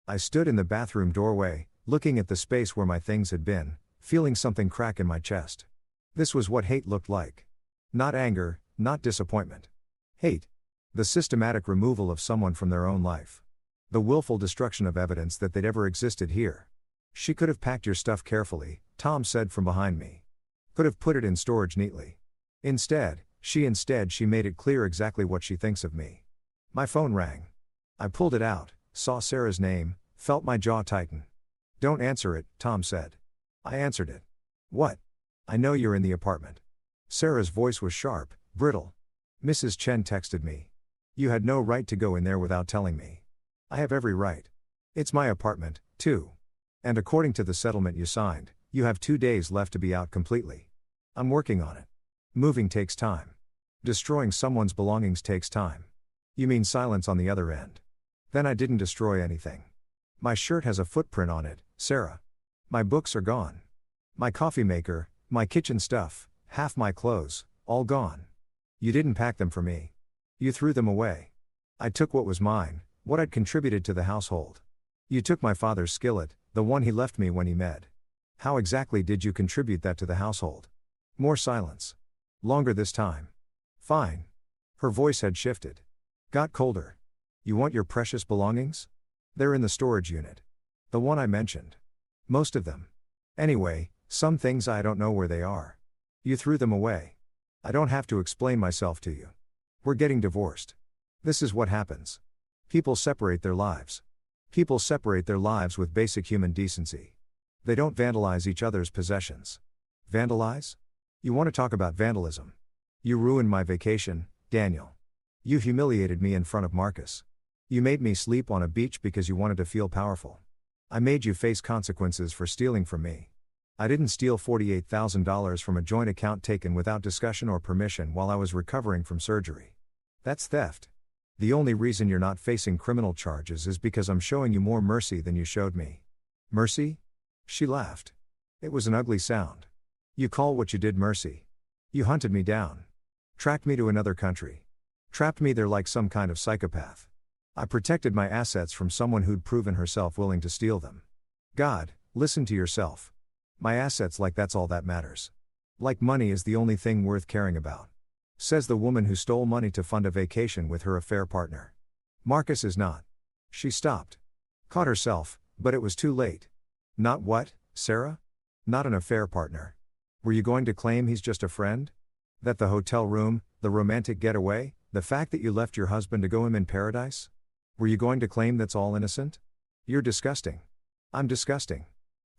I stood in the bathroom doorway, looking at the space where my things had been, feeling something crack in my chest. This was what hate looked like. Not anger, not disappointment. Hate. The systematic removal of someone from their own life. The willful destruction of evidence that they'd ever existed here. She could have packed your stuff carefully, Tom said from behind me. Could have put it in storage neatly. Instead, she made it clear exactly what she thinks of me. My phone rang. I pulled it out, saw Sarah's name, felt my jaw tighten. Don't answer it, Tom said. I answered it. What? I know you're in the apartment. Sarah's voice was sharp, brittle. Mrs. Chen texted me. You had no right to go in there without telling me. I have every right. It's my apartment, too. And according to the settlement you signed, you have 2 days left to be out completely. I'm working on it. Moving takes time. Destroying someone's belongings takes time. You mean silence on the other end. Then I didn't destroy anything. My shirt has a footprint on it, Sarah. My books are gone. My coffee maker, my kitchen stuff, half my clothes, all gone. You didn't pack them for me. You threw them away. I took what was mine, what I'd contributed to the household. You took my father's skillet, the one he left me when he med. How exactly did you contribute that to the household? More silence. Longer this time. Fine. Her voice had shifted. Got colder. You want your precious belongings? They're in the storage unit. The one I mentioned. Most of them. Anyway, some things I don't know where they are. You threw them away. I don't have to explain myself to you. We're getting divorced. This is what happens. People separate their lives. People separate their lives with basic human decency. They don't vandalize each other's possessions. Vandalize? You want to talk about vandalism? You ruined my vacation, Daniel. You humiliated me in front of Marcus. You made me sleep on a beach because you wanted to feel powerful. I made you face consequences for stealing from me. I didn't steal $48,000 from a joint account taken without discussion or permission while I was recovering from surgery. That's theft. The only reason you're not facing criminal charges is because I'm showing you more mercy than you showed me. Mercy? She laughed. It was an ugly sound. You call what you did mercy? You hunted me down. Tracked me to another country. Trapped me there like some kind of psychopath. I protected my assets from someone who'd proven herself willing to steal them. God, listen to yourself. My assets, like that's all that matters. Like money is the only thing worth caring about. Says the woman who stole money to fund a vacation with her affair partner. Marcus is not. She stopped. Caught herself, but it was too late. Not what, Sarah? Not an affair partner. Were you going to claim he's just a friend? That the hotel room, the romantic getaway, the fact that you left your husband to go him in paradise? Were you going to claim that's all innocent? You're disgusting. I'm disgusting.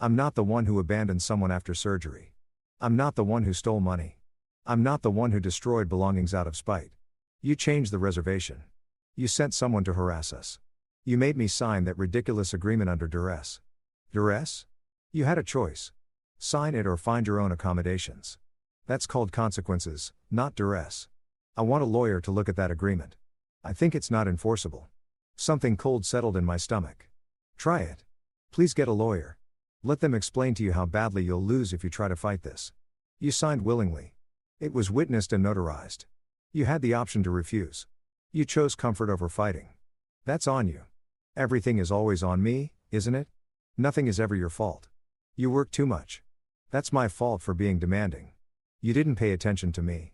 I'm not the one who abandoned someone after surgery. I'm not the one who stole money. I'm not the one who destroyed belongings out of spite. You changed the reservation. You sent someone to harass us. You made me sign that ridiculous agreement under duress. Duress? You had a choice. Sign it or find your own accommodations. That's called consequences, not duress. I want a lawyer to look at that agreement. I think it's not enforceable. Something cold settled in my stomach. Try it. Please get a lawyer. Let them explain to you how badly you'll lose if you try to fight this. You signed willingly. It was witnessed and notarized. You had the option to refuse. You chose comfort over fighting. That's on you. Everything is always on me, isn't it? Nothing is ever your fault. You work too much. That's my fault for being demanding. You didn't pay attention to me.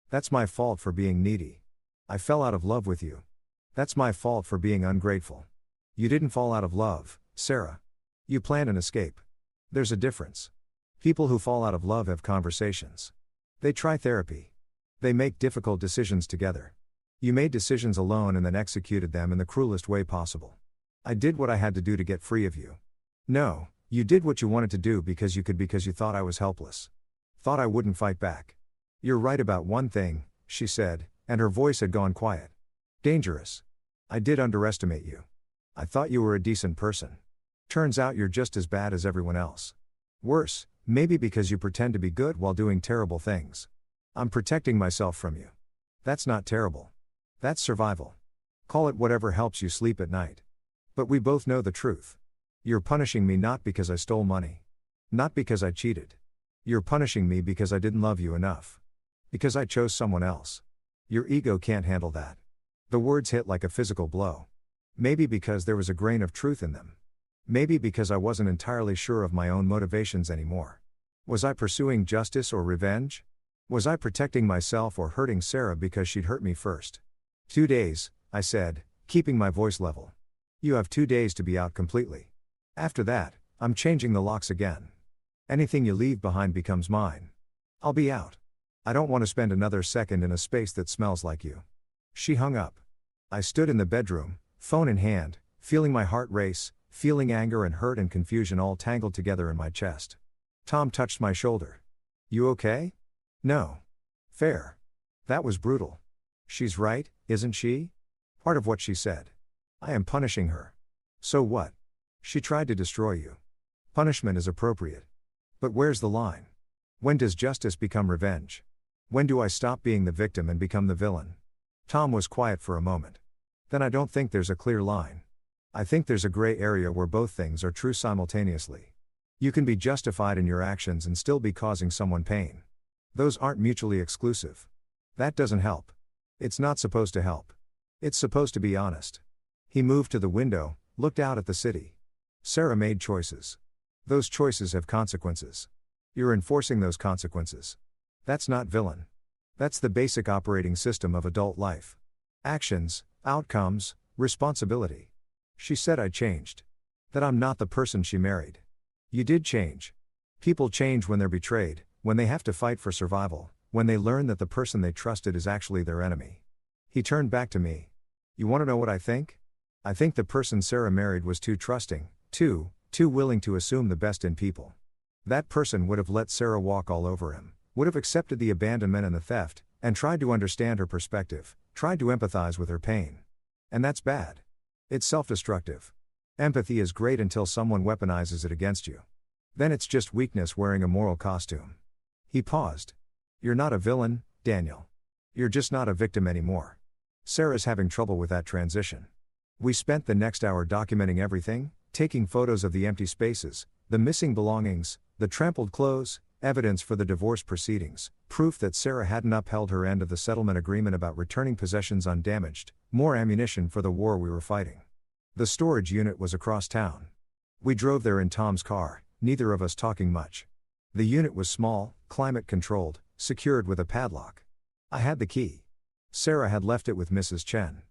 That's my fault for being needy. I fell out of love with you. That's my fault for being ungrateful. You didn't fall out of love, Sarah. You planned an escape. There's a difference. People who fall out of love have conversations. They try therapy. They make difficult decisions together. You made decisions alone and then executed them in the cruelest way possible. I did what I had to do to get free of you. No, you did what you wanted to do because you thought I was helpless. Thought I wouldn't fight back. You're right about one thing, she said, and her voice had gone quiet. Dangerous. I did underestimate you. I thought you were a decent person. Turns out you're just as bad as everyone else. Worse, maybe because you pretend to be good while doing terrible things. I'm protecting myself from you. That's not terrible. That's survival. Call it whatever helps you sleep at night. But we both know the truth. You're punishing me not because I stole money. Not because I cheated. You're punishing me because I didn't love you enough. Because I chose someone else. Your ego can't handle that. The words hit like a physical blow. Maybe because there was a grain of truth in them. Maybe because I wasn't entirely sure of my own motivations anymore. Was I pursuing justice or revenge? Was I protecting myself or hurting Sarah because she'd hurt me first? 2 days, I said, keeping my voice level. You have 2 days to be out completely. After that, I'm changing the locks again. Anything you leave behind becomes mine. I'll be out. I don't want to spend another second in a space that smells like you. She hung up. I stood in the bedroom, phone in hand, feeling my heart race, feeling anger and hurt and confusion all tangled together in my chest. Tom touched my shoulder. You okay? No. Fair. That was brutal. She's right, isn't she? Part of what she said. I am punishing her. So what? She tried to destroy you. Punishment is appropriate. But where's the line? When does justice become revenge? When do I stop being the victim and become the villain? Tom was quiet for a moment. Then I don't think there's a clear line. I think there's a gray area where both things are true simultaneously. You can be justified in your actions and still be causing someone pain. Those aren't mutually exclusive. That doesn't help. It's not supposed to help. It's supposed to be honest. He moved to the window, looked out at the city. Sarah made choices. Those choices have consequences. You're enforcing those consequences. That's not villain. That's the basic operating system of adult life. Actions, outcomes, responsibility. She said I changed. That I'm not the person she married. You did change. People change when they're betrayed, when they have to fight for survival, when they learn that the person they trusted is actually their enemy. He turned back to me. You want to know what I think? I think the person Sarah married was too trusting, too willing to assume the best in people. That person would have let Sarah walk all over him, would have accepted the abandonment and the theft, and tried to understand her perspective, tried to empathize with her pain. And that's bad. It's self-destructive. Empathy is great until someone weaponizes it against you. Then it's just weakness wearing a moral costume. He paused. You're not a villain, Daniel. You're just not a victim anymore. Sarah's having trouble with that transition. We spent the next hour documenting everything, taking photos of the empty spaces, the missing belongings, the trampled clothes, evidence for the divorce proceedings, proof that Sarah hadn't upheld her end of the settlement agreement about returning possessions undamaged, more ammunition for the war we were fighting. The storage unit was across town. We drove there in Tom's car, neither of us talking much. The unit was small, climate-controlled, secured with a padlock. I had the key. Sarah had left it with Mrs. Chen.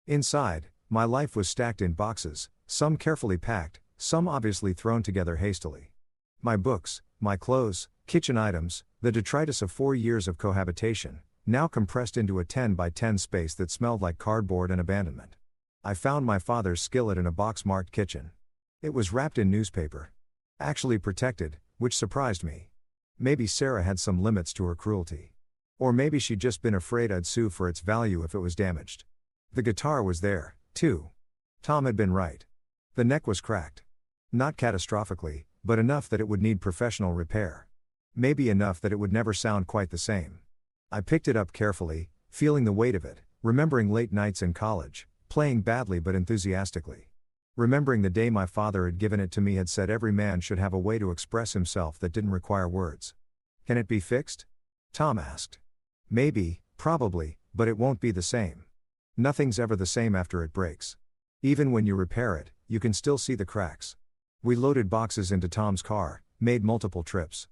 Inside, my life was stacked in boxes, some carefully packed, some obviously thrown together hastily. My books, my clothes, kitchen items, the detritus of 4 years of cohabitation, now compressed into a 10 by 10 space that smelled like cardboard and abandonment. I found my father's skillet in a box marked kitchen. It was wrapped in newspaper. Actually protected, which surprised me. Maybe Sarah had some limits to her cruelty. Or maybe she'd just been afraid I'd sue for its value if it was damaged. The guitar was there, too. Tom had been right. The neck was cracked. Not catastrophically, but enough that it would need professional repair. Maybe enough that it would never sound quite the same. I picked it up carefully, feeling the weight of it, remembering late nights in college, playing badly but enthusiastically. Remembering the day my father had given it to me had said every man should have a way to express himself that didn't require words. Can it be fixed? Tom asked. Maybe, probably, but it won't be the same. Nothing's ever the same after it breaks. Even when you repair it, you can still see the cracks. We loaded boxes into Tom's car, made multiple trips.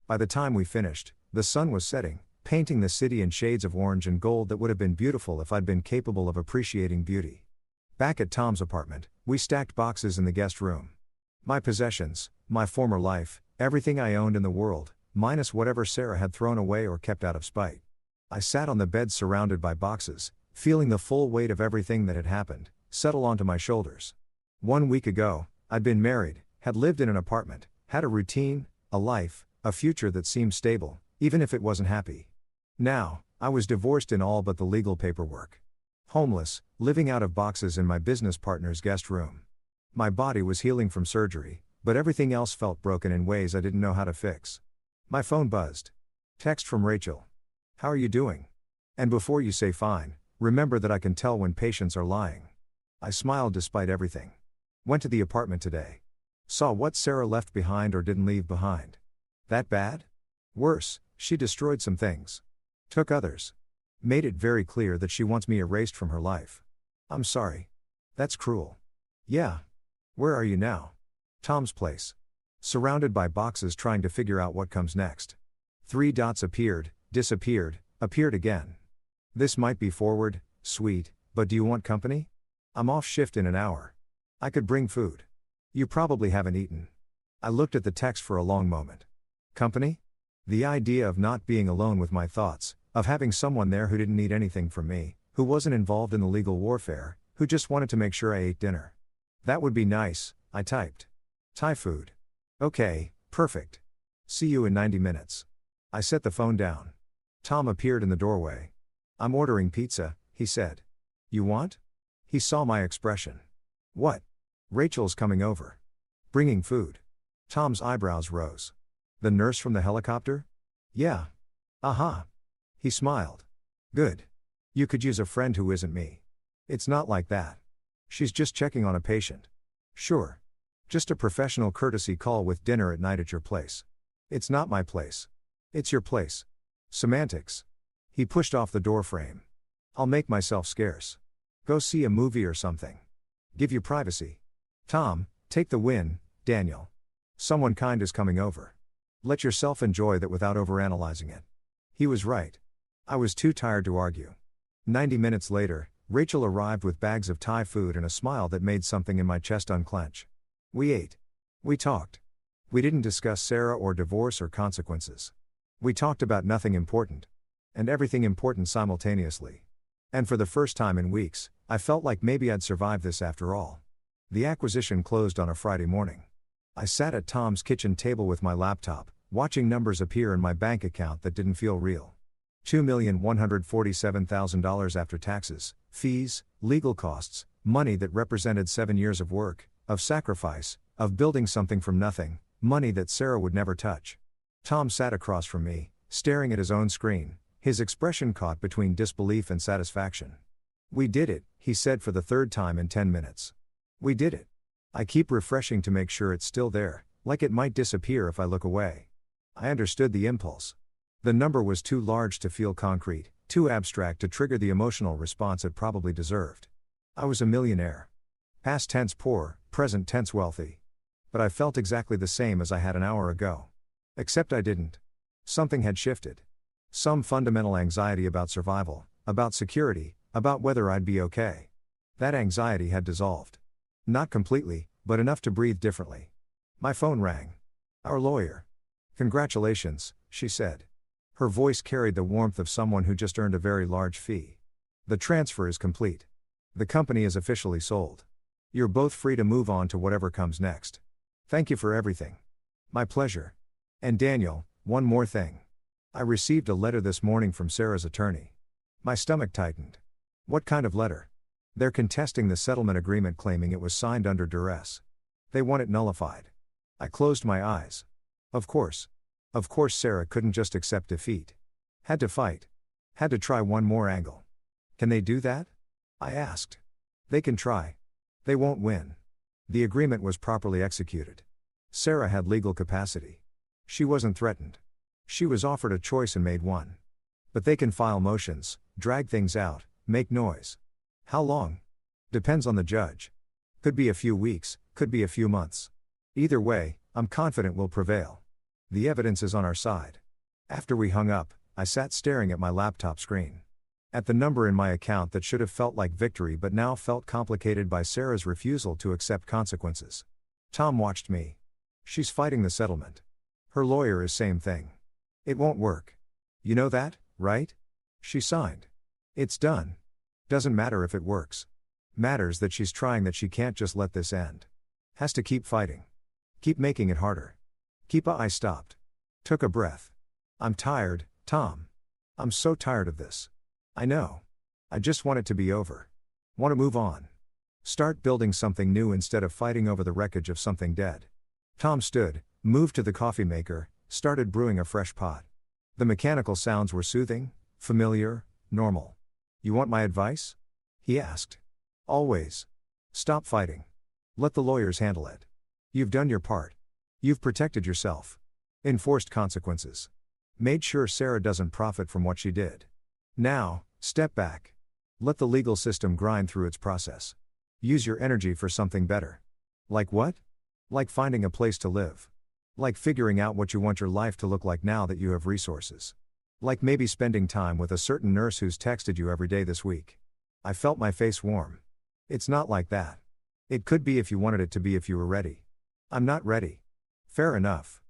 By the time we finished, the sun was setting, painting the city in shades of orange and gold that would have been beautiful if I'd been capable of appreciating beauty. Back at Tom's apartment, we stacked boxes in the guest room. My possessions, my former life, everything I owned in the world, minus whatever Sarah had thrown away or kept out of spite. I sat on the bed surrounded by boxes, feeling the full weight of everything that had happened, settle onto my shoulders. 1 week ago, I'd been married, had lived in an apartment, had a routine, a life, a future that seemed stable, even if it wasn't happy. Now, I was divorced in all but the legal paperwork. Homeless, living out of boxes in my business partner's guest room. My body was healing from surgery, but everything else felt broken in ways I didn't know how to fix. My phone buzzed. Text from Rachel. How are you doing? And before you say fine, remember that I can tell when patients are lying. I smiled despite everything. Went to the apartment today. Saw what Sarah left behind or didn't leave behind. That bad? Worse, she destroyed some things. Took others. Made it very clear that she wants me erased from her life. I'm sorry. That's cruel. Yeah. Where are you now? Tom's place. Surrounded by boxes trying to figure out what comes next. 3 dots appeared, disappeared, appeared again. This might be forward, sweet, but do you want company? I'm off shift in an hour. I could bring food. You probably haven't eaten. I looked at the text for a long moment. Company? The idea of not being alone with my thoughts, of having someone there who didn't need anything from me, who wasn't involved in the legal warfare, who just wanted to make sure I ate dinner. That would be nice, I typed. Thai food. Okay, perfect. See you in 90 minutes. I set the phone down. Tom appeared in the doorway. I'm ordering pizza, he said. You want? He saw my expression. What? Rachel's coming over. Bringing food. Tom's eyebrows rose. The nurse from the helicopter? Yeah. Aha. He smiled. Good. You could use a friend who isn't me. It's not like that. She's just checking on a patient. Sure. Just a professional courtesy call with dinner at night at your place. It's not my place. It's your place. Semantics. He pushed off the doorframe. I'll make myself scarce. Go see a movie or something. Give you privacy. Tom, take the win, Daniel. Someone kind is coming over. Let yourself enjoy that without overanalyzing it. He was right. I was too tired to argue. 90 minutes later, Rachel arrived with bags of Thai food and a smile that made something in my chest unclench. We ate. We talked. We didn't discuss Sarah or divorce or consequences. We talked about nothing important. And everything important simultaneously. And for the first time in weeks, I felt like maybe I'd survive this after all. The acquisition closed on a Friday morning. I sat at Tom's kitchen table with my laptop, watching numbers appear in my bank account that didn't feel real. $2,147,000 after taxes, fees, legal costs, money that represented 7 years of work, of sacrifice, of building something from nothing, money that Sarah would never touch. Tom sat across from me, staring at his own screen, his expression caught between disbelief and satisfaction. We did it, he said for the third time in 10 minutes. We did it. I keep refreshing to make sure it's still there, like it might disappear if I look away. I understood the impulse. The number was too large to feel concrete, too abstract to trigger the emotional response it probably deserved. I was a millionaire. Past tense poor, present tense wealthy. But I felt exactly the same as I had an hour ago. Except I didn't. Something had shifted. Some fundamental anxiety about survival, about security, about whether I'd be okay. That anxiety had dissolved. Not completely, but enough to breathe differently. My phone rang. Our lawyer. Congratulations, she said. Her voice carried the warmth of someone who just earned a very large fee. The transfer is complete. The company is officially sold. You're both free to move on to whatever comes next. Thank you for everything. My pleasure. And Daniel, one more thing. I received a letter this morning from Sarah's attorney. My stomach tightened. What kind of letter? They're contesting the settlement agreement, claiming it was signed under duress. They want it nullified. I closed my eyes. Of course. Of course Sarah couldn't just accept defeat. Had to fight. Had to try one more angle. Can they do that? I asked. They can try. They won't win. The agreement was properly executed. Sarah had legal capacity. She wasn't threatened. She was offered a choice and made one. But they can file motions, drag things out, make noise. How long? Depends on the judge. Could be a few weeks, could be a few months. Either way, I'm confident we'll prevail. The evidence is on our side. After we hung up, I sat staring at my laptop screen. At the number in my account that should have felt like victory but now felt complicated by Sarah's refusal to accept consequences. Tom watched me. She's fighting the settlement. Her lawyer is same thing. It won't work. You know that, right? She signed. It's done. Doesn't matter if it works. Matters that she's trying, that she can't just let this end. Has to keep fighting. Keep making it harder. I stopped. Took a breath. I'm tired, Tom. I'm so tired of this. I know. I just want it to be over. Want to move on. Start building something new instead of fighting over the wreckage of something dead. Tom stood, moved to the coffee maker, started brewing a fresh pot. The mechanical sounds were soothing, familiar, normal. You want my advice? He asked. Always. Stop fighting. Let the lawyers handle it. You've done your part. You've protected yourself. Enforced consequences. Made sure Sarah doesn't profit from what she did. Now, step back. Let the legal system grind through its process. Use your energy for something better. Like what? Like finding a place to live. Like figuring out what you want your life to look like now that you have resources. Like maybe spending time with a certain nurse who's texted you every day this week. I felt my face warm. It's not like that. It could be if you wanted it to be, if you were ready. I'm not ready. Fair enough.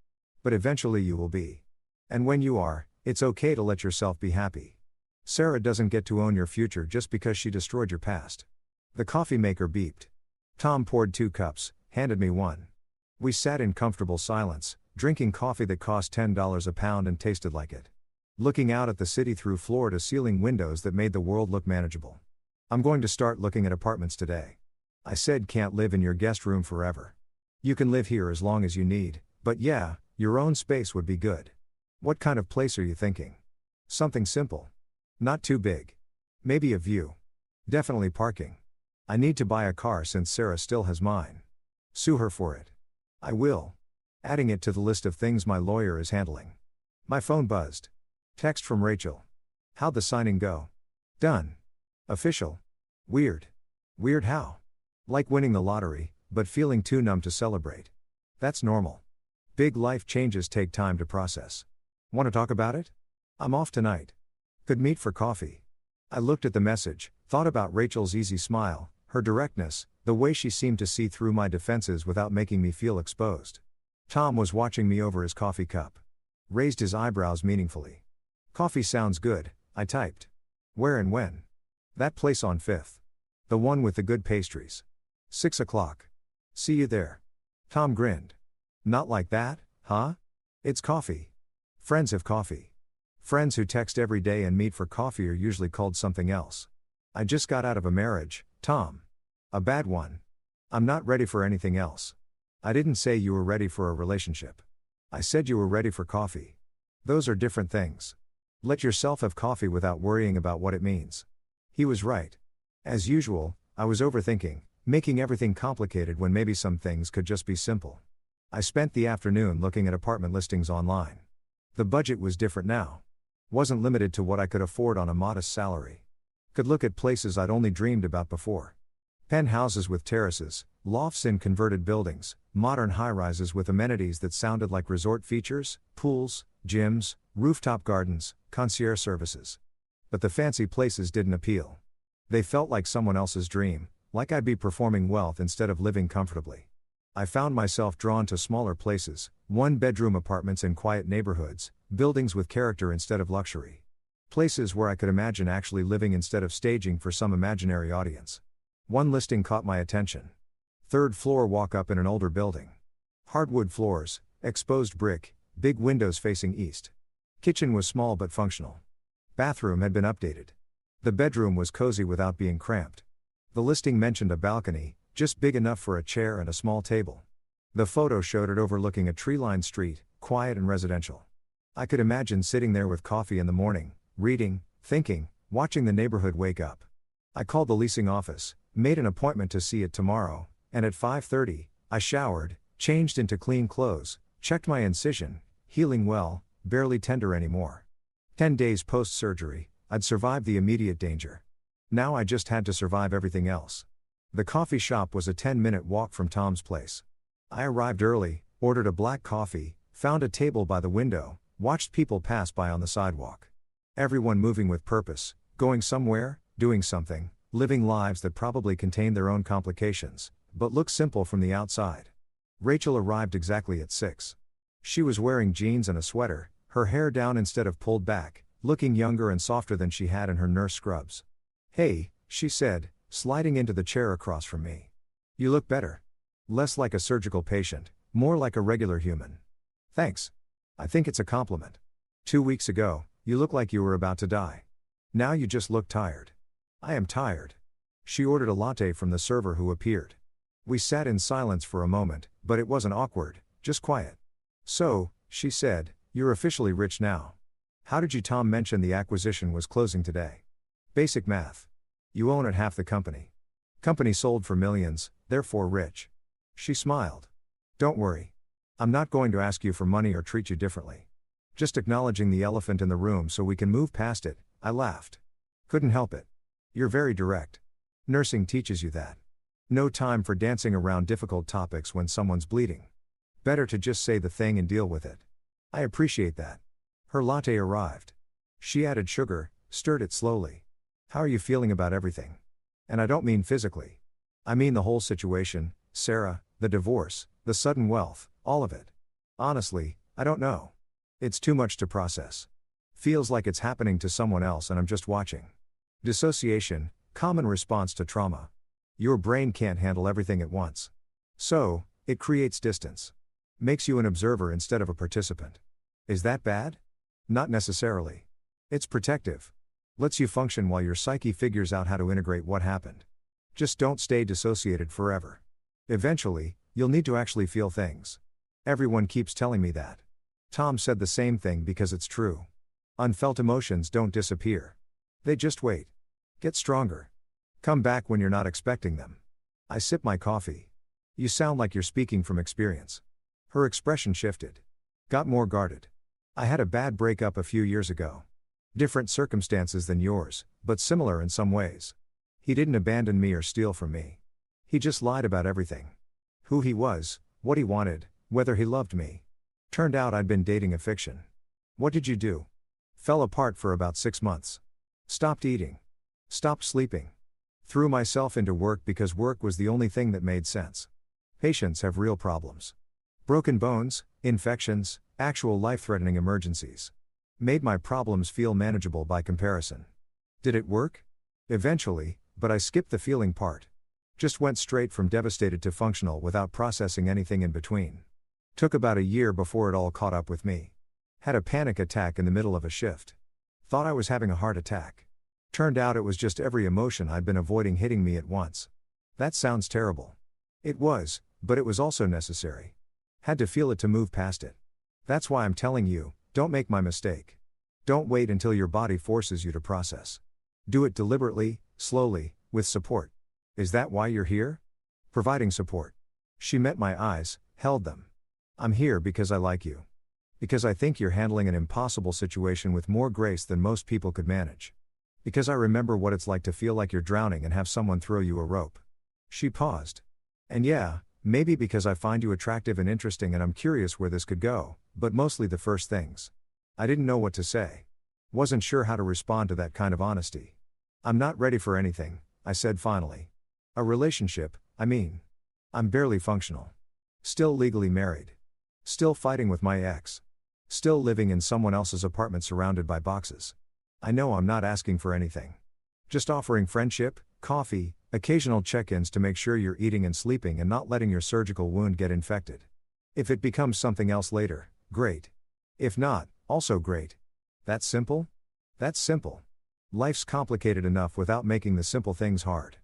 But eventually you will be. And when you are, it's okay to let yourself be happy. Sarah doesn't get to own your future just because she destroyed your past. The coffee maker beeped. Tom poured 2 cups, handed me one. We sat in comfortable silence, drinking coffee that cost $10 a pound and tasted like it. Looking out at the city through floor-to-ceiling windows that made the world look manageable. I'm going to start looking at apartments today. I said, can't live in your guest room forever. You can live here as long as you need, but yeah, your own space would be good. What kind of place are you thinking? Something simple. Not too big. Maybe a view. Definitely parking. I need to buy a car since Sarah still has mine. Sue her for it. I will. Adding it to the list of things my lawyer is handling. My phone buzzed. Text from Rachel. How'd the signing go? Done. Official. Weird. Weird how? Like winning the lottery, but feeling too numb to celebrate. That's normal. Big life changes take time to process. Want to talk about it? I'm off tonight. Could meet for coffee. I looked at the message, thought about Rachel's easy smile, her directness, the way she seemed to see through my defenses without making me feel exposed. Tom was watching me over his coffee cup. Raised his eyebrows meaningfully. Coffee sounds good, I typed. Where and when? That place on 5th. The one with the good pastries. 6 o'clock. See you there. Tom grinned. Not like that, huh? It's coffee. Friends have coffee. Friends who text every day and meet for coffee are usually called something else. I just got out of a marriage, Tom. A bad one. I'm not ready for anything else. I didn't say you were ready for a relationship. I said you were ready for coffee. Those are different things. Let yourself have coffee without worrying about what it means. He was right. As usual, I was overthinking, making everything complicated when maybe some things could just be simple. I spent the afternoon looking at apartment listings online. The budget was different now. Wasn't limited to what I could afford on a modest salary. Could look at places I'd only dreamed about before. Penthouses with terraces, lofts in converted buildings, modern high-rises with amenities that sounded like resort features, pools, gyms, rooftop gardens, concierge services. But the fancy places didn't appeal. They felt like someone else's dream, like I'd be performing wealth instead of living comfortably. I found myself drawn to smaller places, one-bedroom apartments in quiet neighborhoods, buildings with character instead of luxury. Places where I could imagine actually living instead of staging for some imaginary audience. One listing caught my attention. Third floor walk-up in an older building. Hardwood floors, exposed brick, big windows facing east. Kitchen was small but functional. Bathroom had been updated. The bedroom was cozy without being cramped. The listing mentioned a balcony, just big enough for a chair and a small table. The photo showed it overlooking a tree-lined street, quiet and residential. I could imagine sitting there with coffee in the morning, reading, thinking, watching the neighborhood wake up. I called the leasing office, made an appointment to see it tomorrow, and at 5:30, I showered, changed into clean clothes, checked my incision, healing well, barely tender anymore. 10 days post-surgery, I'd survived the immediate danger. Now I just had to survive everything else. The coffee shop was a 10-minute walk from Tom's place. I arrived early, ordered a black coffee, found a table by the window, watched people pass by on the sidewalk. Everyone moving with purpose, going somewhere, doing something, living lives that probably contained their own complications, but looked simple from the outside. Rachel arrived exactly at 6. She was wearing jeans and a sweater, her hair down instead of pulled back, looking younger and softer than she had in her nurse scrubs. "Hey," she said, sliding into the chair across from me. "You look better. Less like a surgical patient, more like a regular human." "Thanks. I think it's a compliment. 2 weeks ago, you looked like you were about to die. Now you just look tired." "I am tired." She ordered a latte from the server who appeared. We sat in silence for a moment, but it wasn't awkward, just quiet. "So," she said, "you're officially rich now. How did you?" Tom mentioned the acquisition was closing today. "Basic math. You own at half the company. Company sold for millions, therefore rich." She smiled. "Don't worry. I'm not going to ask you for money or treat you differently. Just acknowledging the elephant in the room so we can move past it," I laughed. "Couldn't help it. You're very direct. Nursing teaches you that. No time for dancing around difficult topics when someone's bleeding. Better to just say the thing and deal with it." "I appreciate that." Her latte arrived. She added sugar, stirred it slowly. "How are you feeling about everything? And I don't mean physically. I mean the whole situation, Sarah, the divorce, the sudden wealth, all of it." "Honestly, I don't know. It's too much to process. Feels like it's happening to someone else and I'm just watching. Dissociation, common response to trauma. Your brain can't handle everything at once. So, it creates distance. Makes you an observer instead of a participant. Is that bad? Not necessarily. It's protective. Lets you function while your psyche figures out how to integrate what happened. Just don't stay dissociated forever. Eventually, you'll need to actually feel things. Everyone keeps telling me that." Tom said the same thing because it's true. Unfelt emotions don't disappear. They just wait. Get stronger. Come back when you're not expecting them. I sip my coffee. "You sound like you're speaking from experience." Her expression shifted. Got more guarded. "I had a bad breakup a few years ago. Different circumstances than yours, but similar in some ways. He didn't abandon me or steal from me. He just lied about everything. Who he was, what he wanted, whether he loved me. Turned out I'd been dating a fiction." "What did you do?" "Fell apart for about 6 months. Stopped eating. Stopped sleeping. Threw myself into work because work was the only thing that made sense. Patients have real problems. Broken bones, infections, actual life-threatening emergencies. Made my problems feel manageable by comparison. Did it work? Eventually, but I skipped the feeling part. Just went straight from devastated to functional without processing anything in between. Took about a year before it all caught up with me. Had a panic attack in the middle of a shift. Thought I was having a heart attack. Turned out it was just every emotion I'd been avoiding hitting me at once. That sounds terrible. It was, but it was also necessary. Had to feel it to move past it. That's why I'm telling you, don't make my mistake. Don't wait until your body forces you to process. Do it deliberately, slowly, With support. Is that why you're here? Providing support. She met my eyes, held them. I'm here because I like you. Because I think you're handling an impossible situation with more grace than most people could manage. Because I remember what it's like to feel like you're drowning and have someone throw you a rope. She paused. And yeah, maybe because I find you attractive and interesting and I'm curious where this could go, but mostly the first things. I didn't know what to say. Wasn't sure how to respond to that kind of honesty. I'm not ready for anything, I said finally. A relationship, I mean. I'm barely functional. Still legally married. Still fighting with my ex. Still living in someone else's apartment surrounded by boxes. I know I'm not asking for anything. Just offering friendship, coffee, occasional check-ins to make sure you're eating and sleeping and not letting your surgical wound get infected. If it becomes something else later, great. If not, also great. That's simple? That's simple. Life's complicated enough without making the simple things hard.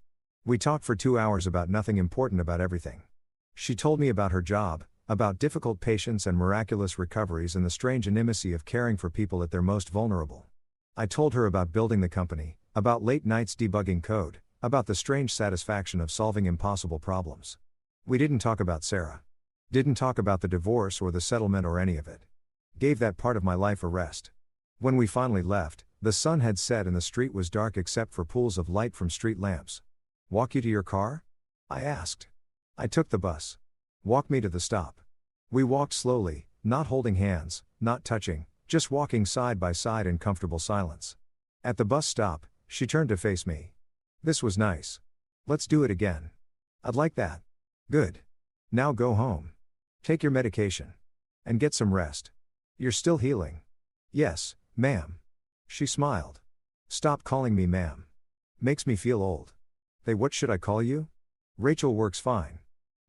We talked for 2 hours about nothing important about everything. She told me about her job, about difficult patients and miraculous recoveries and the strange intimacy of caring for people at their most vulnerable. I told her about building the company, about late nights debugging code, about the strange satisfaction of solving impossible problems. We didn't talk about Sarah. Didn't talk about the divorce or the settlement or any of it. Gave that part of my life a rest. When we finally left, the sun had set and the street was dark except for pools of light from street lamps. Walk you to your car? I asked. I took the bus. Walk me to the stop. We walked slowly, not holding hands, not touching, just walking side by side in comfortable silence. At the bus stop, she turned to face me. This was nice. Let's do it again. I'd like that. Good. Now go home. Take your medication. And get some rest. You're still healing. Yes, ma'am. She smiled. Stop calling me ma'am. Makes me feel old. What should I call you? Rachel works fine.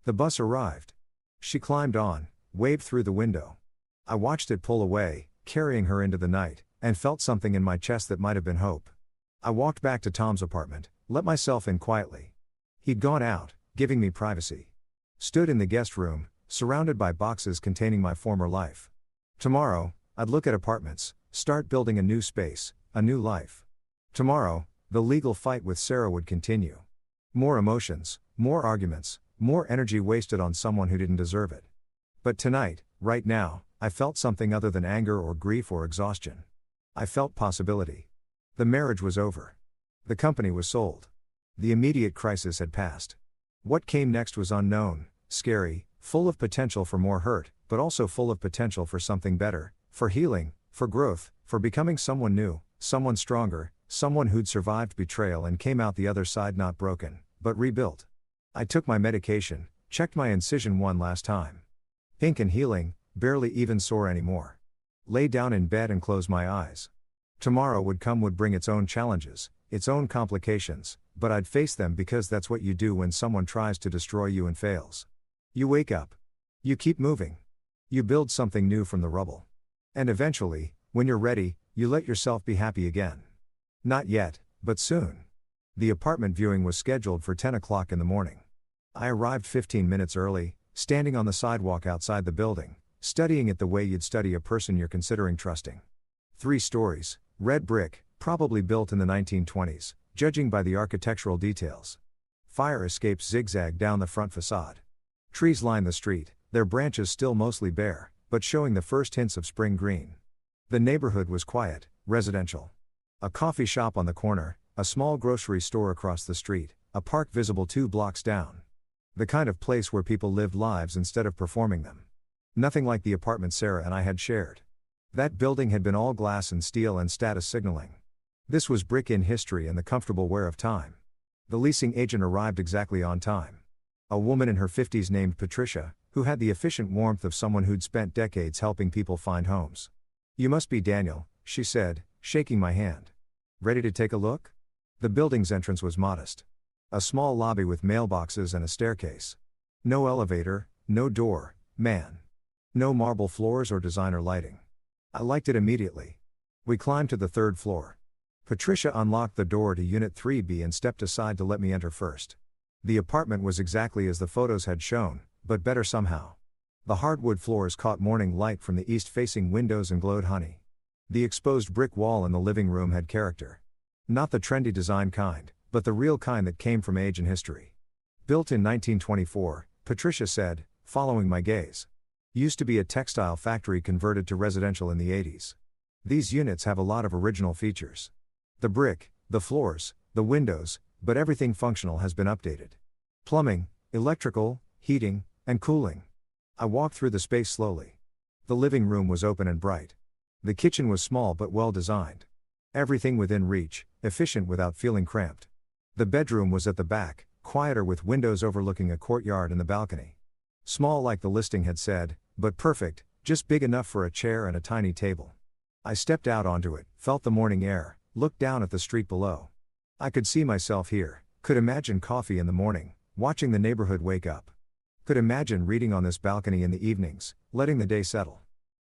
The bus arrived. She climbed on, waved through the window. I watched it pull away, carrying her into the night, and felt something in my chest that might have been hope. I walked back to Tom's apartment, let myself in quietly. He'd gone out, giving me privacy. Stood in the guest room, surrounded by boxes containing my former life. Tomorrow, I'd look at apartments, start building a new space, a new life. Tomorrow, the legal fight with Sarah would continue. More emotions, more arguments, more energy wasted on someone who didn't deserve it. But tonight, right now, I felt something other than anger or grief or exhaustion. I felt possibility. The marriage was over. The company was sold. The immediate crisis had passed. What came next was unknown, scary, full of potential for more hurt, but also full of potential for something better, for healing, for growth, for becoming someone new, someone stronger, someone who'd survived betrayal and came out the other side not broken, but rebuilt. I took my medication, checked my incision one last time. Pink and healing, barely even sore anymore. Lay down in bed and closed my eyes. Tomorrow would bring its own challenges, its own complications, but I'd face them because that's what you do when someone tries to destroy you and fails. You wake up. You keep moving. You build something new from the rubble. And eventually, when you're ready, you let yourself be happy again. Not yet, but soon. The apartment viewing was scheduled for 10 o'clock in the morning. I arrived 15 minutes early, standing on the sidewalk outside the building, studying it the way you'd study a person you're considering trusting. 3 stories, red brick, probably built in the 1920s, judging by the architectural details. Fire escapes zigzag down the front facade. Trees line the street, their branches still mostly bare, but showing the first hints of spring green. The neighborhood was quiet, residential. A coffee shop on the corner, a small grocery store across the street, a park visible 2 blocks down. The kind of place where people lived lives instead of performing them. Nothing like the apartment Sarah and I had shared. That building had been all glass and steel and status signaling. This was brick in history and the comfortable wear of time. The leasing agent arrived exactly on time. A woman in her 50s named Patricia, who had the efficient warmth of someone who'd spent decades helping people find homes. You must be Daniel, she said, shaking my hand. Ready to take a look? The building's entrance was modest. A small lobby with mailboxes and a staircase. No elevator, no door, man. No marble floors or designer lighting. I liked it immediately. We climbed to the 3rd floor. Patricia unlocked the door to Unit 3B and stepped aside to let me enter first. The apartment was exactly as the photos had shown, but better somehow. The hardwood floors caught morning light from the east-facing windows and glowed honey. The exposed brick wall in the living room had character. Not the trendy design kind, but the real kind that came from age and history. Built in 1924, Patricia said, following my gaze. Used to be a textile factory converted to residential in the 80s. These units have a lot of original features. The brick, the floors, the windows, but everything functional has been updated. Plumbing, electrical, heating, and cooling. I walked through the space slowly. The living room was open and bright. The kitchen was small but well designed. Everything within reach, efficient without feeling cramped. The bedroom was at the back, quieter with windows overlooking a courtyard and the balcony. Small like the listing had said, but perfect, just big enough for a chair and a tiny table. I stepped out onto it, felt the morning air, looked down at the street below. I could see myself here, could imagine coffee in the morning, watching the neighborhood wake up. Could imagine reading on this balcony in the evenings, letting the day settle.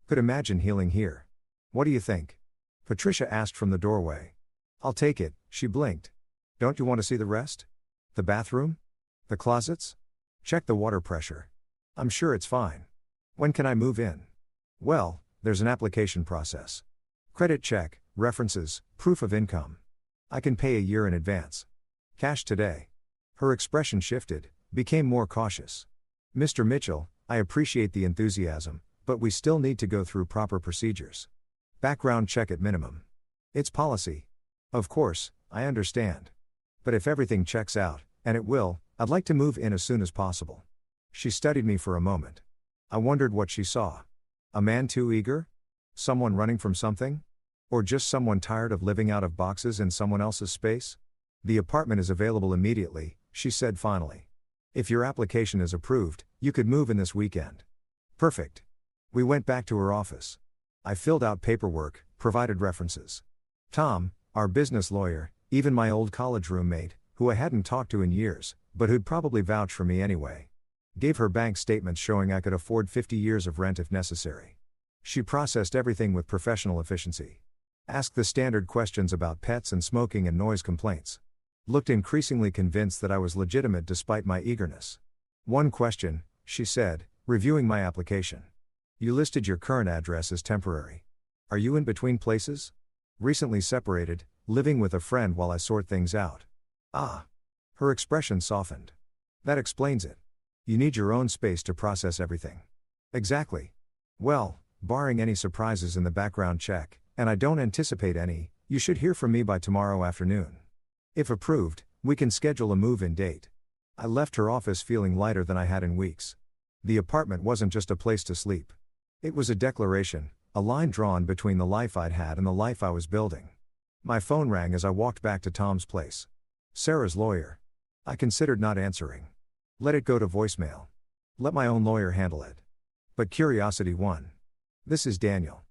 Could imagine healing here. What do you think? Patricia asked from the doorway. I'll take it, she blinked. Don't you want to see the rest? The bathroom? The closets? Check the water pressure. I'm sure it's fine. When can I move in? Well, there's an application process. Credit check, references, proof of income. I can pay a year in advance. Cash today. Her expression shifted, became more cautious. Mr. Mitchell, I appreciate the enthusiasm, but we still need to go through proper procedures. Background check at minimum. It's policy. Of course, I understand. But if everything checks out, and it will, I'd like to move in as soon as possible. She studied me for a moment. I wondered what she saw. A man too eager? Someone running from something? Or just someone tired of living out of boxes in someone else's space? The apartment is available immediately, she said finally. If your application is approved, you could move in this weekend. Perfect. We went back to her office. I filled out paperwork, provided references. Tom, our business lawyer, even my old college roommate, who I hadn't talked to in years, but who'd probably vouch for me anyway. Gave her bank statements showing I could afford 50 years of rent if necessary. She processed everything with professional efficiency. Asked the standard questions about pets and smoking and noise complaints. Looked increasingly convinced that I was legitimate despite my eagerness. One question, she said, reviewing my application. You listed your current address as temporary. Are you in between places? Recently separated, living with a friend while I sort things out. Ah. Her expression softened. That explains it. You need your own space to process everything. Exactly. Well, barring any surprises in the background check, and I don't anticipate any, you should hear from me by tomorrow afternoon. If approved, we can schedule a move-in date. I left her office feeling lighter than I had in weeks. The apartment wasn't just a place to sleep. It was a declaration, a line drawn between the life I'd had and the life I was building. My phone rang as I walked back to Tom's place. Sarah's lawyer. I considered not answering. Let it go to voicemail. Let my own lawyer handle it. But curiosity won. This is Daniel.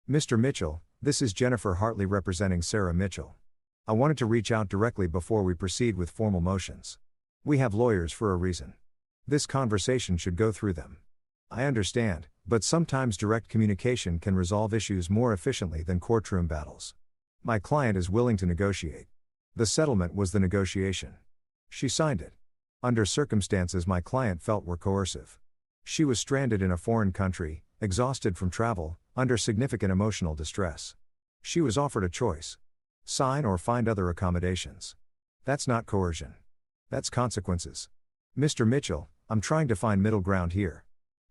Mr. Mitchell, this is Jennifer Hartley representing Sarah Mitchell. I wanted to reach out directly before we proceed with formal motions. We have lawyers for a reason. This conversation should go through them. I understand, but sometimes direct communication can resolve issues more efficiently than courtroom battles. My client is willing to negotiate. The settlement was the negotiation. She signed it. Under circumstances my client felt were coercive. She was stranded in a foreign country, exhausted from travel, under significant emotional distress. She was offered a choice. Sign or find other accommodations. That's not coercion. That's consequences. Mr. Mitchell, I'm trying to find middle ground here.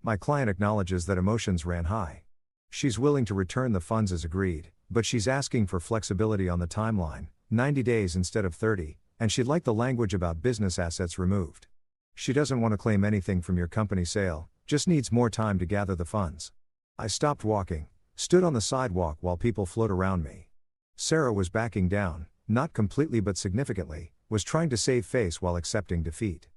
My client acknowledges that emotions ran high. She's willing to return the funds as agreed, but she's asking for flexibility on the timeline, 90 days instead of 30, and she'd like the language about business assets removed. She doesn't want to claim anything from your company sale, just needs more time to gather the funds. I stopped walking, stood on the sidewalk while people flowed around me. Sarah was backing down, not completely but significantly, was trying to save face while accepting defeat.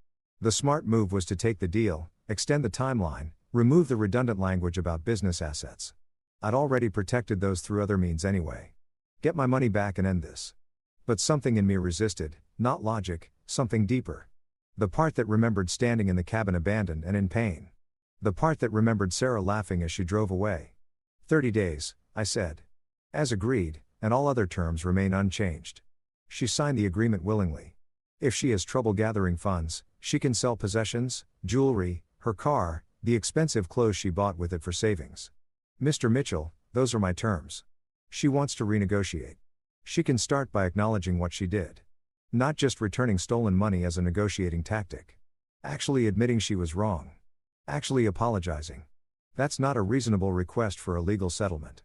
The smart move was to take the deal, extend the timeline, remove the redundant language about business assets. I'd already protected those through other means anyway. Get my money back and end this. But something in me resisted, not logic, something deeper. The part that remembered standing in the cabin abandoned and in pain. The part that remembered Sarah laughing as she drove away. 30 days, I said. As agreed, and all other terms remain unchanged. She signed the agreement willingly. If she has trouble gathering funds, she can sell possessions, jewelry, her car, the expensive clothes she bought with it for savings. Mr. Mitchell, those are my terms. She wants to renegotiate. She can start by acknowledging what she did. Not just returning stolen money as a negotiating tactic. Actually admitting she was wrong. Actually apologizing. That's not a reasonable request for a legal settlement.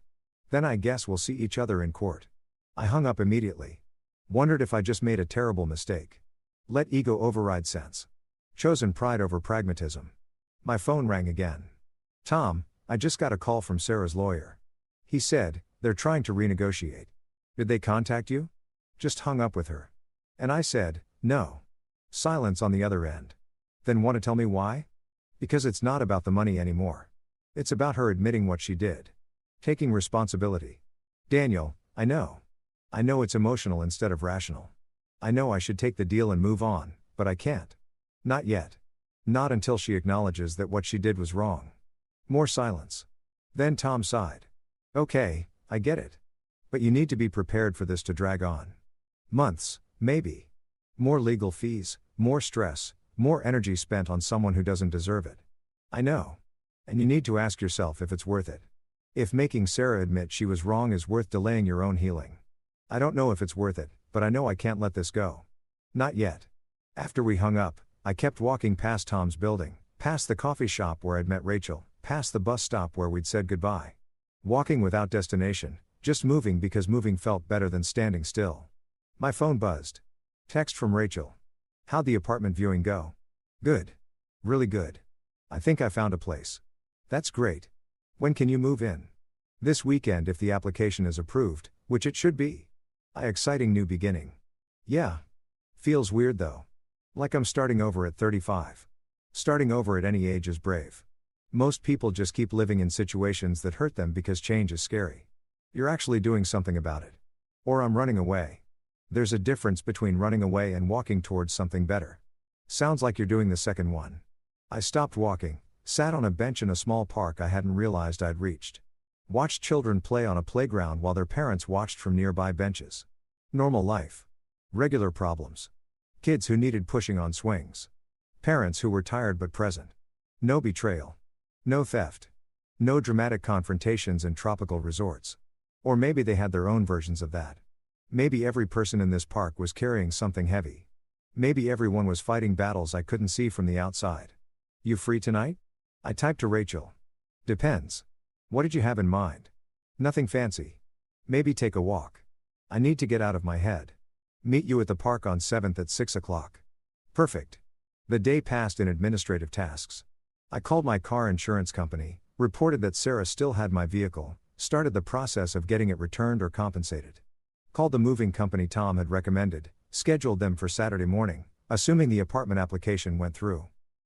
Then I guess we'll see each other in court. I hung up immediately. Wondered if I just made a terrible mistake. Let ego override sense. Chosen pride over pragmatism. My phone rang again. Tom, I just got a call from Sarah's lawyer. He said, they're trying to renegotiate. Did they contact you? Just hung up with her. And I said, no. Silence on the other end. Then want to tell me why? Because it's not about the money anymore. It's about her admitting what she did. Taking responsibility. Daniel, I know. I know it's emotional instead of rational. I know I should take the deal and move on, but I can't. Not yet. Not until she acknowledges that what she did was wrong. More silence. Then Tom sighed. Okay, I get it. But you need to be prepared for this to drag on. Months, maybe. More legal fees, more stress, more energy spent on someone who doesn't deserve it. I know. And you need to ask yourself if it's worth it. If making Sarah admit she was wrong is worth delaying your own healing. I don't know if it's worth it, but I know I can't let this go. Not yet. After we hung up, I kept walking past Tom's building, past the coffee shop where I'd met Rachel, past the bus stop where we'd said goodbye. Walking without destination, just moving because moving felt better than standing still. My phone buzzed. Text from Rachel. How'd the apartment viewing go? Good. Really good. I think I found a place. That's great. When can you move in? This weekend if the application is approved, which it should be. Exciting new beginning. Yeah. Feels weird though. Like I'm starting over at 35. Starting over at any age is brave. Most people just keep living in situations that hurt them because change is scary. You're actually doing something about it. Or I'm running away. There's a difference between running away and walking towards something better. Sounds like you're doing the second one. I stopped walking, sat on a bench in a small park I hadn't realized I'd reached. Watched children play on a playground while their parents watched from nearby benches. Normal life. Regular problems. Kids who needed pushing on swings. Parents who were tired but present. No betrayal. No theft. No dramatic confrontations in tropical resorts. Or maybe they had their own versions of that. Maybe every person in this park was carrying something heavy. Maybe everyone was fighting battles I couldn't see from the outside. You free tonight? I typed to Rachel. Depends. What did you have in mind? Nothing fancy. Maybe take a walk. I need to get out of my head. Meet you at the park on 7th at 6 o'clock. Perfect. The day passed in administrative tasks. I called my car insurance company, reported that Sarah still had my vehicle, started the process of getting it returned or compensated. Called the moving company Tom had recommended, scheduled them for Saturday morning, assuming the apartment application went through.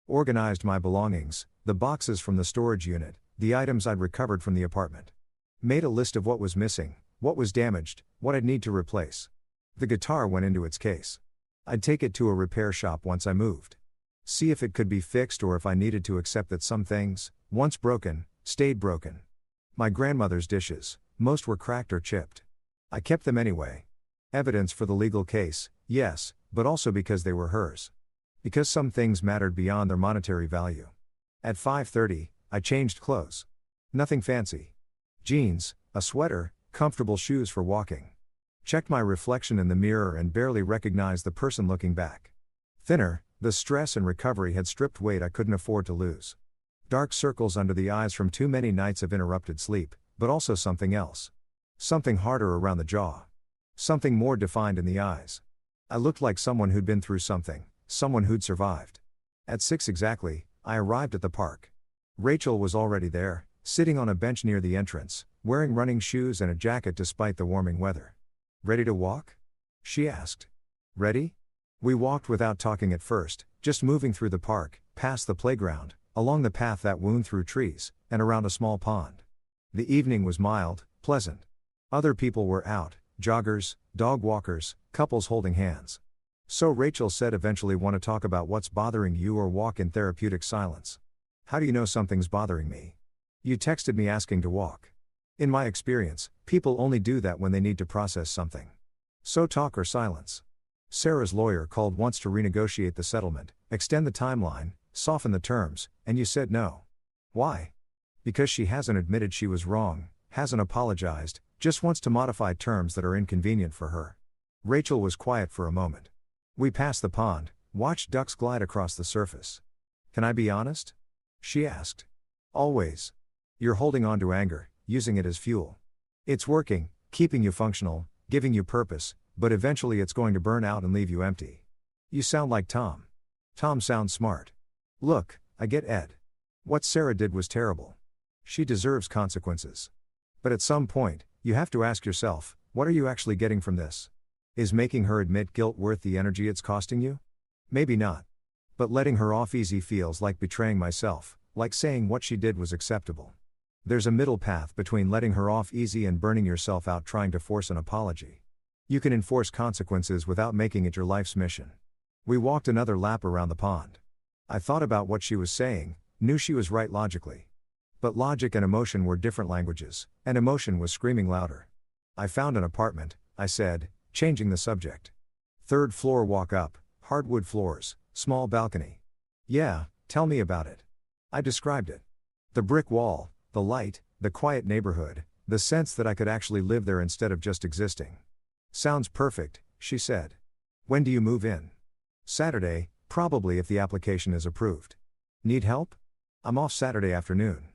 Organized my belongings, the boxes from the storage unit, the items I'd recovered from the apartment. Made a list of what was missing, what was damaged, what I'd need to replace. The guitar went into its case. I'd take it to a repair shop once I moved. See if it could be fixed or if I needed to accept that some things, once broken, stayed broken. My grandmother's dishes, most were cracked or chipped. I kept them anyway. Evidence for the legal case, yes, but also because they were hers. Because some things mattered beyond their monetary value. At 5:30, I changed clothes. Nothing fancy. Jeans, a sweater, comfortable shoes for walking. Checked my reflection in the mirror and barely recognized the person looking back. Thinner, the stress and recovery had stripped weight I couldn't afford to lose. Dark circles under the eyes from too many nights of interrupted sleep, but also something else. Something harder around the jaw. Something more defined in the eyes. I looked like someone who'd been through something, someone who'd survived. At 6 exactly, I arrived at the park. Rachel was already there, sitting on a bench near the entrance, wearing running shoes and a jacket despite the warming weather. Ready to walk? She asked. Ready? We walked without talking at first, just moving through the park, past the playground, along the path that wound through trees, and around a small pond. The evening was mild, pleasant. Other people were out, joggers, dog walkers, couples holding hands. So Rachel said eventually want to talk about what's bothering you or walk in therapeutic silence. How do you know something's bothering me? You texted me asking to walk. In my experience, people only do that when they need to process something. So talk or silence. Sarah's lawyer called once to renegotiate the settlement, extend the timeline, soften the terms, and you said no. Why? Because she hasn't admitted she was wrong, hasn't apologized, just wants to modify terms that are inconvenient for her. Rachel was quiet for a moment. We passed the pond, watched ducks glide across the surface. Can I be honest? She asked. Always. You're holding on to anger, using it as fuel. It's working, keeping you functional, giving you purpose, but eventually it's going to burn out and leave you empty. You sound like Tom. Tom sounds smart. Look, I get Ed. What Sarah did was terrible. She deserves consequences. But at some point, you have to ask yourself, what are you actually getting from this? Is making her admit guilt worth the energy it's costing you? Maybe not. But letting her off easy feels like betraying myself, like saying what she did was acceptable. There's a middle path between letting her off easy and burning yourself out trying to force an apology. You can enforce consequences without making it your life's mission. We walked another lap around the pond. I thought about what she was saying, knew she was right logically. But logic and emotion were different languages, and emotion was screaming louder. I found an apartment, I said, changing the subject. 3rd floor walk up, hardwood floors, small balcony. Yeah, tell me about it. I described it. The brick wall, the light, the quiet neighborhood, the sense that I could actually live there instead of just existing. Sounds perfect, she said. When do you move in? Saturday, probably if the application is approved. Need help? I'm off Saturday afternoon.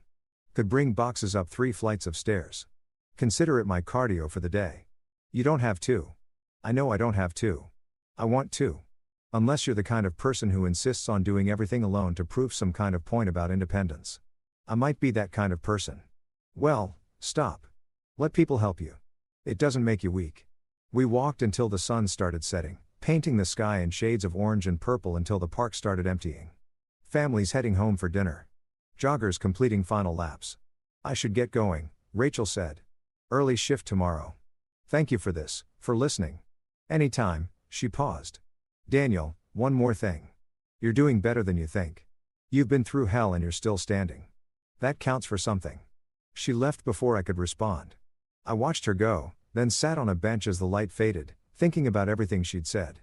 Could bring boxes up 3 flights of stairs. Consider it my cardio for the day. You don't have to. I know I don't have to. I want to. Unless you're the kind of person who insists on doing everything alone to prove some kind of point about independence. I might be that kind of person. Well, stop. Let people help you. It doesn't make you weak. We walked until the sun started setting, painting the sky in shades of orange and purple until the park started emptying. Families heading home for dinner. Joggers completing final laps. I should get going, Rachel said. Early shift tomorrow. Thank you for this, for listening. Anytime, she paused. Daniel, one more thing. You're doing better than you think. You've been through hell and you're still standing. That counts for something. She left before I could respond. I watched her go, then sat on a bench as the light faded, thinking about everything she'd said.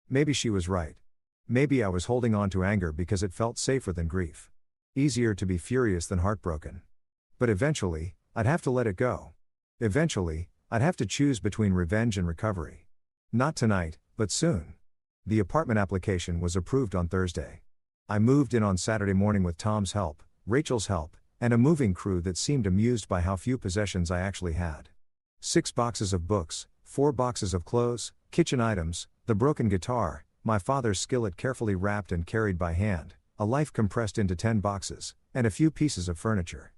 Maybe she was right. Maybe I was holding on to anger because it felt safer than grief. Easier to be furious than heartbroken. But eventually, I'd have to let it go. Eventually, I'd have to choose between revenge and recovery. Not tonight, but soon. The apartment application was approved on Thursday. I moved in on Saturday morning with Tom's help, Rachel's help, and a moving crew that seemed amused by how few possessions I actually had. 6 boxes of books, 4 boxes of clothes, kitchen items, the broken guitar, my father's skillet carefully wrapped and carried by hand, a life compressed into 10 boxes, and a few pieces of furniture.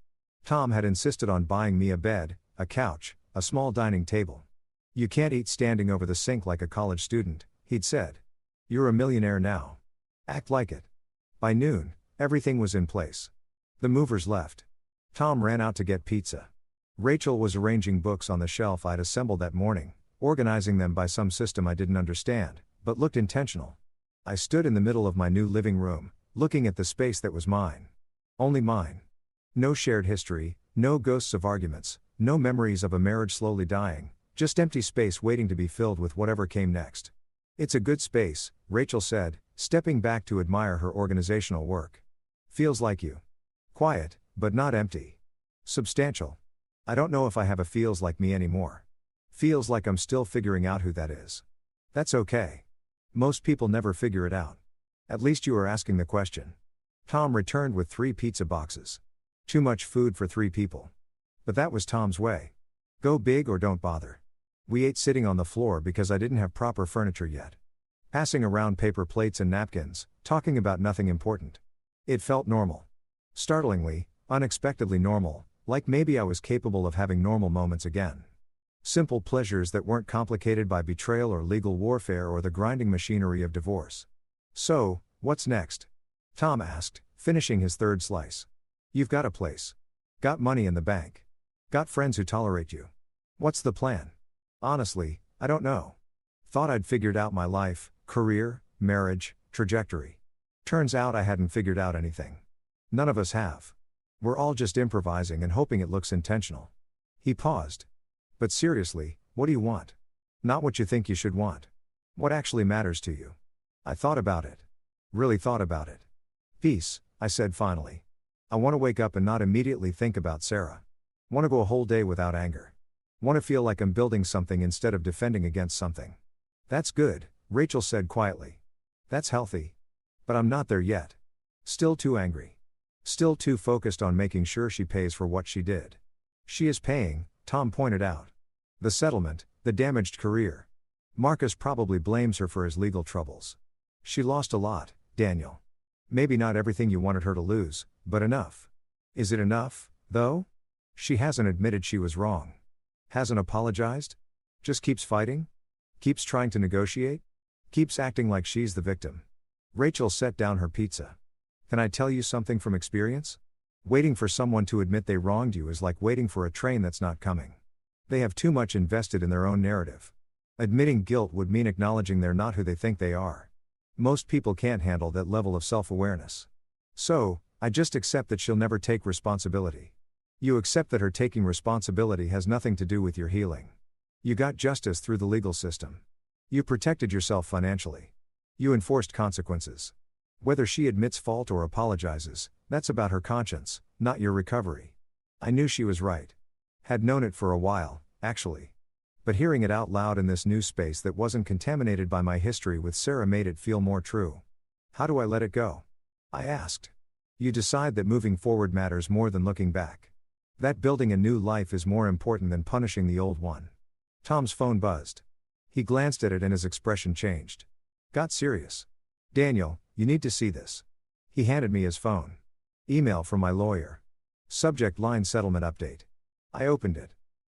Tom had insisted on buying me a bed, a couch, a small dining table. You can't eat standing over the sink like a college student, he'd said. You're a millionaire now. Act like it. By noon, everything was in place. The movers left. Tom ran out to get pizza. Rachel was arranging books on the shelf I'd assembled that morning, organizing them by some system I didn't understand, but looked intentional. I stood in the middle of my new living room, looking at the space that was mine. Only mine. No shared history, no ghosts of arguments, no memories of a marriage slowly dying, just empty space waiting to be filled with whatever came next. It's a good space, Rachel said, stepping back to admire her organizational work. Feels like you. Quiet, but not empty. Substantial. I don't know if I have a feels like me anymore. Feels like I'm still figuring out who that is. That's okay. Most people never figure it out. At least you are asking the question. Tom returned with 3 pizza boxes. Too much food for 3 people. But that was Tom's way. Go big or don't bother. We ate sitting on the floor because I didn't have proper furniture yet. Passing around paper plates and napkins, talking about nothing important. It felt normal. Startlingly, unexpectedly normal, like maybe I was capable of having normal moments again. Simple pleasures that weren't complicated by betrayal or legal warfare or the grinding machinery of divorce. So, what's next? Tom asked, finishing his 3rd slice. You've got a place. Got money in the bank. Got friends who tolerate you. What's the plan? Honestly, I don't know. Thought I'd figured out my life, career, marriage, trajectory. Turns out I hadn't figured out anything. None of us have. We're all just improvising and hoping it looks intentional. He paused. But seriously, what do you want? Not what you think you should want. What actually matters to you? I thought about it. Really thought about it. Peace, I said finally. I want to wake up and not immediately think about Sarah. Want to go a whole day without anger. Want to feel like I'm building something instead of defending against something. That's good, Rachel said quietly. That's healthy. But I'm not there yet. Still too angry. Still too focused on making sure she pays for what she did. She is paying, Tom pointed out. The settlement, the damaged career. Marcus probably blames her for his legal troubles. She lost a lot, Daniel. Maybe not everything you wanted her to lose, but enough. Is it enough, though? She hasn't admitted she was wrong. Hasn't apologized? Just keeps fighting? Keeps trying to negotiate? Keeps acting like she's the victim. Rachel set down her pizza. Can I tell you something from experience? Waiting for someone to admit they wronged you is like waiting for a train that's not coming. They have too much invested in their own narrative. Admitting guilt would mean acknowledging they're not who they think they are. Most people can't handle that level of self-awareness. So, I just accept that she'll never take responsibility. You accept that her taking responsibility has nothing to do with your healing. You got justice through the legal system. You protected yourself financially. You enforced consequences. Whether she admits fault or apologizes, that's about her conscience, not your recovery. I knew she was right. Had known it for a while, actually. But hearing it out loud in this new space that wasn't contaminated by my history with Sarah made it feel more true. How do I let it go? I asked. You decide that moving forward matters more than looking back. That building a new life is more important than punishing the old one. Tom's phone buzzed. He glanced at it and his expression changed. Got serious. Daniel, you need to see this. He handed me his phone. Email from my lawyer. Subject line settlement update. I opened it.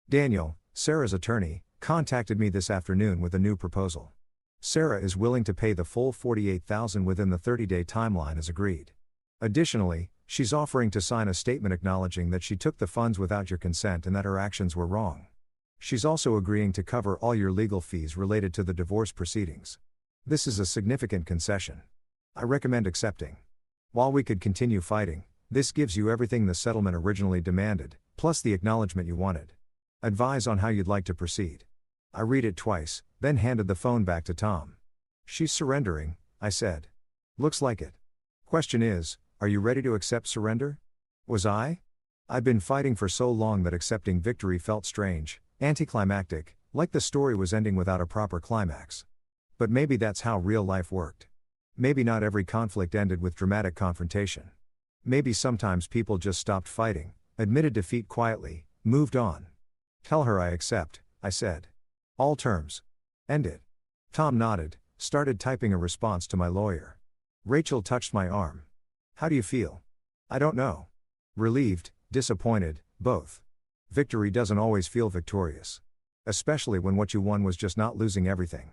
Daniel, Sarah's attorney, contacted me this afternoon with a new proposal. Sarah is willing to pay the full $48,000 within the 30-day timeline as agreed. Additionally, she's offering to sign a statement acknowledging that she took the funds without your consent and that her actions were wrong. She's also agreeing to cover all your legal fees related to the divorce proceedings. This is a significant concession. I recommend accepting. While we could continue fighting, this gives you everything the settlement originally demanded, plus the acknowledgement you wanted. Advise on how you'd like to proceed. I read it twice, then handed the phone back to Tom. She's surrendering, I said. Looks like it. Question is, are you ready to accept surrender? Was I? I'd been fighting for so long that accepting victory felt strange, anticlimactic, like the story was ending without a proper climax. But maybe that's how real life worked. Maybe not every conflict ended with dramatic confrontation. Maybe sometimes people just stopped fighting, admitted defeat quietly, moved on. Tell her I accept, I said. All terms. End it. Tom nodded, started typing a response to my lawyer. Rachel touched my arm. How do you feel? I don't know. Relieved, disappointed, both. Victory doesn't always feel victorious. Especially when what you won was just not losing everything.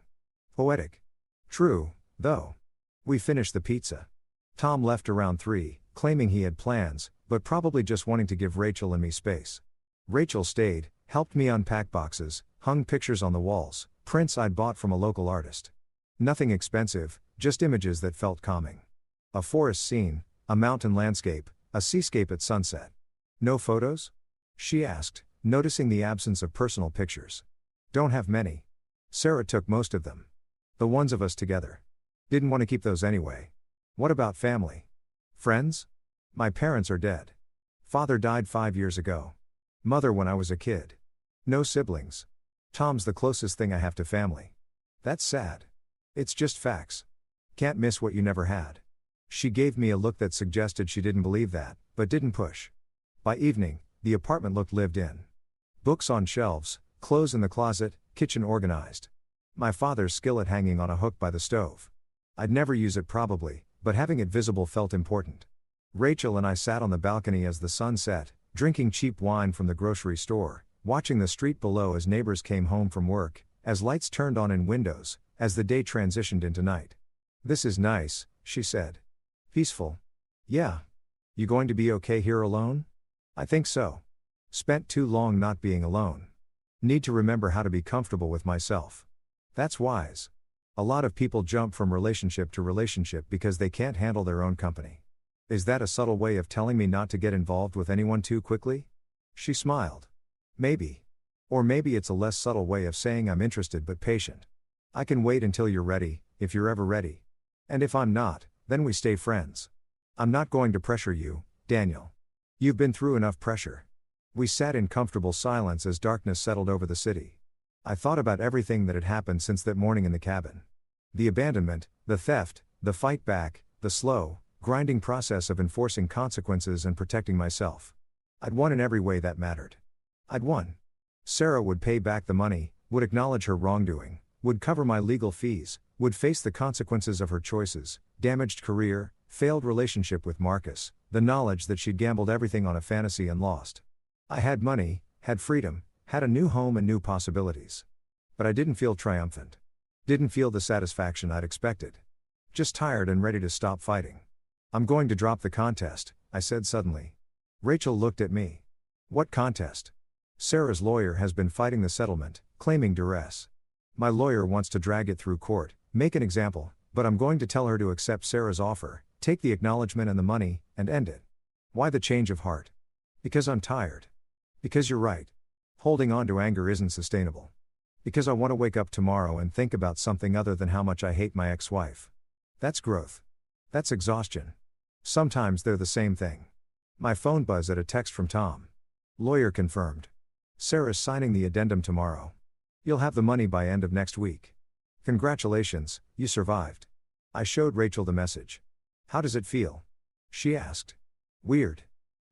Poetic. True, though. We finished the pizza. Tom left around 3, claiming he had plans, but probably just wanting to give Rachel and me space. Rachel stayed, helped me unpack boxes, hung pictures on the walls, prints I'd bought from a local artist. Nothing expensive, just images that felt calming. A forest scene, a mountain landscape, a seascape at sunset. No photos? She asked, noticing the absence of personal pictures. Don't have many. Sarah took most of them. The ones of us together. Didn't want to keep those anyway. What about family? Friends? My parents are dead. Father died 5 years ago. Mother when I was a kid. No siblings. Tom's the closest thing I have to family. That's sad. It's just facts. Can't miss what you never had. She gave me a look that suggested she didn't believe that, but didn't push. By evening, the apartment looked lived in. Books on shelves, clothes in the closet, kitchen organized. My father's skillet hanging on a hook by the stove. I'd never use it probably, but having it visible felt important. Rachel and I sat on the balcony as the sun set, drinking cheap wine from the grocery store, watching the street below as neighbors came home from work, as lights turned on in windows, as the day transitioned into night. This is nice, she said. Peaceful. Yeah. You going to be okay here alone? I think so. Spent too long not being alone. Need to remember how to be comfortable with myself. That's wise. A lot of people jump from relationship to relationship because they can't handle their own company. Is that a subtle way of telling me not to get involved with anyone too quickly? She smiled. Maybe. Or maybe it's a less subtle way of saying I'm interested but patient. I can wait until you're ready, if you're ever ready. And if I'm not, then we stay friends. I'm not going to pressure you, Daniel. You've been through enough pressure. We sat in comfortable silence as darkness settled over the city. I thought about everything that had happened since that morning in the cabin. The abandonment, the theft, the fight back, the slow, grinding process of enforcing consequences and protecting myself. I'd won in every way that mattered. I'd won. Sarah would pay back the money, would acknowledge her wrongdoing, would cover my legal fees, would face the consequences of her choices, damaged career, failed relationship with Marcus, the knowledge that she'd gambled everything on a fantasy and lost. I had money, had freedom, had a new home and new possibilities. But I didn't feel triumphant. Didn't feel the satisfaction I'd expected. Just tired and ready to stop fighting. I'm going to drop the contest, I said suddenly. Rachel looked at me. What contest? Sarah's lawyer has been fighting the settlement, claiming duress. My lawyer wants to drag it through court, make an example, but I'm going to tell her to accept Sarah's offer, take the acknowledgement and the money, and end it. Why the change of heart? Because I'm tired. Because you're right. Holding on to anger isn't sustainable. Because I want to wake up tomorrow and think about something other than how much I hate my ex-wife. That's growth. That's exhaustion. Sometimes they're the same thing. My phone buzzed at a text from Tom. Lawyer confirmed. Sarah's signing the addendum tomorrow. You'll have the money by end of next week. Congratulations, you survived. I showed Rachel the message. How does it feel? She asked. Weird.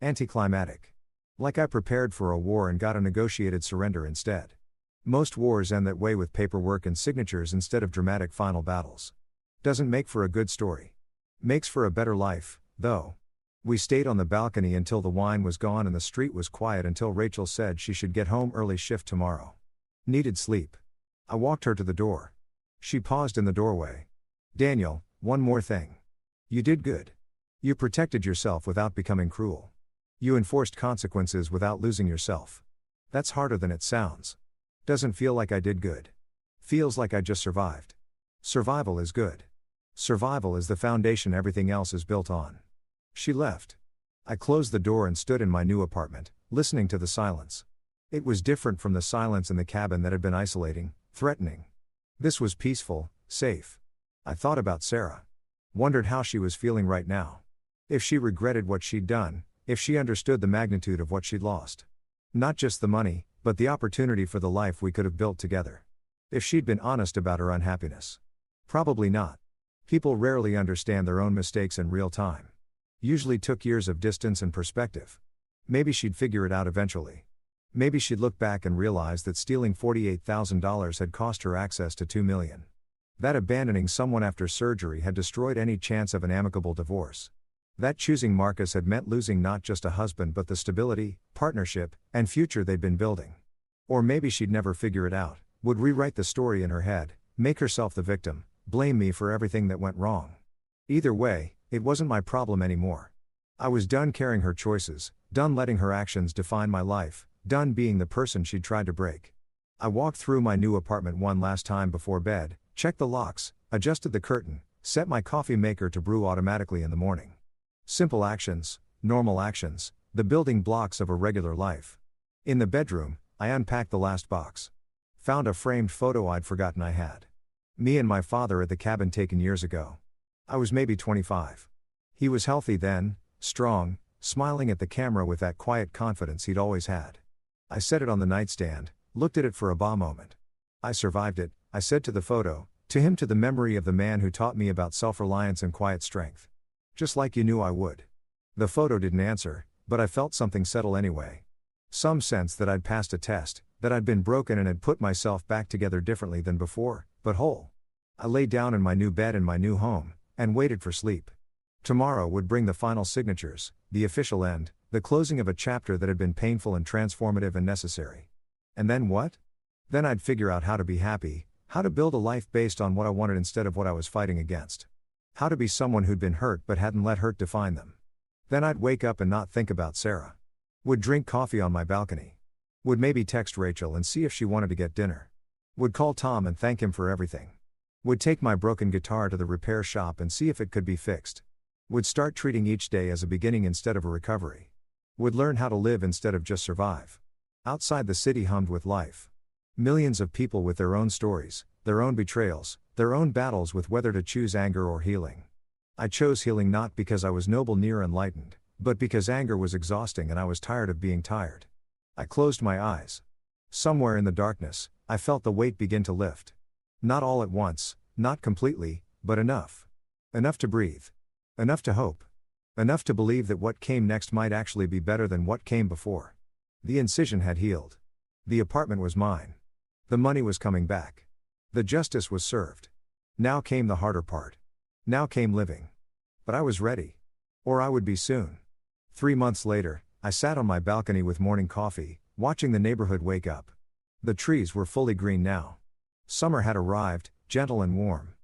Anticlimactic. Like I prepared for a war and got a negotiated surrender instead. Most wars end that way, with paperwork and signatures instead of dramatic final battles. Doesn't make for a good story. Makes for a better life, though. We stayed on the balcony until the wine was gone and the street was quiet until Rachel said she should get home early shift tomorrow. Needed sleep. I walked her to the door. She paused in the doorway. Daniel, one more thing. You did good. You protected yourself without becoming cruel. You enforced consequences without losing yourself. That's harder than it sounds. Doesn't feel like I did good. Feels like I just survived. Survival is good. Survival is the foundation everything else is built on. She left. I closed the door and stood in my new apartment, listening to the silence. It was different from the silence in the cabin that had been isolating, threatening. This was peaceful, safe. I thought about Sarah. Wondered how she was feeling right now. If she regretted what she'd done, if she understood the magnitude of what she'd lost. Not just the money, but the opportunity for the life we could have built together. If she'd been honest about her unhappiness. Probably not. People rarely understand their own mistakes in real time. Usually took years of distance and perspective. Maybe she'd figure it out eventually. Maybe she'd look back and realize that stealing $48,000 had cost her access to $2 million. That abandoning someone after surgery had destroyed any chance of an amicable divorce. That choosing Marcus had meant losing not just a husband but the stability, partnership, and future they'd been building. Or maybe she'd never figure it out, would rewrite the story in her head, make herself the victim, blame me for everything that went wrong. Either way, it wasn't my problem anymore. I was done carrying her choices, done letting her actions define my life, done being the person she'd tried to break. I walked through my new apartment one last time before bed, checked the locks, adjusted the curtain, set my coffee maker to brew automatically in the morning. Simple actions, normal actions, the building blocks of a regular life. In the bedroom, I unpacked the last box. Found a framed photo I'd forgotten I had. Me and my father at the cabin taken years ago. I was maybe 25. He was healthy then, strong, smiling at the camera with that quiet confidence he'd always had. I set it on the nightstand, looked at it for a moment. I survived it, I said to the photo, to him, to the memory of the man who taught me about self-reliance and quiet strength. Just like you knew I would. The photo didn't answer, but I felt something settle anyway. Some sense that I'd passed a test, that I'd been broken and had put myself back together differently than before, but whole. I lay down in my new bed in my new home, and waited for sleep. Tomorrow would bring the final signatures, the official end, the closing of a chapter that had been painful and transformative and necessary. And then what? Then I'd figure out how to be happy, how to build a life based on what I wanted instead of what I was fighting against. How to be someone who'd been hurt but hadn't let hurt define them. Then I'd wake up and not think about Sarah. Would drink coffee on my balcony. Would maybe text Rachel and see if she wanted to get dinner. Would call Tom and thank him for everything. Would take my broken guitar to the repair shop and see if it could be fixed. Would start treating each day as a beginning instead of a recovery. Would learn how to live instead of just survive. Outside the city hummed with life. Millions of people with their own stories, their own betrayals, their own battles with whether to choose anger or healing. I chose healing not because I was noble near enlightened, but because anger was exhausting and I was tired of being tired. I closed my eyes. Somewhere in the darkness, I felt the weight begin to lift. Not all at once, Not completely, but enough. Enough to breathe. Enough to hope. Enough to believe that what came next might actually be better than what came before. The incision had healed. The apartment was mine. The money was coming back. The justice was served. Now came the harder part. Now came living. But I was ready. Or I would be soon. 3 months later, I sat on my balcony with morning coffee, watching the neighborhood wake up. The trees were fully green now. Summer had arrived, gentle and warm.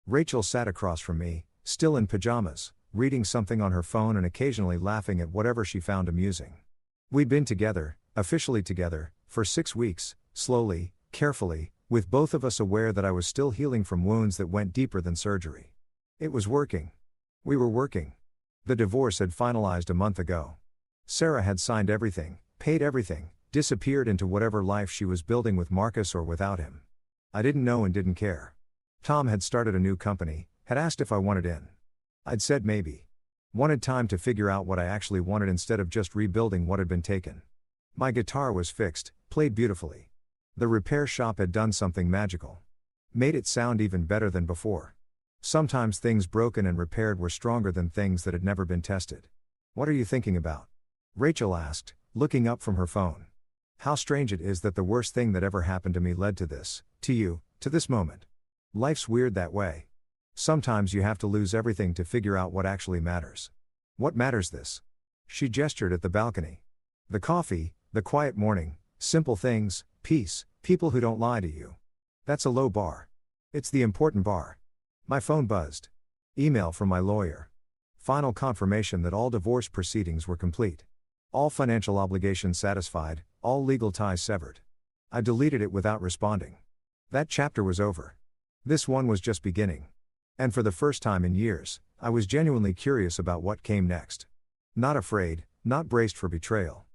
Rachel sat across from me, still in pajamas, reading something on her phone and occasionally laughing at whatever she found amusing. We'd been together, officially together, for 6 weeks, slowly, carefully, with both of us aware that I was still healing from wounds that went deeper than surgery. It was working. We were working. The divorce had finalized a month ago. Sarah had signed everything, paid everything, disappeared into whatever life she was building with Marcus or without him. I didn't know and didn't care. Tom had started a new company, had asked if I wanted in. I'd said maybe. Wanted time to figure out what I actually wanted instead of just rebuilding what had been taken. My guitar was fixed, played beautifully. The repair shop had done something magical. Made it sound even better than before. Sometimes things broken and repaired were stronger than things that had never been tested. What are you thinking about? Rachel asked, looking up from her phone. How strange it is that the worst thing that ever happened to me led to this, to you, to this moment. Life's weird that way. Sometimes you have to lose everything to figure out what actually matters. What matters this? She gestured at the balcony. The coffee, the quiet morning, simple things, peace, people who don't lie to you. That's a low bar. It's the important bar. My phone buzzed. Email from my lawyer. Final confirmation that all divorce proceedings were complete. All financial obligations satisfied, all legal ties severed. I deleted it without responding. That chapter was over. This one was just beginning. And for the first time in years, I was genuinely curious about what came next. Not afraid, not braced for betrayal.